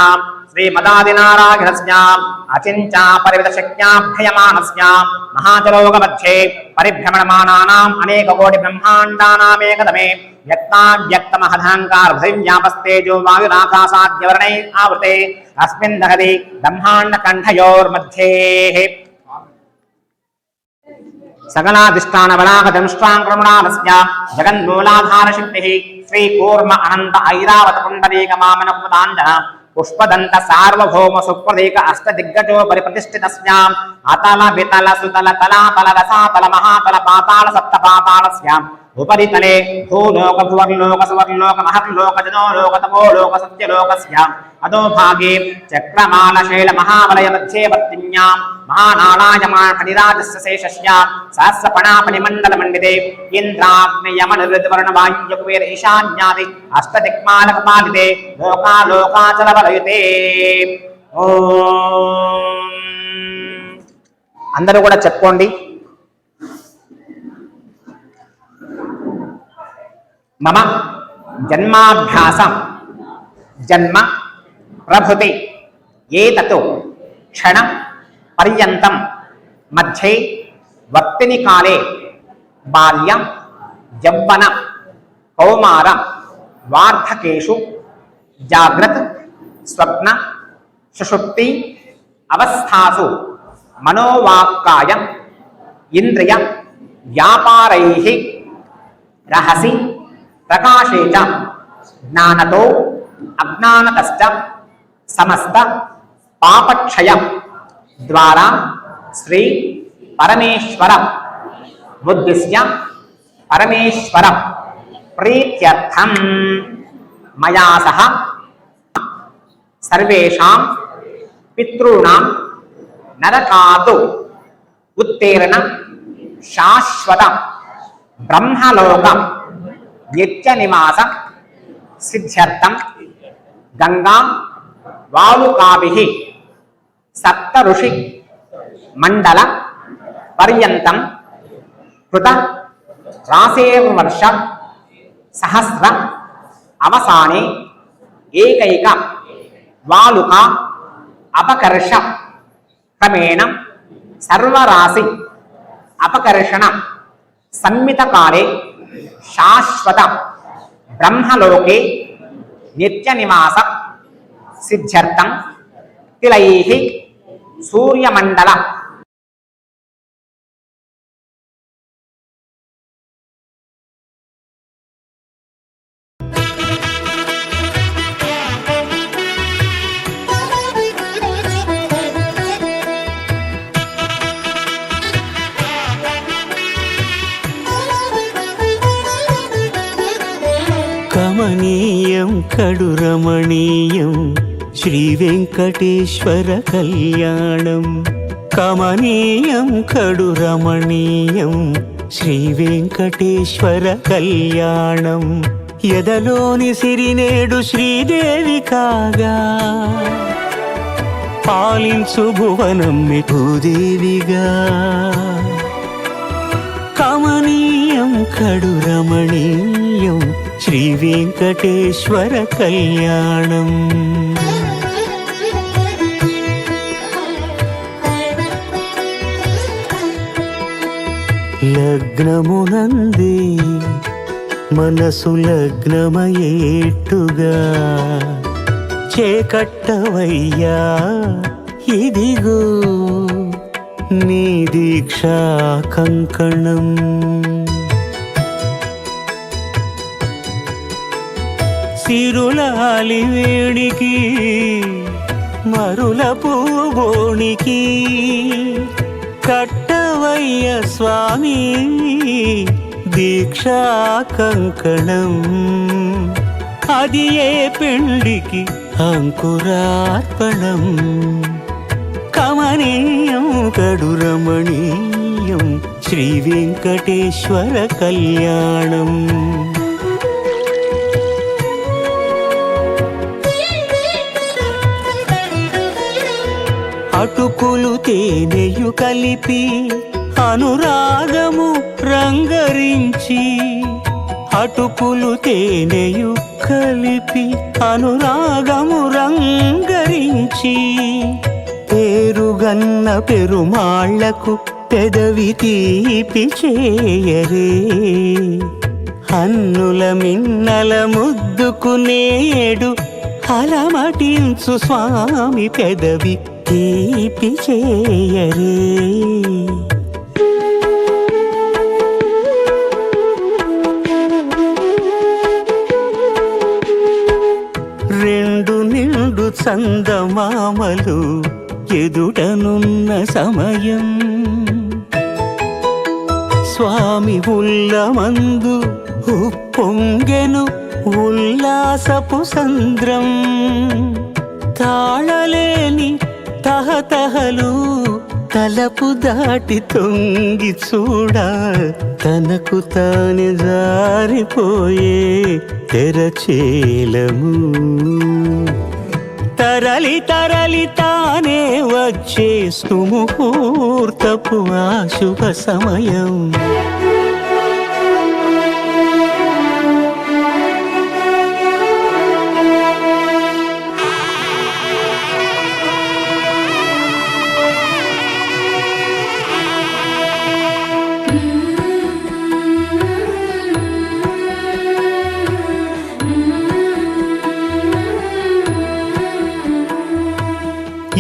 శ్రీమదాదినారాయణస్య అచించా పరివితశక్త్యాభ్యయమానస్య మహాజలోకमध्ये పరిభ్రమణమానానాం అనేకకోటి బ్రహ్మాండానామేకదమే వ్యక్తావ్యక్తమహదహంకారపృథివ్యాపస్తేజో వాయురాకాశాద్యవర్ణై ఆవృతే అస్మిన్ దహతి బ్రహ్మాండకంఠయోర్मध्ये సకలాధిష్టానబలాకదంష్టాంక్రమణాలస్య జగన్మూలాధారశక్తిః శ్రీకూర్మ అనంత ఐరావత పుండరీకమామనపుదాంజన పుష్పదంత సార్వభౌమ సుప్రదీక అష్టదిగ్గజోపరి ప్రతిష్ఠితస్యాం అతల వితల సుతల తలాతల రసాతల మహాతల పాతాళ సప్త పాతాళస్యాం ఉపరితలే భూలోక భువర్లోక సువర్లోక మహర్లోక జనోలోక తపోలోక సత్యలోకస్యాం అధోభాగే చక్రమాల శైల మహావలయ మధ్యే వర్తిన్యాం మహానాళాయమానఖనిరాజస్య శేషస్యాం సహస్రపణాపని మండల మండితే ఇంద్రాగ్నియమనిరుద్వర్ణ వాయుకుబేర ఈశాన్యాది అష్టదిక్మాలక పాలితే లోకాలోకాచల వలయుతే. ఓం అందరూ కూడా చెప్పుకోండి. మమ జన్మాభ్యాసం జన్మ ప్రభృతి ఏతతో క్షణ పర్యంతం మధ్యే వర్తిని కాలే బాల్య యవ్వన కౌమార వార్ధకేషు జాగ్రత్ స్వప్న సుషుప్తి అవస్థాసు మనోవాక్కాయ ఇంద్రియ వ్యాపారైః రహసి ప్రకాశే చ జ్ఞానతో అజ్ఞానతశ్చ సమస్త పాపక్షయ ద్వారా శ్రీ పరమేశ్వర బుద్ధిస్య పరమేశ్వర ప్రీత్యర్థం మయా సహ సర్వేషాం పితॄణాం నరకాతు ఉత్తీర్ణ శాశ్వత బ్రహ్మలోక నిత్య నివాస సిద్ధ్యర్థం గంగా వాలుకాభిః సప్త ఋషి మండల పర్యంతం కృత రాసేర్వర్ష సహస్ర అవసానే ఏకైక వాలుక అపకర్ష క్రమేణ సర్వరాశి అపకర్షణ సన్మితకాలే శాశ్వత బ్రహ్మలోకే నిత్య నివాస సిద్ధ్యర్థం తిలైః సూర్యమండల కమనీయం కడురమణీయం శ్రీ వెంకటేశ్వర కళ్యాణం. కమనీయం కడురమణీయం శ్రీ వెంకటేశ్వర కళ్యాణం. ఎదలోని సిరినేడు శ్రీదేవి కాగా పాలించు భువనం భూదేవిగా. కమనీయం కడురమణీయం శ్రీ వెంకటేశ్వర కళ్యాణం. లగ్నమునందే మనసు లగ్నమయేట్టుగా చేకట్టవయ్యా ఇదిగో నీ దీక్షా కంకణం. సిరులాలి వేణికి మరుల పూబోణికి కట్టవయ్య స్వామి దీక్షా కంకణం. అది ఏ పెండికి అంకురార్పణం. కమనీయం కడురమణీయం శ్రీ వెంకటేశ్వర కళ్యాణం. తేనెయు కలిపి అనురాగము రంగరించి అటుకులు తేనెయు కలిపి అనురాగము రంగరించి పేరుగన్న పెరుమాళ్లకు పెదవి తీపి చేయరే హన్నుల మిన్నల ముద్దుకు నేడు అలమటించు స్వామి పెదవి తీపి చేయరే రెండు నిండు చందమామలు ఎదుటనున్న సమయం స్వామి ఉల్లమందు ఉప్పొంగెను ఉల్లాసపు సంద్రం తాళలేని తహతహలు తలపు దాటి తొంగి చూడ తనకు తానే జారిపోయే తెరచేలము తరలి తరలి తానే వచ్చే సుముహూర్తపు ఆ శుభ సమయం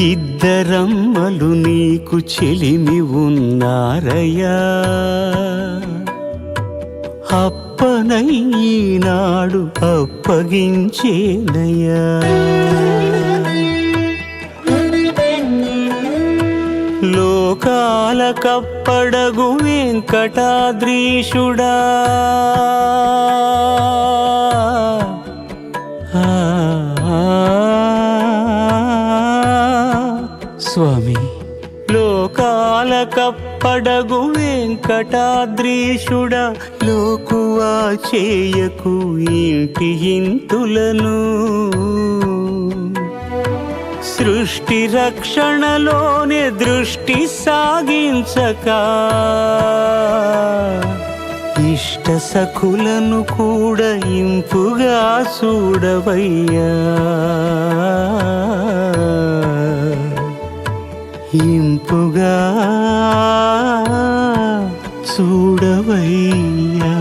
ఇద్దరమ్మలు నీకు చెలిమి ఉన్నారయ్యా అప్పనయ్యనాడు అప్పగించేనయ్యా లోకాల కప్పడగు వెంకటాద్రీషుడా స్వామి లోకాల కప్పడగు వెంకటాద్రీషుడా లోకువా చేయకు ఇంటి ఇంతులను సృష్టి రక్షణలోనే దృష్టి సాగించక ఇష్ట సఖులను కూడా ఇంపుగా చూడవయ్యా ఇంపుగా చూడవయ్యా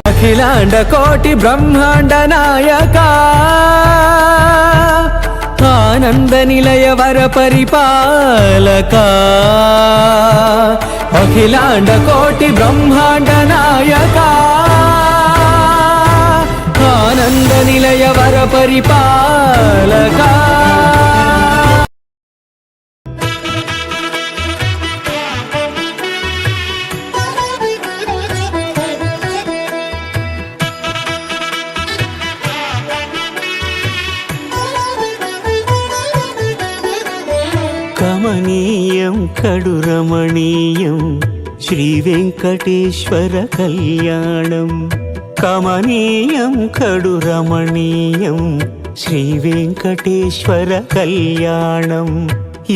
అఖిలాండ కోటి బ్రహ్మాండ నాయక ఆనంద నిలయ వర పరిపాలక అఖిలాండ కోటి బ్రహ్మాండ నాయక ఆనంద నిలయ వర పరిపాలక కమనీయం కడు రమణీయం శ్రీ వెంకటేశ్వర కళ్యాణం కమనీయం కడు రమణీయం శ్రీ వెంకటేశ్వర కళ్యాణం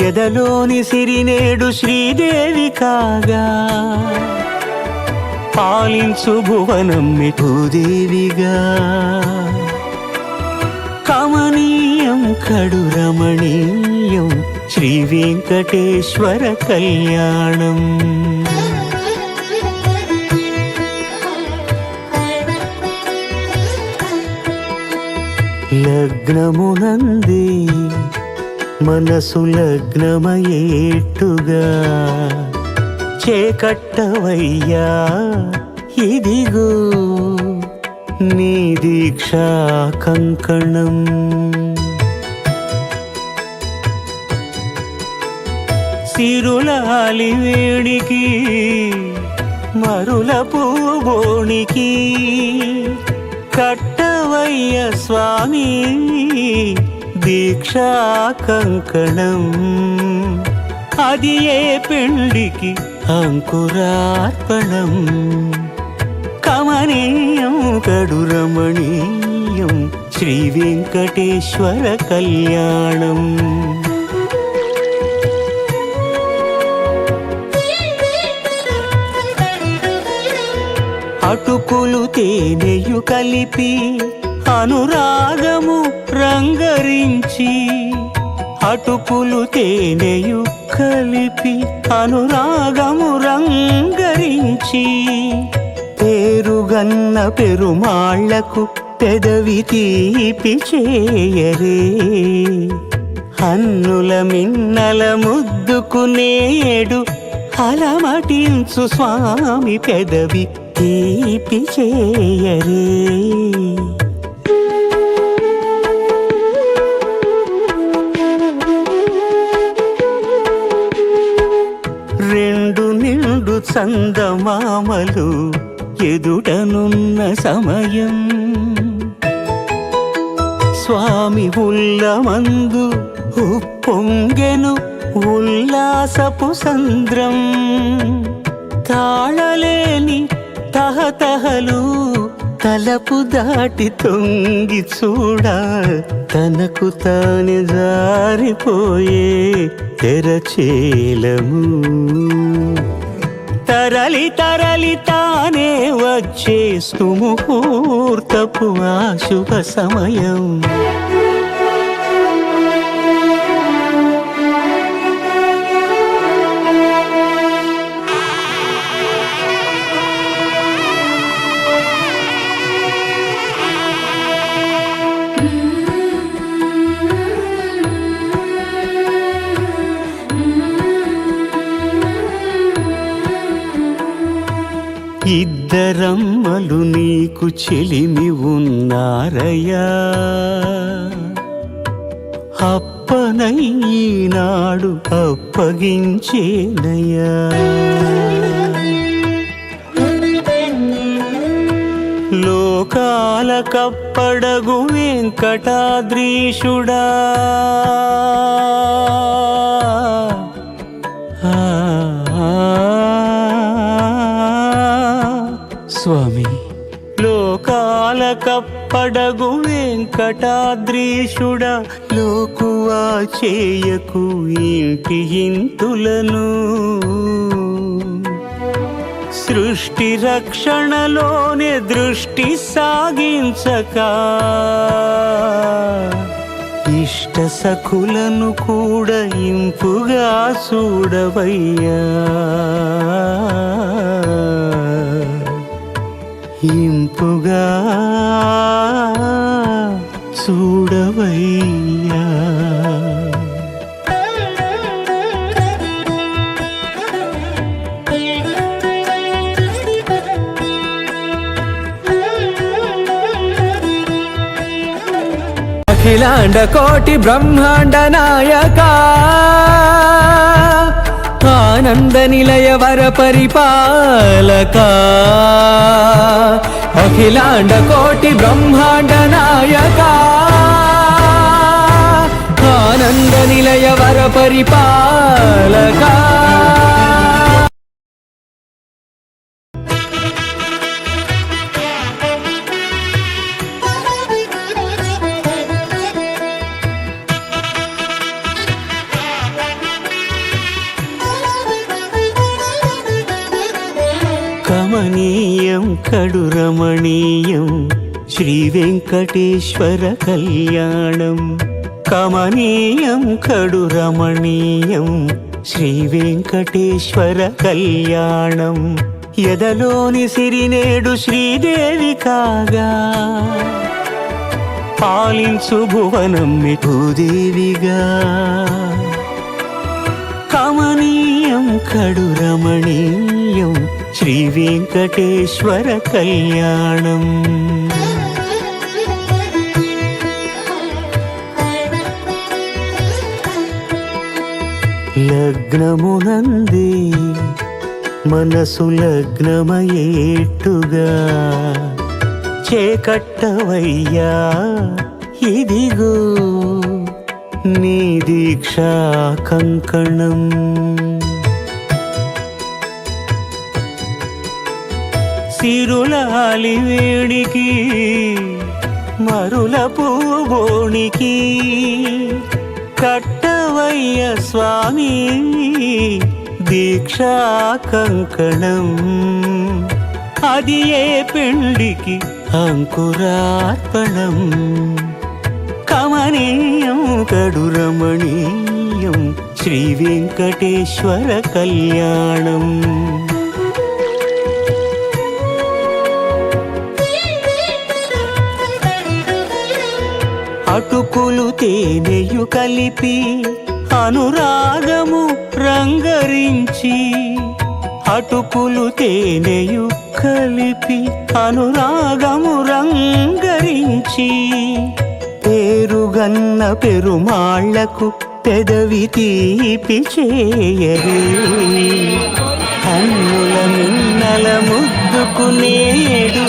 ఎదలోని సిరినేడు శ్రీదేవి కాగా పాలించు భువనం భూదేవిగా కమనీయం కడు రమణీయం శ్రీ వెంకటేశ్వర కళ్యాణం లగ్నమునంది మనసు లగ్నమయేట్టుగా చేకట్టవయ్యా ఇదిగో నీ దీక్షా కంకణం సిరులాలి వేడికి మరుల పూబోనికి కట్టవయ్య స్వామి దీక్షా కంకణం అది ఏ పెండికి అంకురార్పణం కమనీయం కడు రమణీయం శ్రీ వెంకటేశ్వర కళ్యాణం. అటుకులు తేనెయు కలిపి అనురాగము రంగరించి, అటుకులు తేనెయు కలిపి అనురాగము రంగరించి, పేరుగన్న పెరుమాళ్లకు పెదవి తీపి చేయరే, అన్నుల మిన్నల ముద్దుకు నేడు అలమటించు స్వామి పెదవి తీపి చేయరే. రెండు నిండు చందమామలు ఎదుటనున్న సమయం, స్వామి ఉల్లమందు ఉప్పొంగెను ఉల్లాసపు సంద్రం, తాళలేని తహతహలు తలపు దాటి తొంగి చూడ, తనకు తానే జారిపోయే తెరచేలము, తరలి తరలి తానే వచ్చే సుముహూర్తపు ఆ శుభ సమయం. ఇద్దరమ్మలు నీకు చెలిమి ఉన్నారయ్యా, అప్పనయ్యనాడు అప్పగించేనయ్యా. లోకాల కప్పడగు వెంకటాద్రీషుడా, స్వామి లోకాల కప్పడగు వెంకటాద్రీషుడా, లోకువా చేయకు ఇంటి ఇంతులను, సృష్టి రక్షణలోనే దృష్టి సాగించక, ఇష్ట సఖులను కూడా ఇంపుగా చూడవయ్యా, ఇంపుగా చూడవయ్యా. అఖిలాండ కోటి బ్రహ్మాండ నాయక, ఆనంద నిలయ వర పరిపాలక, అఖిలాండ కోటి బ్రహ్మాండ నాయక, ఆనంద నిలయ వర పరిపాలక. కమనీయం కడు రమణీయం శ్రీ వెంకటేశ్వర కళ్యాణం, కమనీయం కడు రమణీయం శ్రీ వెంకటేశ్వర కళ్యాణం. ఎదలోని సిరినేడు శ్రీదేవి కాగా, పాలించు భువనం భూదేవిగా, కమనీయం కడు రమణీయం శ్రీ వెంకటేశ్వర కళ్యాణం. లగ్నమునందే మనసు లగ్నమయేట్టుగా, చేకట్టవయ్యా ఇదిగో నీ దీక్షా కంకణం. సిరులాలి వేడికి మరుల పూబోనికి కట్టవయ్య స్వామి దీక్షా కంకణం అది ఏ పెండికి అంకురార్పణం కమనీయం కడురమణీయం శ్రీ వెంకటేశ్వర కళ్యాణం అటుకులు తేనెయు కలిపి అనురాగము రంగరించి అటుకులు తేనెయు కలిపి అనురాగము రంగరించి పేరుగన్న పెరుమాళ్లకు పెదవి తీపి చేయరే కన్నుల మిన్నల ముద్దుకు నేడు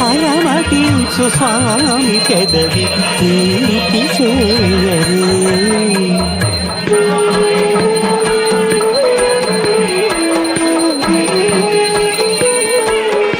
అలమటించు స్వామి పెదవి తీపి చేయరే